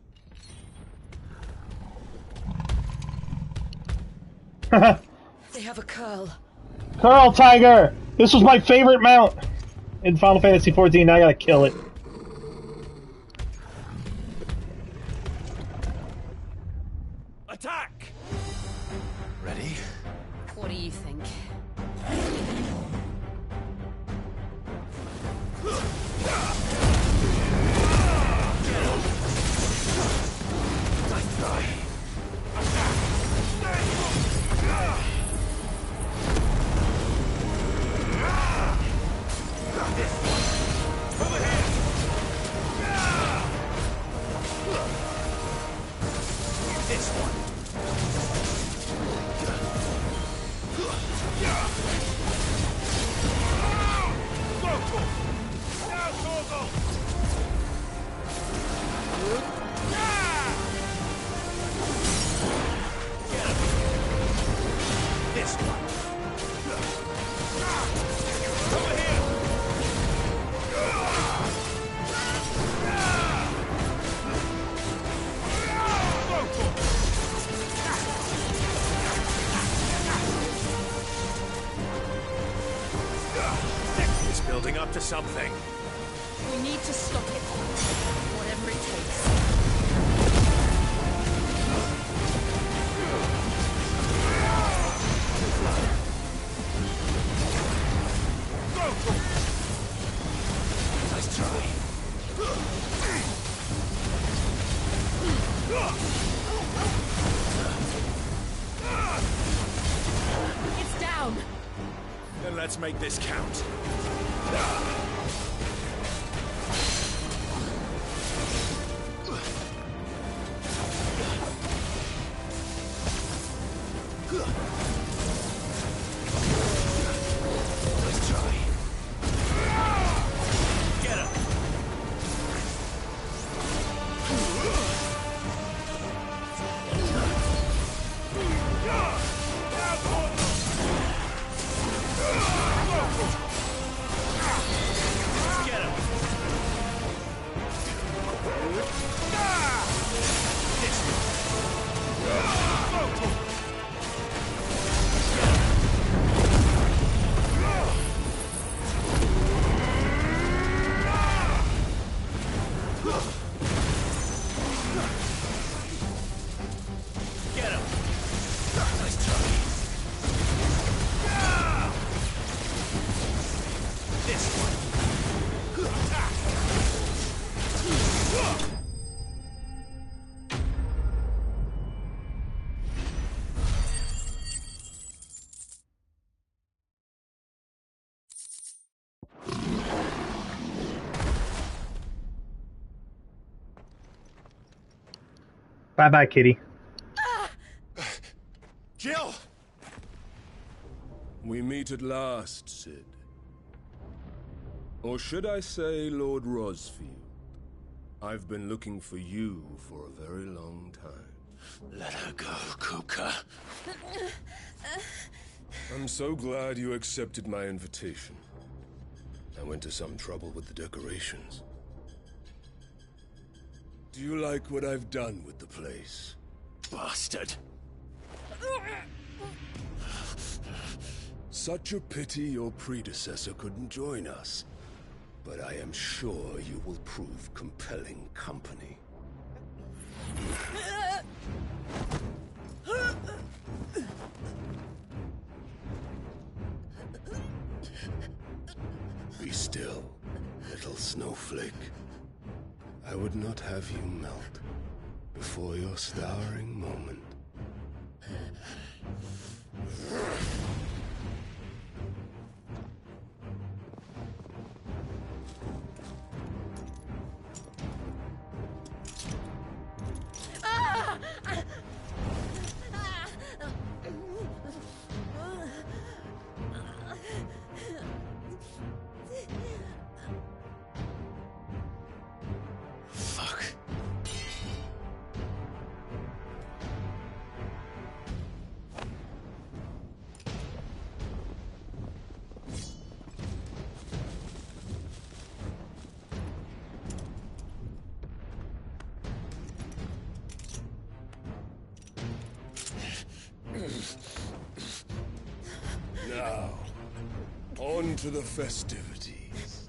S3: They have a curl.
S6: Curl Tiger! This was my favorite mount in Final Fantasy XIV. Now I gotta kill it.
S8: Attack!
S2: Ready?
S10: What do you think?
S2: Nice try.
S8: This one. This one. Over here. It's building up to something.
S10: We need to stop it. Whatever it takes.
S2: Nice try.
S10: It's down.
S8: Then let's make this count.
S2: Nice try.
S8: Get him. Get him. This.
S6: Bye-bye, kitty.
S5: Jill!
S15: We meet at last, Cid. Or should I say, Lord Rosfield? I've been looking for you for a very long time.
S5: Let her go, Kupka.
S15: I'm so glad you accepted my invitation. I went to some trouble with the decorations. Do you like what I've done with the place?
S5: Bastard.
S15: Such a pity your predecessor couldn't join us. But I am sure you will prove compelling company. Be still, little snowflake. I would not have you melt before your stowering moment. Now, on to the festivities.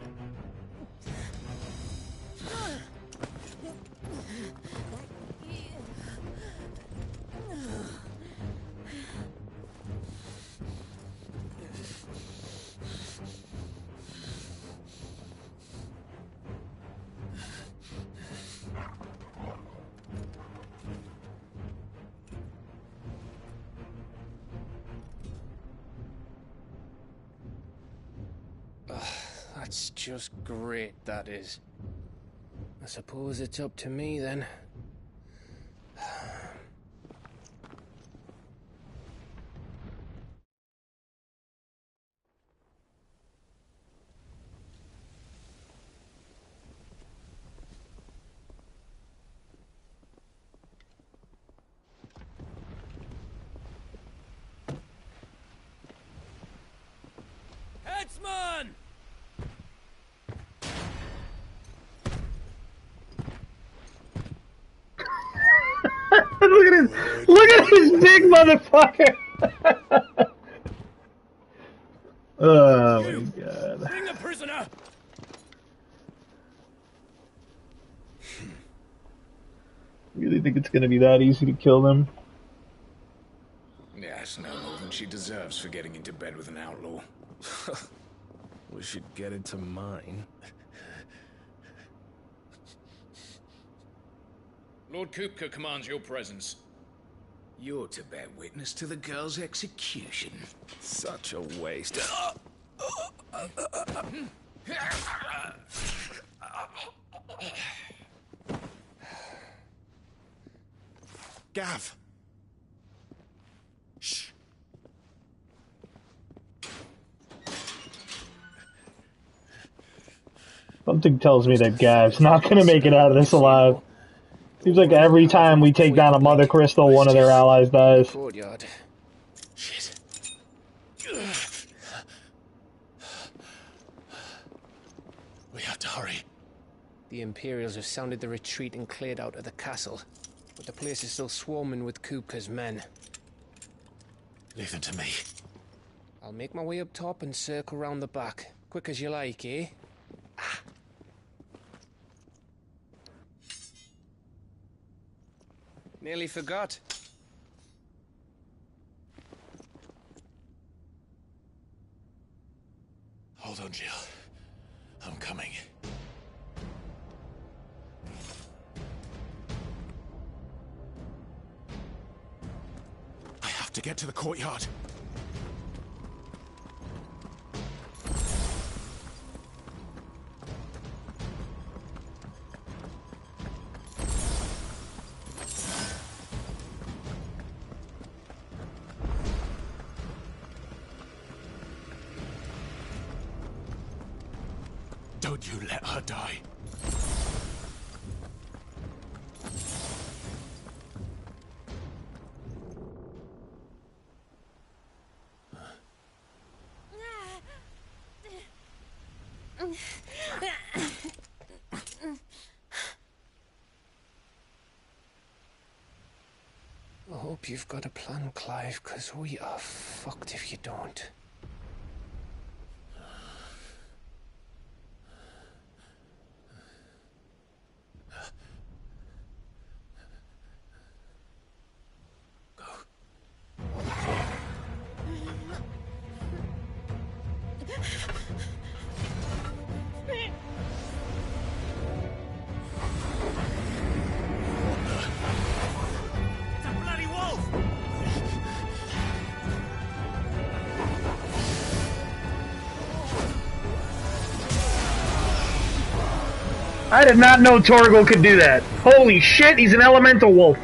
S22: That's just great, that is. I suppose it's up to me, then.
S8: Headsman!
S6: Look at his big motherfucker. Oh my god.
S8: Bring the prisoner!
S6: Really think it's gonna be that easy to kill them?
S9: Yes, no more than she deserves for getting into bed with an outlaw.
S11: We should get into mine.
S9: Lord Kupka commands your presence. You're to bear witness to the girl's execution.
S11: Such a waste.
S5: Gav! Shh.
S6: Something tells me that Gav's not gonna make it out of this alive. Seems like every time we take down a Mother Crystal, one of their allies dies.
S22: Courtyard.
S5: Shit. We have to hurry.
S22: The Imperials have sounded the retreat and cleared out of the castle. But the place is still swarming with Kupka's men.
S5: Leave them to me.
S22: I'll make my way up top and circle round the back. Quick as you like, eh? Nearly forgot.
S5: Hold on, Jill. I'm coming. I have to get to the courtyard.
S8: Don't you let her die.
S22: I hope you've got a plan, Clive, because we are fucked if you don't.
S6: I did not know Torgal could do that. Holy shit, he's an elemental wolf.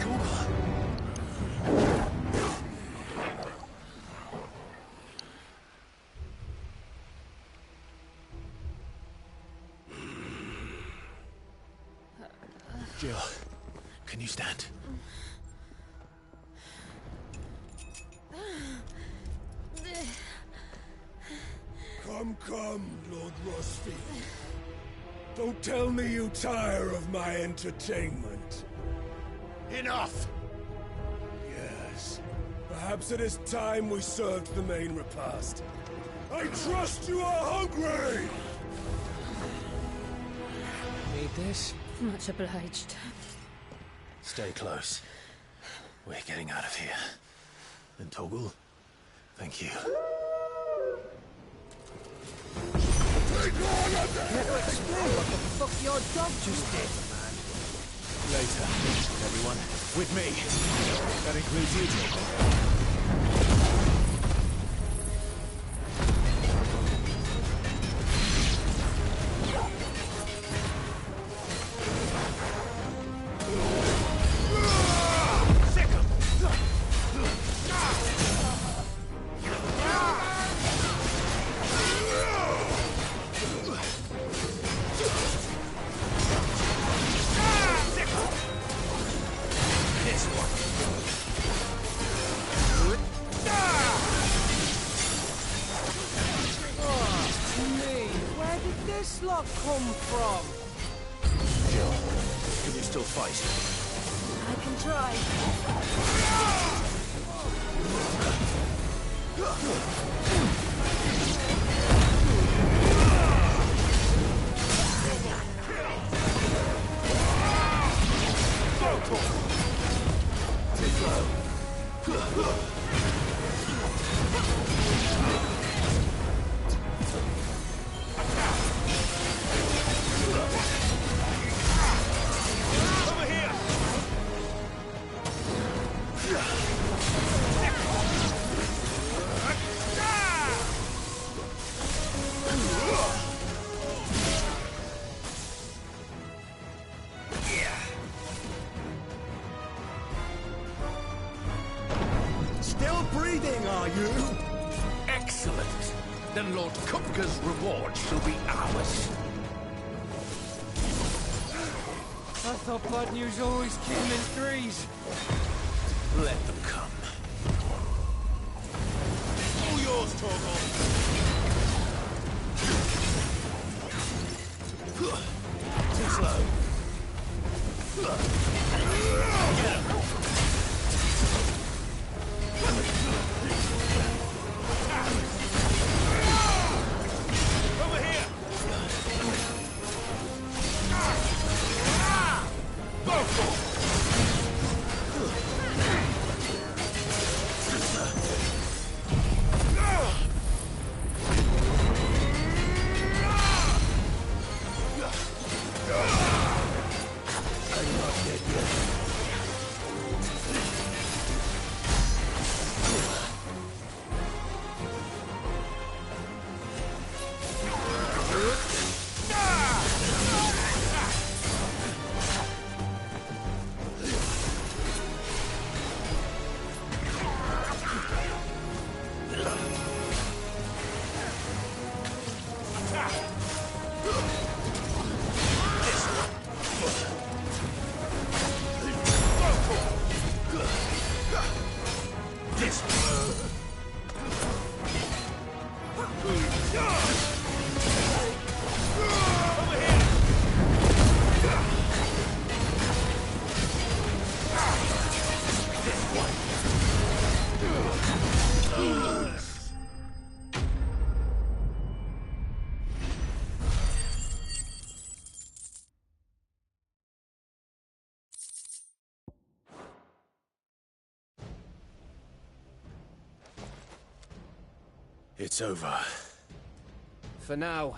S2: Jill, can you stand?
S15: Come, Lord Rosfield. Don't tell me you tire of my entertainment.
S8: Enough!
S15: Yes. Perhaps it is time we served the main repast. I trust you are hungry!
S22: Need this?
S10: Much obliged.
S2: Stay close. We're getting out of here. And Torgal, thank you.
S8: Get to explain what the fuck your dog just did.
S2: Later, everyone. With me. That includes you, Torgal.
S8: Come from?
S2: Jill, can you still fight?
S10: I can try.
S8: Still breathing, are you? Excellent. Then Lord Kupka's reward shall be ours.
S22: I thought bad news always came in threes.
S2: Let them come.
S8: All yours, Torgal.
S2: Too slow. Get him.
S8: Over here! Go for it! this.
S2: It's over.
S22: For now.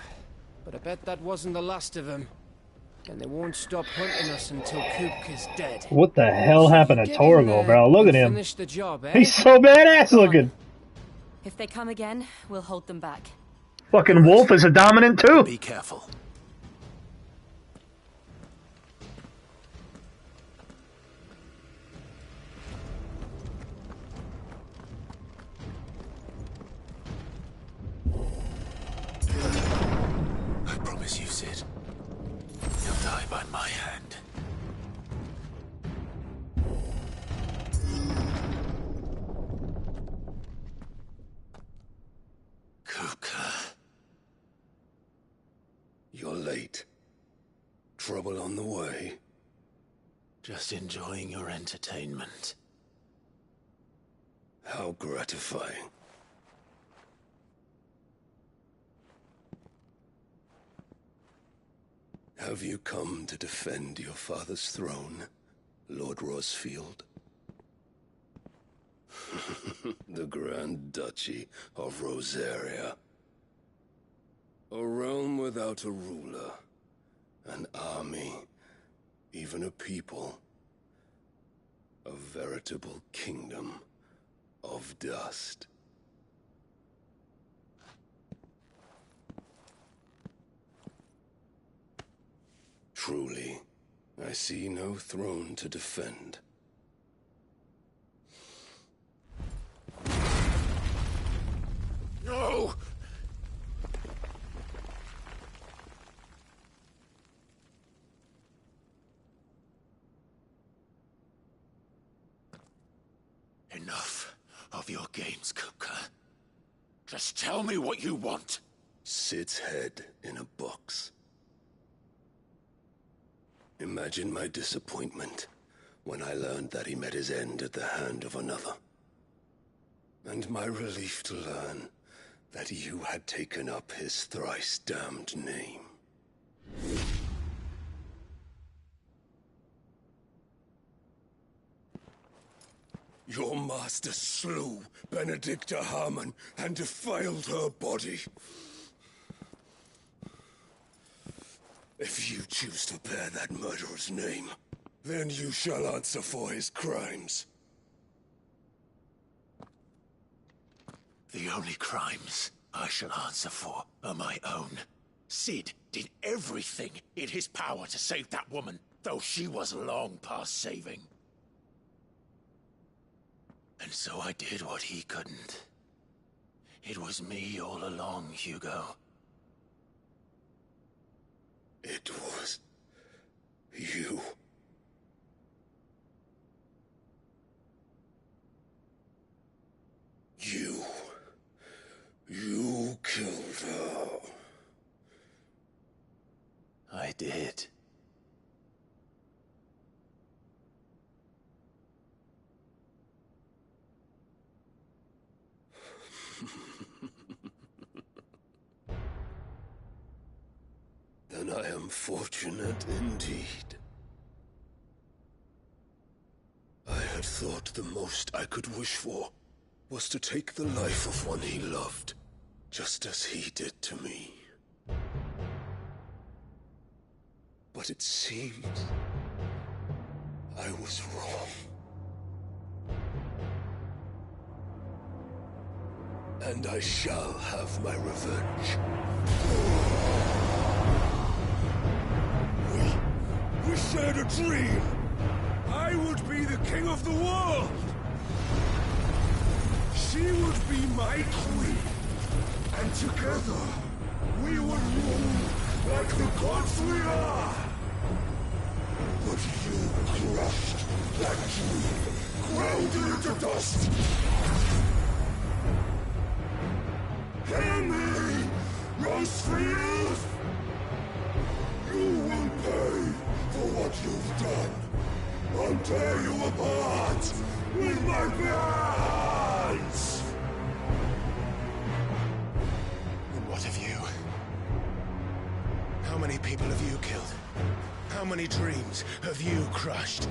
S22: But I bet that wasn't the last of them. And they won't stop hunting us until Kupka's dead.
S6: What the hell happened to Torgal, bro? Look at him.
S22: Finish the job, eh?
S6: He's so badass looking.
S10: If they come again, we'll hold them back.
S6: Fucking Wolf is a dominant too.
S2: Be careful. I promise you, Sid. You'll die by my hand. Kupka.
S15: You're late. Trouble on the way.
S2: Just enjoying your entertainment.
S15: How gratifying. Have you come to defend your father's throne, Lord Rosfield? The Grand Duchy of Rosaria. A realm without a ruler, an army, even a people. A veritable kingdom of dust. Truly, I see no throne to defend.
S2: No! Enough of your games, Kupka. Just tell me what you want.
S15: Sid's head in a box. Imagine my disappointment when I learned that he met his end at the hand of another. And my relief to learn that you had taken up his thrice-damned name. Your master slew Benedicta Harmon and defiled her body. If you choose to bear that murderer's name, then you shall answer for his crimes.
S2: The only crimes I shall answer for are my own. Sid did everything in his power to save that woman, though she was long past saving. And so I did what he couldn't. It was me all along, Hugo.
S15: It was you. You killed her.
S2: I did.
S15: Then I am fortunate indeed. I had thought the most I could wish for was to take the life of one he loved, just as he did to me. But it seems I was wrong. And I shall have my revenge.
S8: We shared a dream. I would be the king of the world. She would be my queen. And together, we would rule like the gods we are. But you crushed that dream, ground it into dust. people have you killed? How many dreams have you crushed?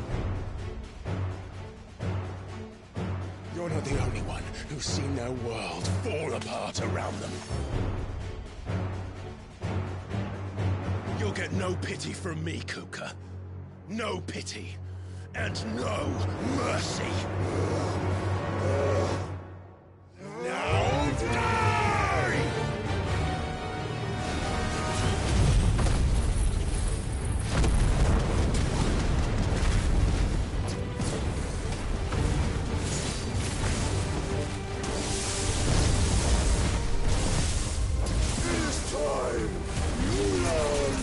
S8: You're not the only one who's seen their world fall apart around them. You'll get no pity from me, Kupka. No pity. And no mercy. Now die! This time, you learn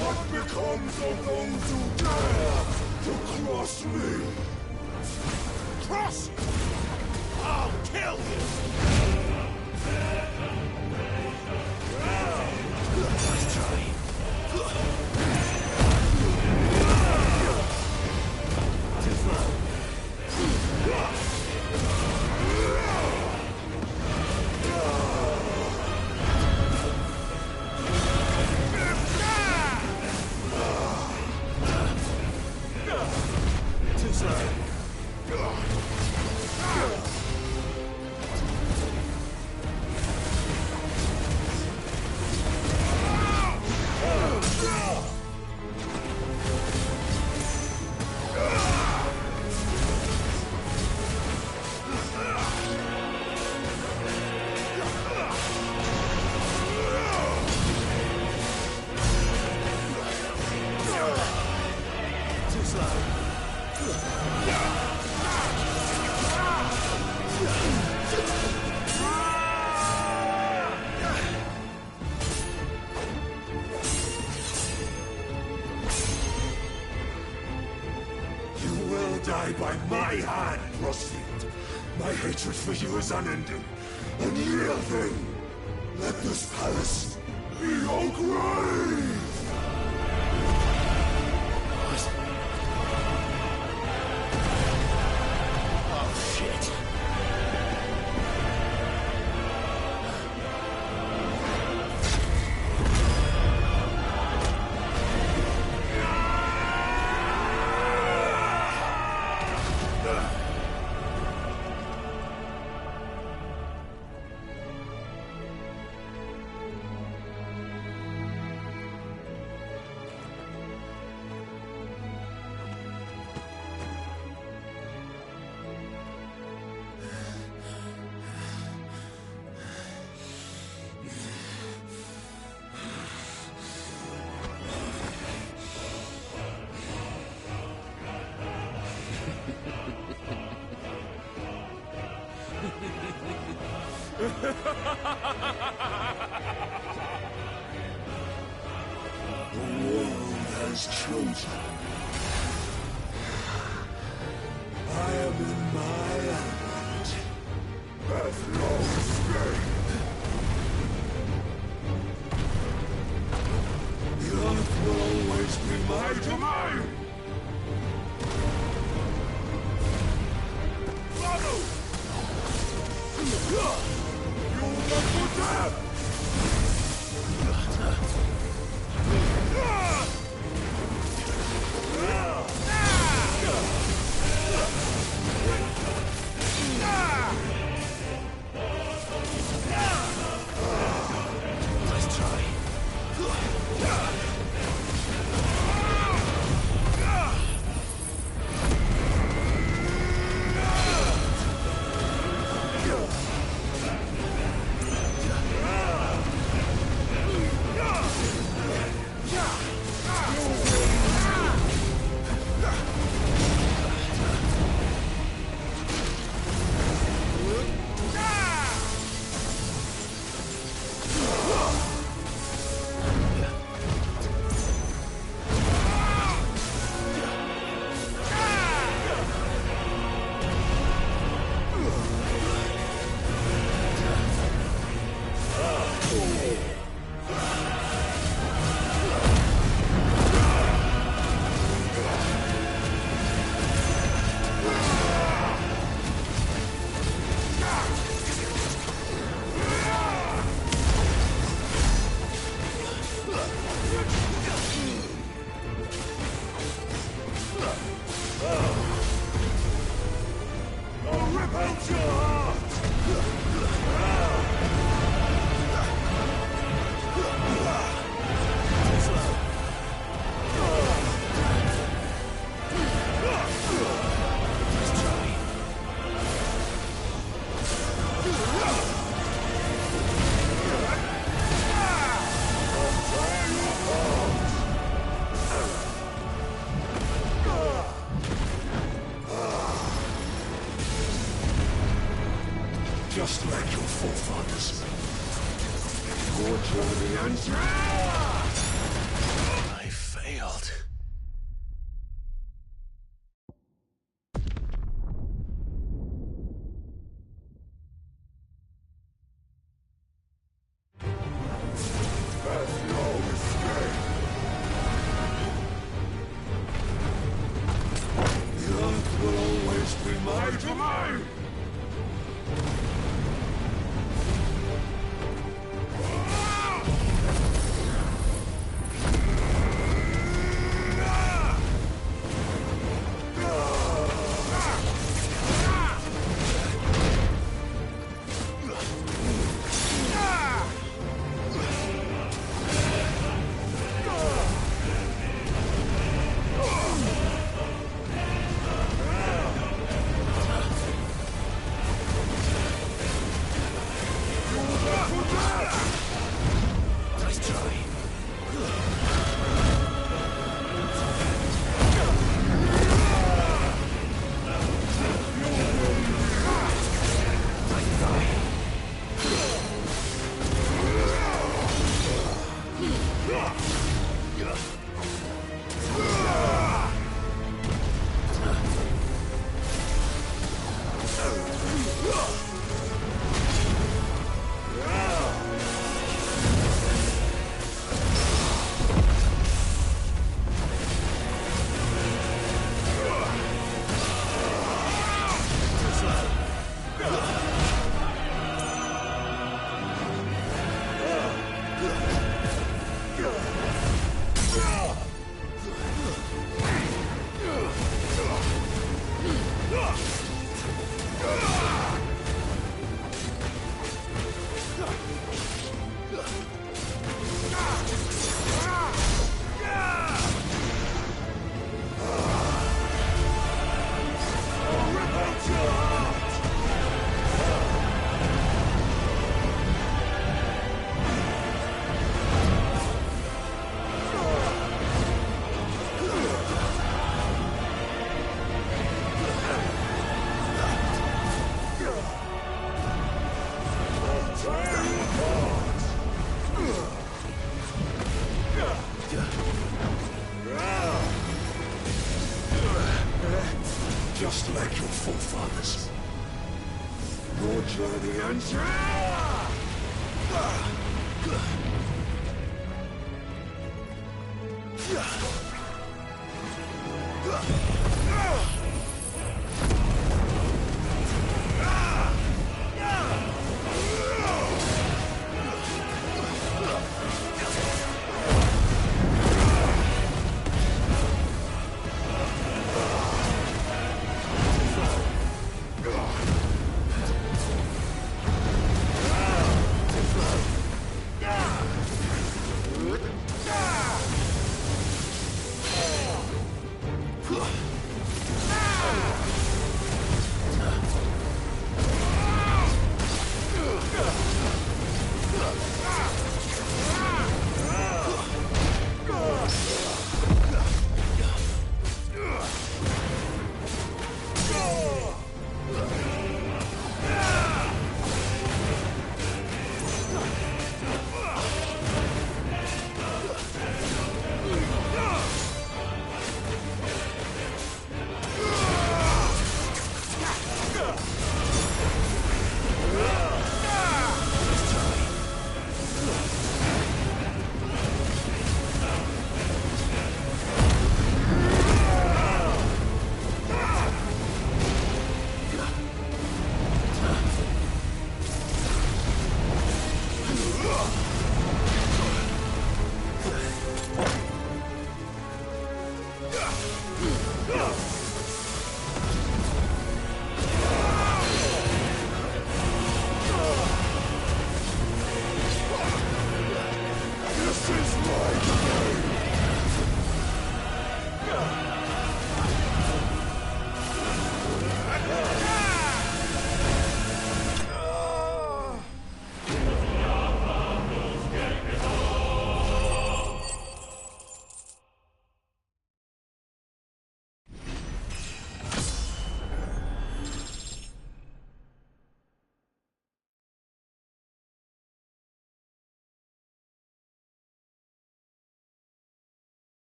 S8: what becomes of those who dare to cross me. Cross you? I'll kill you! Nice try. Too slow. Too slow. Too slow. You will die by my hand, Crossfield. My hatred for you is unending. Unyielding. Let this palace be your grave! Oh, shit. The world has chosen. I am in my element. At long escape. The earth will always be my domain. Follow! You'll not put that! Nice try. out your heart! Just like your forefathers. Your journey ends now!
S2: I failed.
S8: There's no escape! The earth will always be my domain! Just like your forefathers. Your journey ends now!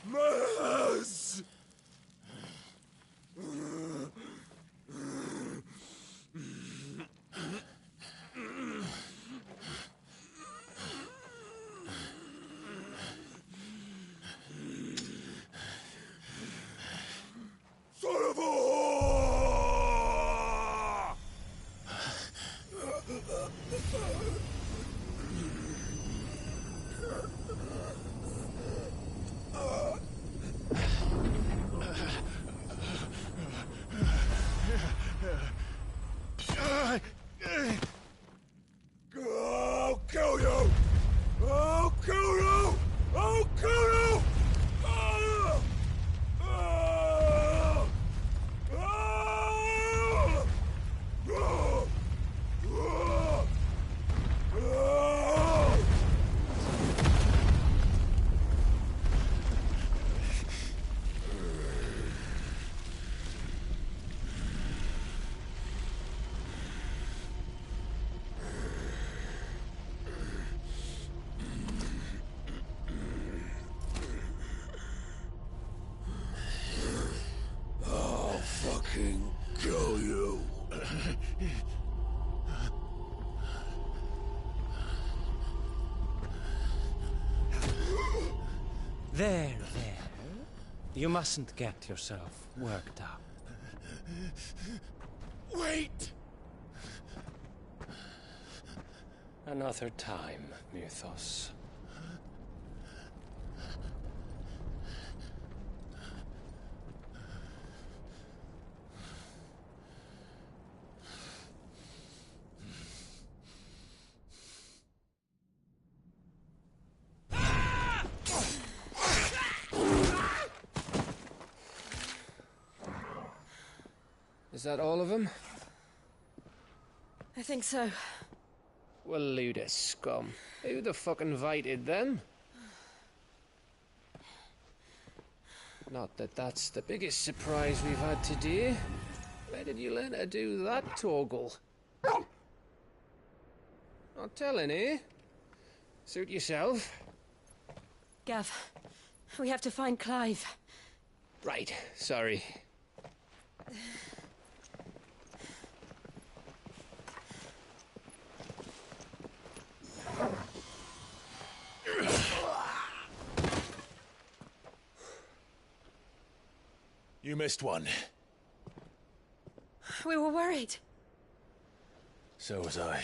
S8: Mass! Son of a whore! I'll kill you! I'll kill you! I'll kill you! Ah! Ah! Ah! Ah! Ah! Ah! I'll fucking kill you.
S4: There. You mustn't get yourself worked up.
S8: Wait!
S4: Another time, Mythos.
S22: Is that all of them?
S10: I think so.
S22: Well, load of scum. Who the fuck invited them? Not that that's the biggest surprise we've had today. Where did you learn to do that, Torgal? Not telling, eh? Suit yourself.
S10: Gav, we have to find Clive.
S22: Right, sorry.
S2: You missed one.
S10: We were worried.
S2: So was I.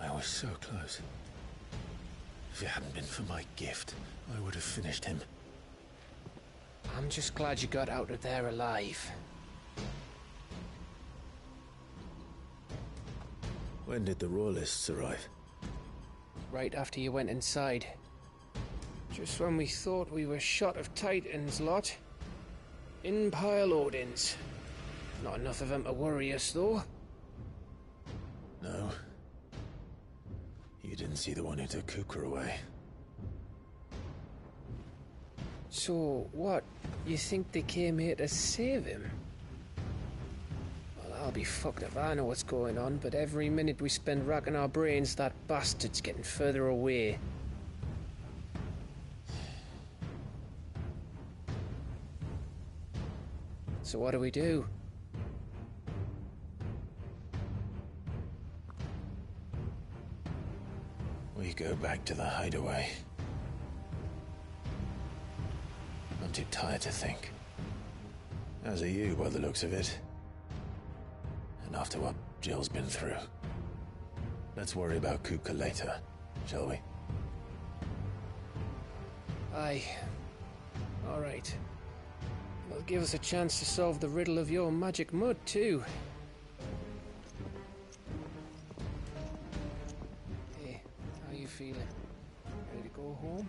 S2: I was so close. If it hadn't been for my gift, I would have finished him.
S22: I'm just glad you got out of there alive.
S2: When did the Royalists arrive?
S22: Right after you went inside. Just when we thought we were shot of Titans lot. In pile Odins. Not enough of them to worry us, though.
S2: No. You didn't see the one who took Kukra away.
S22: So, what? You think they came here to save him? Well, I'll be fucked if I know what's going on, but every minute we spend racking our brains, that bastard's getting further away. So what do we do?
S2: We go back to the hideaway. I'm too tired to think. As are you, by the looks of it. And after what Jill's been through. Let's worry about Kupka later, shall we?
S22: Aye. All right. It'll give us a chance to solve the riddle of your magic mud, too. Hey, how you feeling? Ready to go home?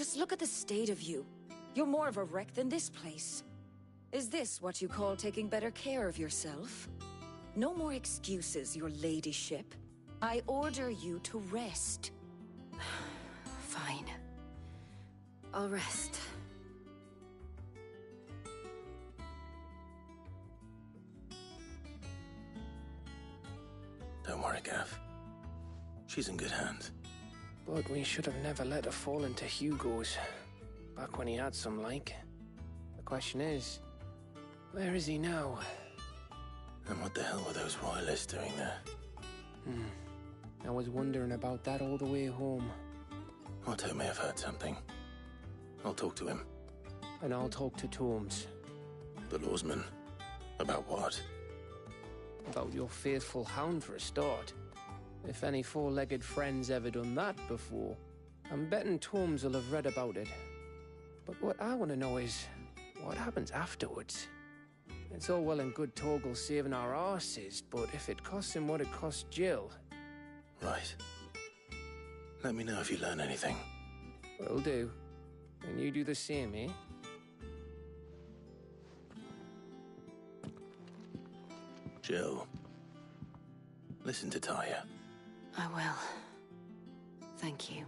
S3: Just look at the state of you. You're more of a wreck than this place. Is this what you call taking better care of yourself? No more excuses, your ladyship. I order you to rest. Fine. I'll rest.
S2: Don't worry, Gav. She's in good hands.
S22: But we should have never let her fall into Hugo's. Back when he had some like. The question is, where is he now?
S2: And what the hell were those royalists doing there?
S22: I was wondering about that all the way home.
S2: Otto may have heard something. I'll talk to him.
S22: And I'll talk to Torms.
S2: The lawsman? About what?
S22: About your faithful hound for a start. If any four-legged friend's ever done that before, I'm betting Torms will have read about it. But what I want to know is, what happens afterwards? It's all well and good Torgal saving our arses, but if it costs him what it cost Jill...
S2: Right. Let me know if you learn anything.
S22: Will do. And you do the same, eh?
S2: Jill, listen to Taya.
S7: I will. Thank you.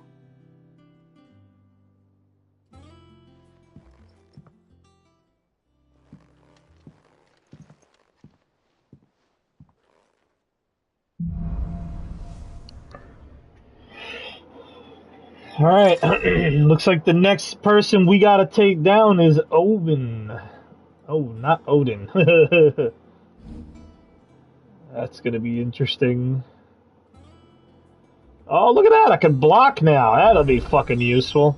S6: Alright, looks like the next person we gotta take down is Odin. Oh, not Odin. That's gonna be interesting. Oh, look at that, I can block now. That'll be fucking useful.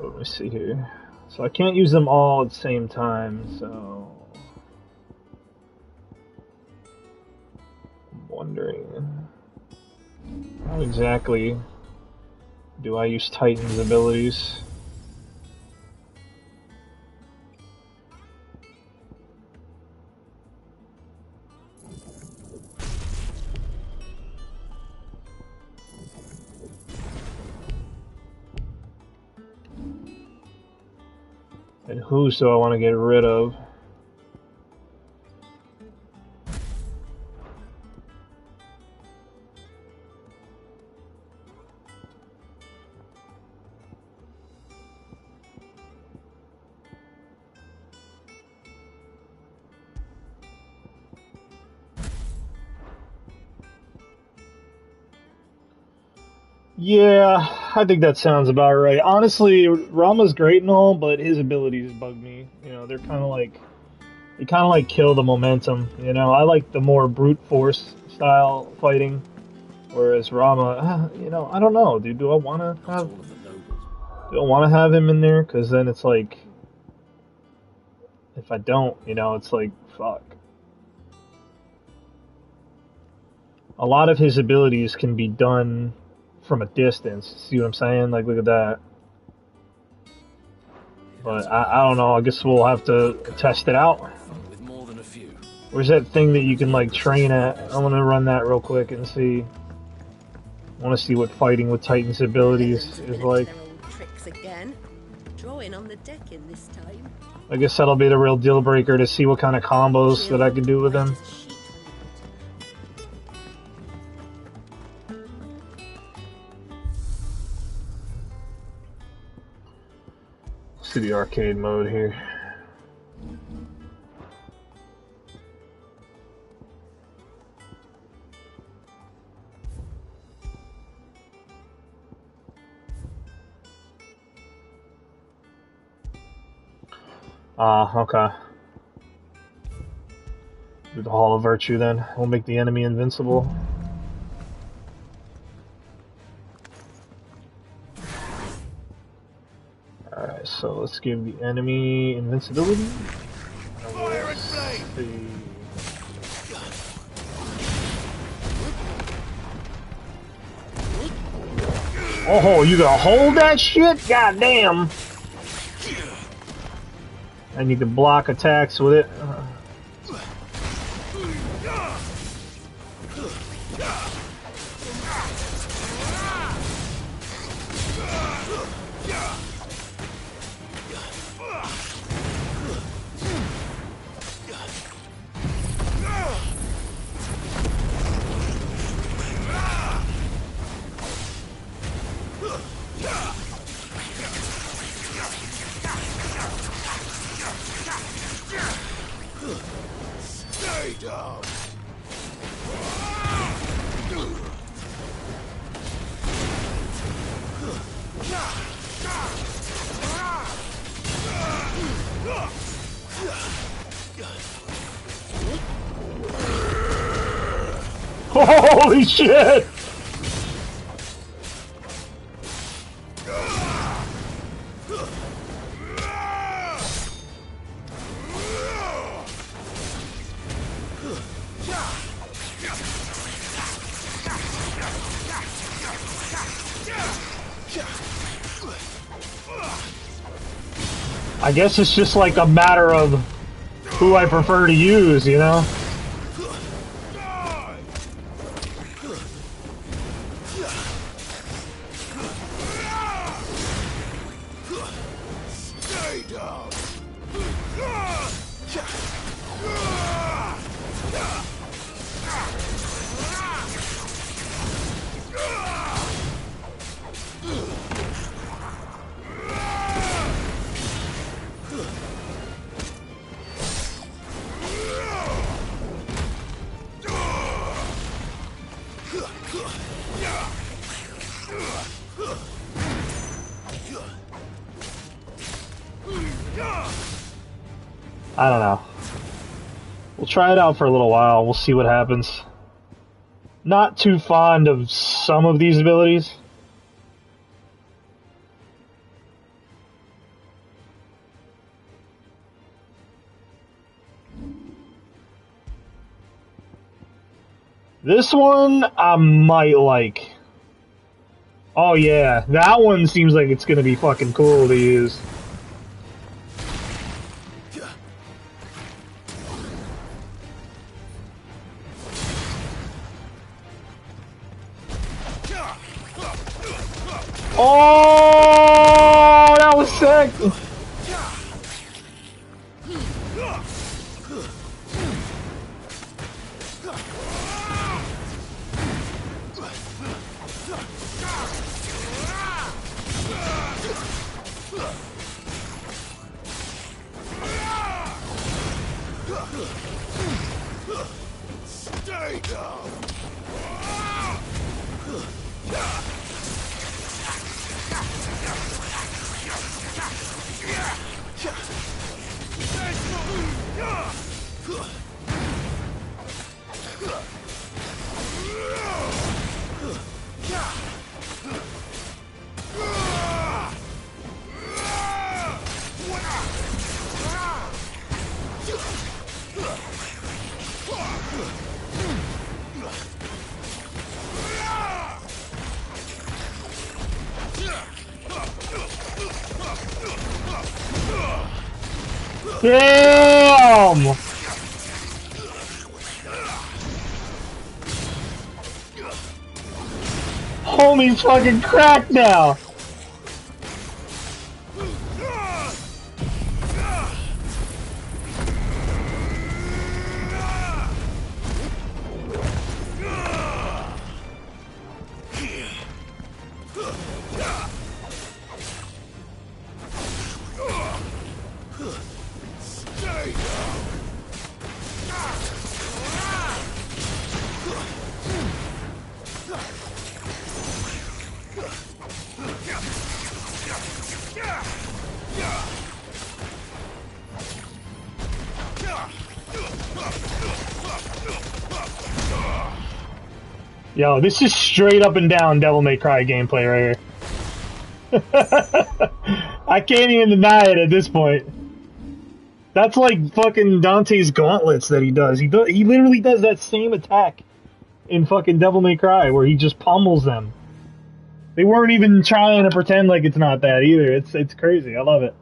S6: Let me see here. So I can't use them all at the same time, so... I'm wondering... How exactly do I use Titan's abilities? And whose do I want to get rid of? Yeah, I think that sounds about right. Honestly, Rama's great and all, but his abilities bug me. You know, they're kind of like, they kind of like kill the momentum. You know, I like the more brute force style fighting, whereas Rama, you know, I don't know, dude. Do I want to have him in there? Because then it's like, if I don't, you know, it's like fuck. A lot of his abilities can be done from a distance. See what I'm saying? Like, look at that. But I don't know. I guess we'll have to test it out. Where's that thing that you can like train at? I want to run that real quick and see. I want to see what fighting with Titan's abilities is like.
S16: Tricks again. Drawing on the deck in this time.
S6: I guess that'll be the real deal breaker to see what kind of combos that I can do with him. To the arcade mode here. Okay. Do the Hall of Virtue then. We'll make the enemy invincible. Alright, so let's give the enemy invincibility.
S8: Fire and flame!
S6: Oh, you gonna hold that shit? Goddamn! And you can block attacks with it.
S8: Stay down.
S6: Holy shit! I guess it's just like a matter of who I prefer to use, you know?
S8: Stay down.
S6: I don't know. We'll try it out for a little while. We'll see what happens. Not too fond of some of these abilities. This one I might like. Oh yeah, that one seems like it's gonna be fucking cool to use. Oh, that was sick!
S8: Stay down.
S6: Damn! Homie's fucking cracked now! Yo, this is straight up and down Devil May Cry gameplay right here. I can't even deny it at this point. That's like fucking Dante's gauntlets that he does. He literally does that same attack in fucking Devil May Cry where he just pummels them. They weren't even trying to pretend like it's not that either. It's crazy. I love it.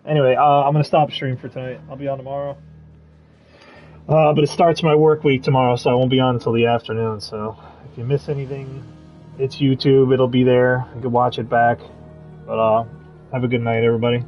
S6: Anyway, I'm gonna stop stream for tonight. I'll be on tomorrow. But it starts my work week tomorrow, so I won't be on until the afternoon. So if you miss anything, it's YouTube. It'll be there. You can watch it back. But have a good night, everybody.